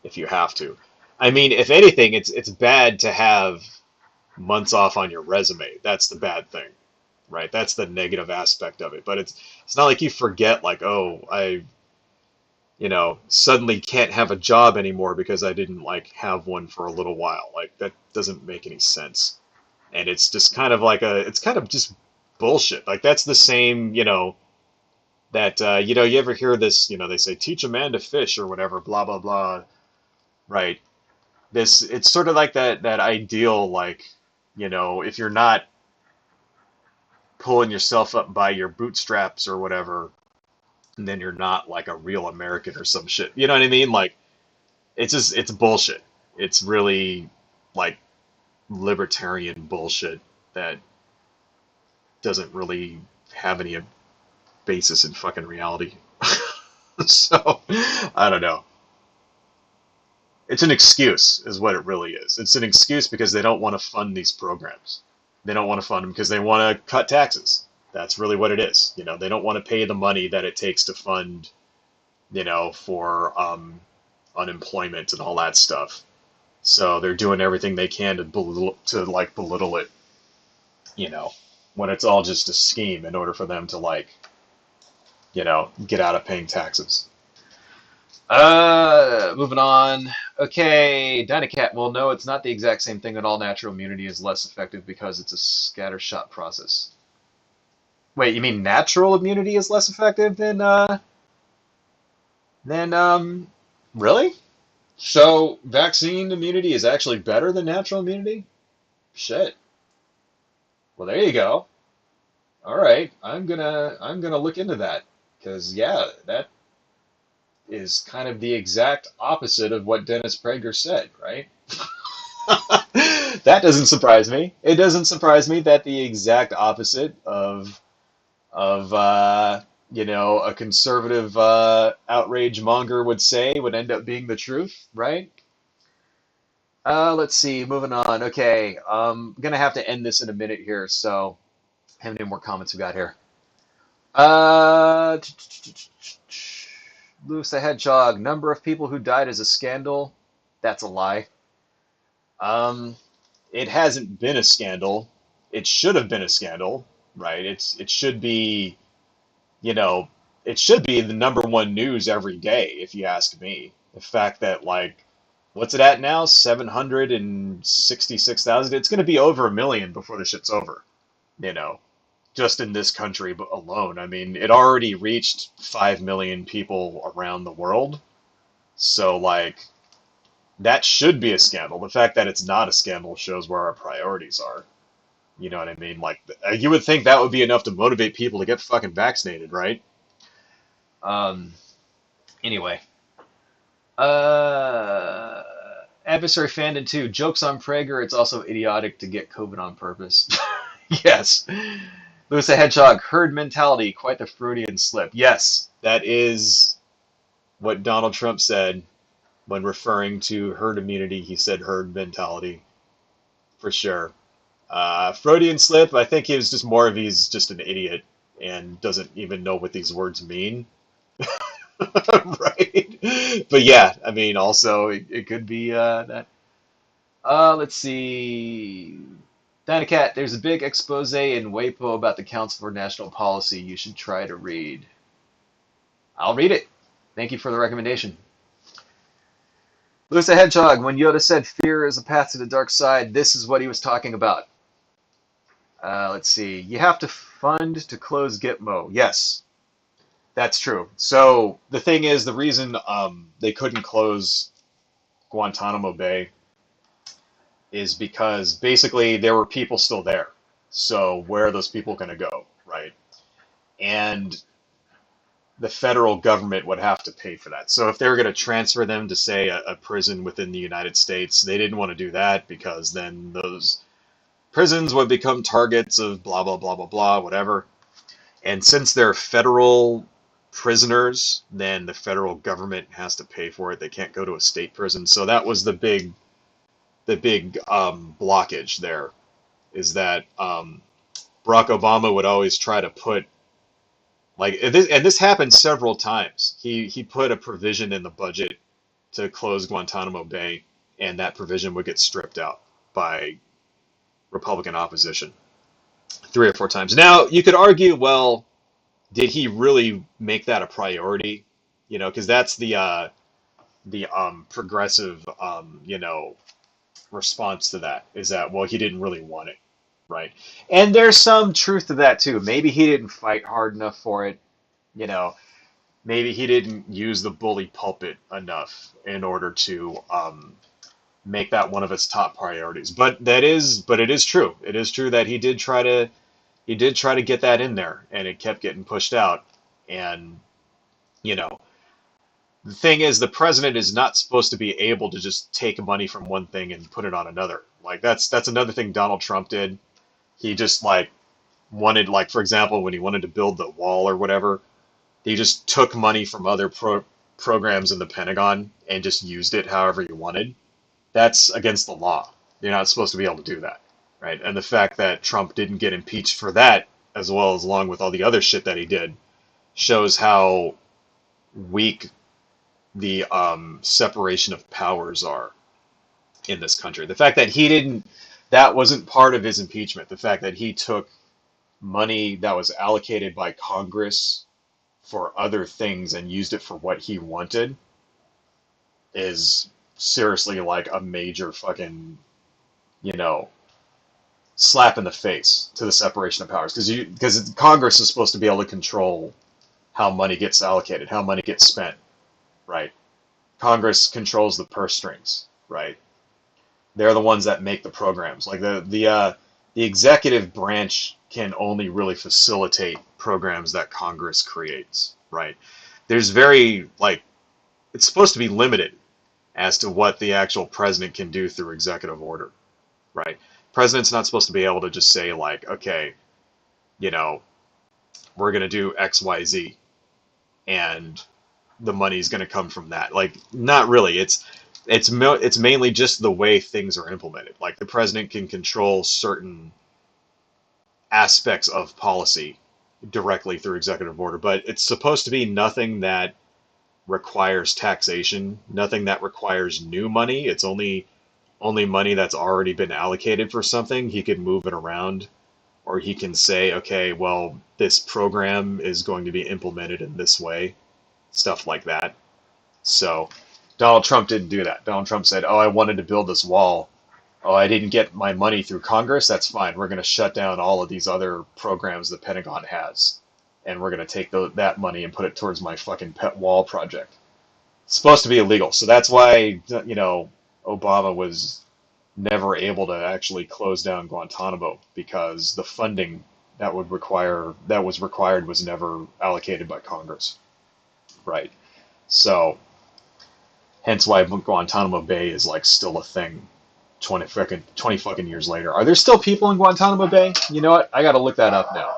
if you have to. I mean, if anything, it's bad to have months off on your resume. That's the bad thing, right? That's the negative aspect of it. But it's not like you forget like, oh, I suddenly can't have a job anymore because I didn't like have one for a little while. Like that doesn't make any sense. And it's just kind of like it's kind of just bullshit. Like that's the same, that you ever hear this, they say teach a man to fish or whatever, blah blah blah, right? It's sort of like that ideal, like, if you're not pulling yourself up by your bootstraps or whatever, and then you're not like a real American or some shit. You know what I mean? Like it's bullshit. It's really like libertarian bullshit that doesn't really have any basis in fucking reality. So, I don't know. It's an excuse, is what it really is. It's an excuse because they don't want to fund these programs. They don't want to fund them because they want to cut taxes. That's really what it is. You know, they don't want to pay the money that it takes to fund, you know, for unemployment and all that stuff. So they're doing everything they can to belittle it, you know, when it's all just a scheme in order for them to get out of paying taxes. Moving on. Okay, Dynacat. Well, no, it's not the exact same thing at all. Natural immunity is less effective because it's a scattershot process. Wait, you mean natural immunity is less effective than really? So vaccine immunity is actually better than natural immunity? Shit. Well, there you go. All right, I'm gonna look into that because yeah, that is kind of the exact opposite of what Dennis Prager said, right? That doesn't surprise me. It doesn't surprise me that the exact opposite of a conservative outrage monger would say would end up being the truth, right? Let's see, moving on. Okay, gonna have to end this in a minute here, so how many more comments we got here? Uh, Lewis the Hedgehog, number of people who died is a scandal. That's a lie. It hasn't been a scandal. It should have been a scandal, right? It should be, it should be the number one news every day, if you ask me. The fact that what's it at now? 766,000. It's going to be over 1 million before the shit's over, just in this country alone. I mean, it already reached 5 million people around the world. So, that should be a scandal. The fact that it's not a scandal shows where our priorities are. You know what I mean? You would think that would be enough to motivate people to get fucking vaccinated, right? Anyway. Adversary Fandom 2. Jokes on Prager. It's also idiotic to get COVID on purpose. Yes. Lewis the Hedgehog. Herd mentality. Quite the Freudian slip. Yes, that is what Donald Trump said when referring to herd immunity. He said herd mentality. For sure. Freudian slip. I think he's just an idiot and doesn't even know what these words mean. Right? But yeah, I mean, also, it could be that. Let's see. Dynacat, there's a big expose in WAPO about the Council for National Policy. You should try to read. I'll read it. Thank you for the recommendation. Lewis the Hedgehog, when Yoda said fear is a path to the dark side, this is what he was talking about. Let's see. You have to fund to close Gitmo. Yes, that's true. So the thing is, the reason they couldn't close Guantanamo Bay is because basically there were people still there. So where are those people going to go, right? And the federal government would have to pay for that. So if they were going to transfer them to, say, a prison within the United States, they didn't want to do that because then those prisons would become targets of blah, blah, blah, blah, blah, whatever. And since they're federal prisoners, then the federal government has to pay for it. They can't go to a state prison. So that was the big blockage there, is that Barack Obama would always try to put, and this happened several times. He put a provision in the budget to close Guantanamo Bay, and that provision would get stripped out by Republican opposition 3 or 4 times. Now, you could argue, well, did he really make that a priority? Because that's the progressive, response to that, is that, well, he didn't really want it, right? And there's some truth to that too. Maybe he didn't fight hard enough for it, maybe he didn't use the bully pulpit enough in order to make that one of its top priorities. But it is true. It is true that he did try to get that in there, and it kept getting pushed out. And The thing is, the president is not supposed to be able to just take money from one thing and put it on another. Like that's another thing Donald Trump did. He just like wanted, like, for example, when he wanted to build the wall or whatever, he just took money from other programs in the Pentagon and just used it however he wanted. That's against the law. You're not supposed to be able to do that, right? And the fact that Trump didn't get impeached for that, as well as along with all the other shit that he did, shows how weak the separation of powers are in this country. The fact that that wasn't part of his impeachment. The fact that he took money that was allocated by Congress for other things and used it for what he wanted is seriously like a major fucking, slap in the face to the separation of powers. Because Congress is supposed to be able to control how money gets allocated, how money gets spent, right? Congress controls the purse strings, right? They're the ones that make the programs. Like the executive branch can only really facilitate programs that Congress creates, right? There's it's supposed to be limited as to what the actual president can do through executive order, right? President's not supposed to be able to just say like, okay, we're going to do X, Y, Z, and the money's going to come from that. Like, not really. It's mainly just the way things are implemented. Like, the president can control certain aspects of policy directly through executive order, but it's supposed to be nothing that requires taxation, nothing that requires new money. It's only money that's already been allocated for something. He can move it around, or he can say, okay, well, this program is going to be implemented in this way, stuff like that. So Donald Trump didn't do that. Donald Trump said, oh, I wanted to build this wall. Oh, I didn't get my money through Congress. That's fine. We're going to shut down all of these other programs the Pentagon has, and we're going to take that money and put it towards my fucking pet wall project. It's supposed to be illegal. So that's why, Obama was never able to actually close down Guantanamo, because the funding that was required was never allocated by Congress. Right. So hence why Guantanamo Bay is like still a thing 20 fucking years later. Are there still people in Guantanamo Bay? You know what? I got to look that up now.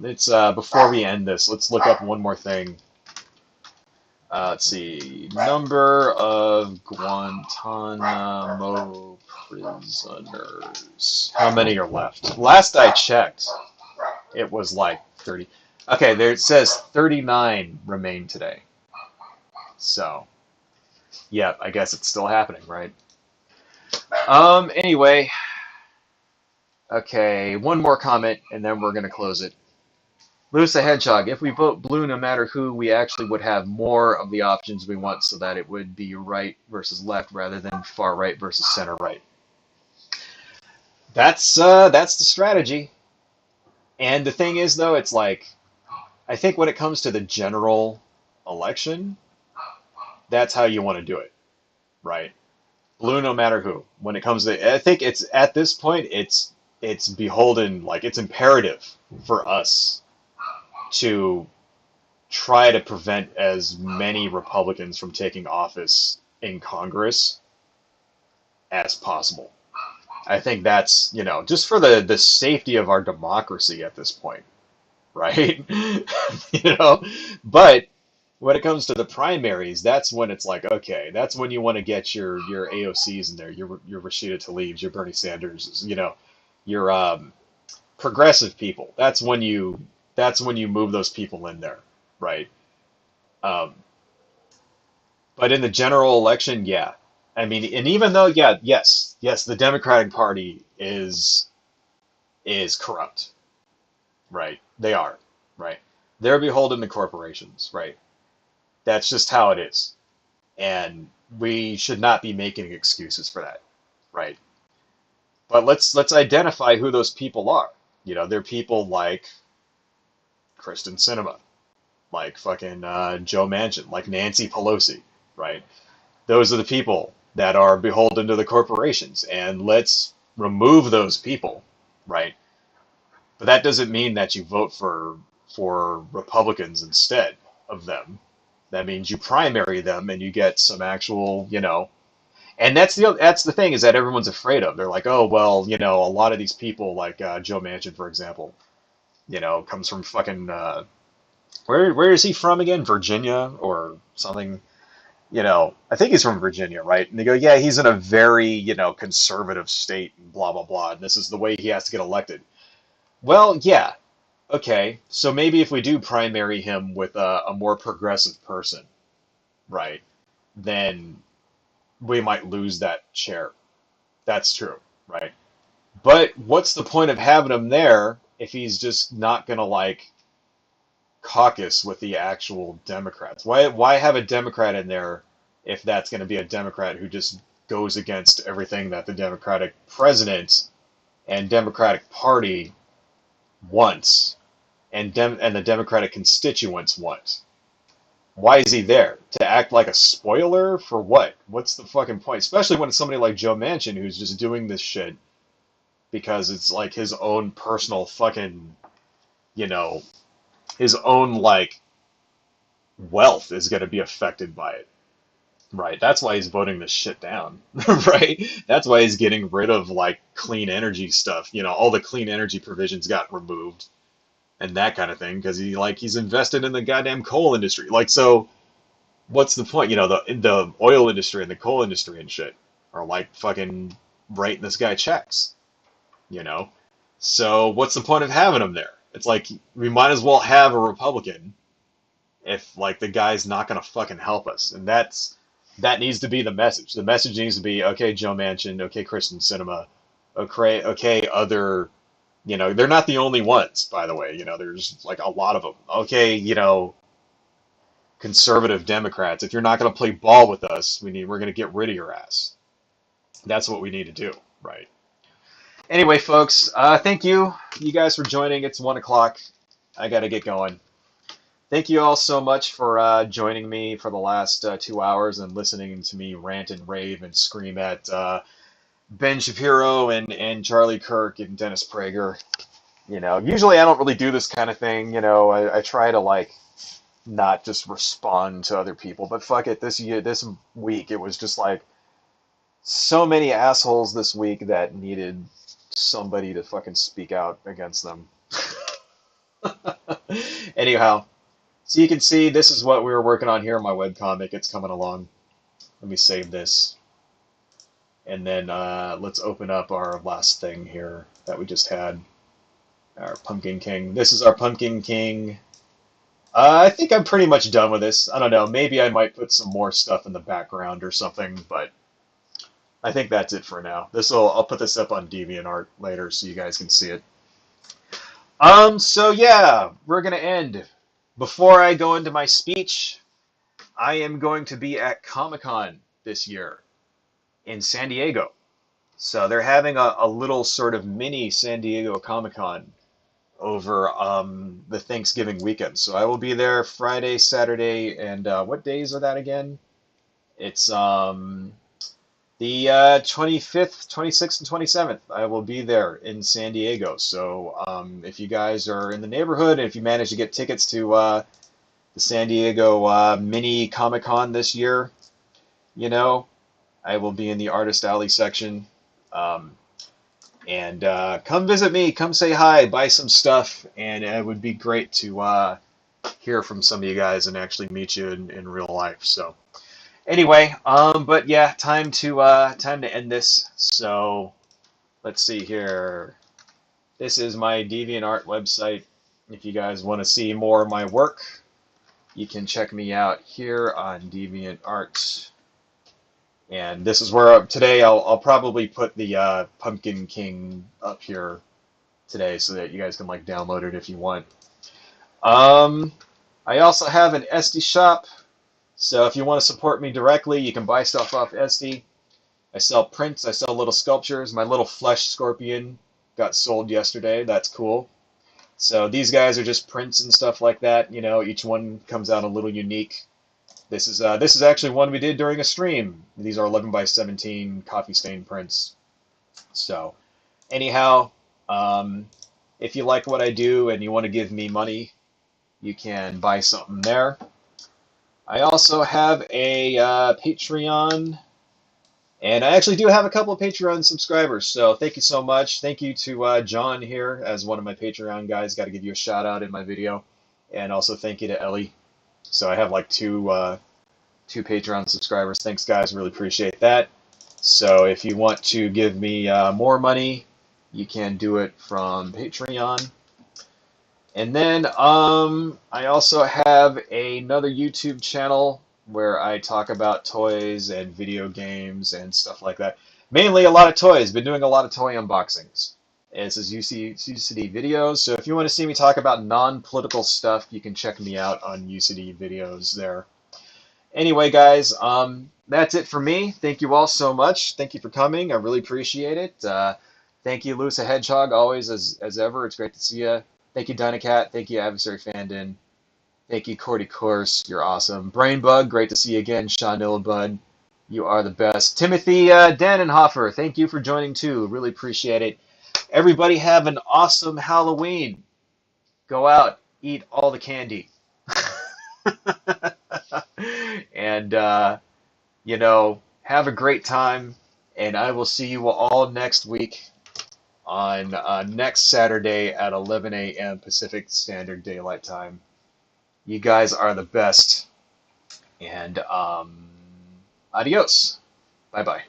It's before we end this, let's look up one more thing. Let's see. Number of Guantanamo prisoners. How many are left? Last I checked, it was like 30. Okay, there it says 39 remain today. So, yeah, I guess it's still happening, right? Anyway. Okay, one more comment, and then we're going to close it. Lewis the Hedgehog, if we vote blue no matter who, we actually would have more of the options we want, so that it would be right versus left rather than far right versus center right. That's the strategy. And the thing is, though, it's like, I think when it comes to the general election, that's how you want to do it, right? Blue no matter who. When it comes to, I think it's, at this point, it's beholden, like, it's imperative for us to try to prevent as many Republicans from taking office in Congress as possible. I think that's, just for the safety of our democracy at this point, right? But when it comes to the primaries, that's when it's like, okay, that's when you want to get your AOCs in there, your Rashida Tlaibs, your Bernie Sanders, your progressive people. That's when you move those people in there, right? But in the general election, yeah. I mean, and even though, yes, the Democratic Party is corrupt, right? They are, right? They're beholden to corporations, right? That's just how it is. And we should not be making excuses for that, right? But let's identify who those people are. They're people like Kristen Sinema, like fucking Joe Manchin, like Nancy Pelosi, right? Those are the people that are beholden to the corporations, and let's remove those people, right? But that doesn't mean that you vote for Republicans instead of them. That means you primary them and you get some actual, and that's the thing is that everyone's afraid of. They're like, oh well, a lot of these people, like Joe Manchin, for example, comes from fucking where is he from again? Virginia or something? I think he's from Virginia, right? And they go, yeah, he's in a very, conservative state and blah, blah, blah. And this is the way he has to get elected. Well, yeah. Okay. So maybe if we do primary him with a more progressive person, right, then we might lose that chair. That's true, right? But what's the point of having him there if he's just not going to, like, caucus with the actual Democrats? Why have a Democrat in there if that's going to be a Democrat who just goes against everything that the Democratic president and Democratic Party wants and the Democratic constituents want? Why is he there? To act like a spoiler for what? What's the fucking point? Especially when it's somebody like Joe Manchin who's just doing this shit because it's like his own personal fucking, his own, like, wealth is going to be affected by it. Right. That's why he's voting this shit down. Right. That's why he's getting rid of, like, clean energy stuff. All the clean energy provisions got removed and that kind of thing because he's invested in the goddamn coal industry. Like, so what's the point? The oil industry and the coal industry and shit are like fucking writing this guy checks. So what's the point of having him there? It's like we might as well have a Republican if, like, the guy's not going to fucking help us. And that needs to be the message. The message needs to be, okay, Joe Manchin, okay, Kristen Sinema, okay, other, they're not the only ones, by the way. There's, like, a lot of them. Okay, conservative Democrats, if you're not going to play ball with us, we're going to get rid of your ass. That's what we need to do, right? Anyway, folks, thank you guys for joining. It's 1 o'clock. I got to get going. Thank you all so much for joining me for the last 2 hours and listening to me rant and rave and scream at Ben Shapiro and Charlie Kirk and Dennis Prager. Usually I don't really do this kind of thing. I try to, like, not just respond to other people, but fuck it. This week, it was just like so many assholes this week that needed somebody to fucking speak out against them. Anyhow, so you can see this is what we were working on here in my webcomic. It's coming along. Let me save this. And then let's open up our last thing here that we just had. Our Pumpkin King. This is our Pumpkin King. I think I'm pretty much done with this. I don't know. Maybe I might put some more stuff in the background or something, but I think that's it for now. I'll put this up on DeviantArt later so you guys can see it. So yeah, we're gonna end. Before I go into my speech, I am going to be at Comic-Con this year in San Diego. So they're having a little sort of mini San Diego Comic-Con over the Thanksgiving weekend. So I will be there Friday, Saturday, and what days are that again? It's the 25th, 26th, and 27th. I will be there in San Diego. So if you guys are in the neighborhood, and if you manage to get tickets to the San Diego mini Comic-Con this year, I will be in the Artist Alley section. And come visit me, come say hi, buy some stuff, and it would be great to hear from some of you guys and actually meet you in real life. So anyway, but yeah, time to end this. So let's see here. This is my DeviantArt website. If you guys want to see more of my work, you can check me out here on DeviantArt. And this is where today I'll probably put the Pumpkin King up here today so that you guys can, like, download it if you want. I also have an Etsy shop, so if you want to support me directly, you can buy stuff off Etsy. I sell prints, I sell little sculptures. My little flesh scorpion got sold yesterday. That's cool. So these guys are just prints and stuff like that. Each one comes out a little unique. This is actually one we did during a stream. These are 11 by 17 coffee stain prints. So anyhow, if you like what I do and you want to give me money, you can buy something there. I also have a Patreon, and I actually do have a couple of Patreon subscribers, so thank you so much. Thank you to John here as one of my Patreon guys. Got to give you a shout out in my video, and also thank you to Ellie. So I have like two Patreon subscribers. Thanks, guys. Really appreciate that. So if you want to give me more money, you can do it from Patreon. And then I also have another YouTube channel where I talk about toys and video games and stuff like that. Mainly a lot of toys. Been doing a lot of toy unboxings. And this is UCD videos. So if you want to see me talk about non-political stuff, you can check me out on UCD videos there. Anyway, guys, that's it for me. Thank you all so much. Thank you for coming. I really appreciate it. Thank you, Lusa Hedgehog, always as ever. It's great to see you. Thank you, Dynacat. Thank you, Adversary Fandin. Thank you, Cordy Course. You're awesome. Brainbug, great to see you again. Sean Illabud, you are the best. Timothy Dannenhofer, thank you for joining too. Really appreciate it. Everybody have an awesome Halloween. Go out, eat all the candy. And, you know, have a great time. And I will see you all next week on next Saturday at 11 a.m. Pacific Standard Daylight Time. You guys are the best. And adios. Bye-bye.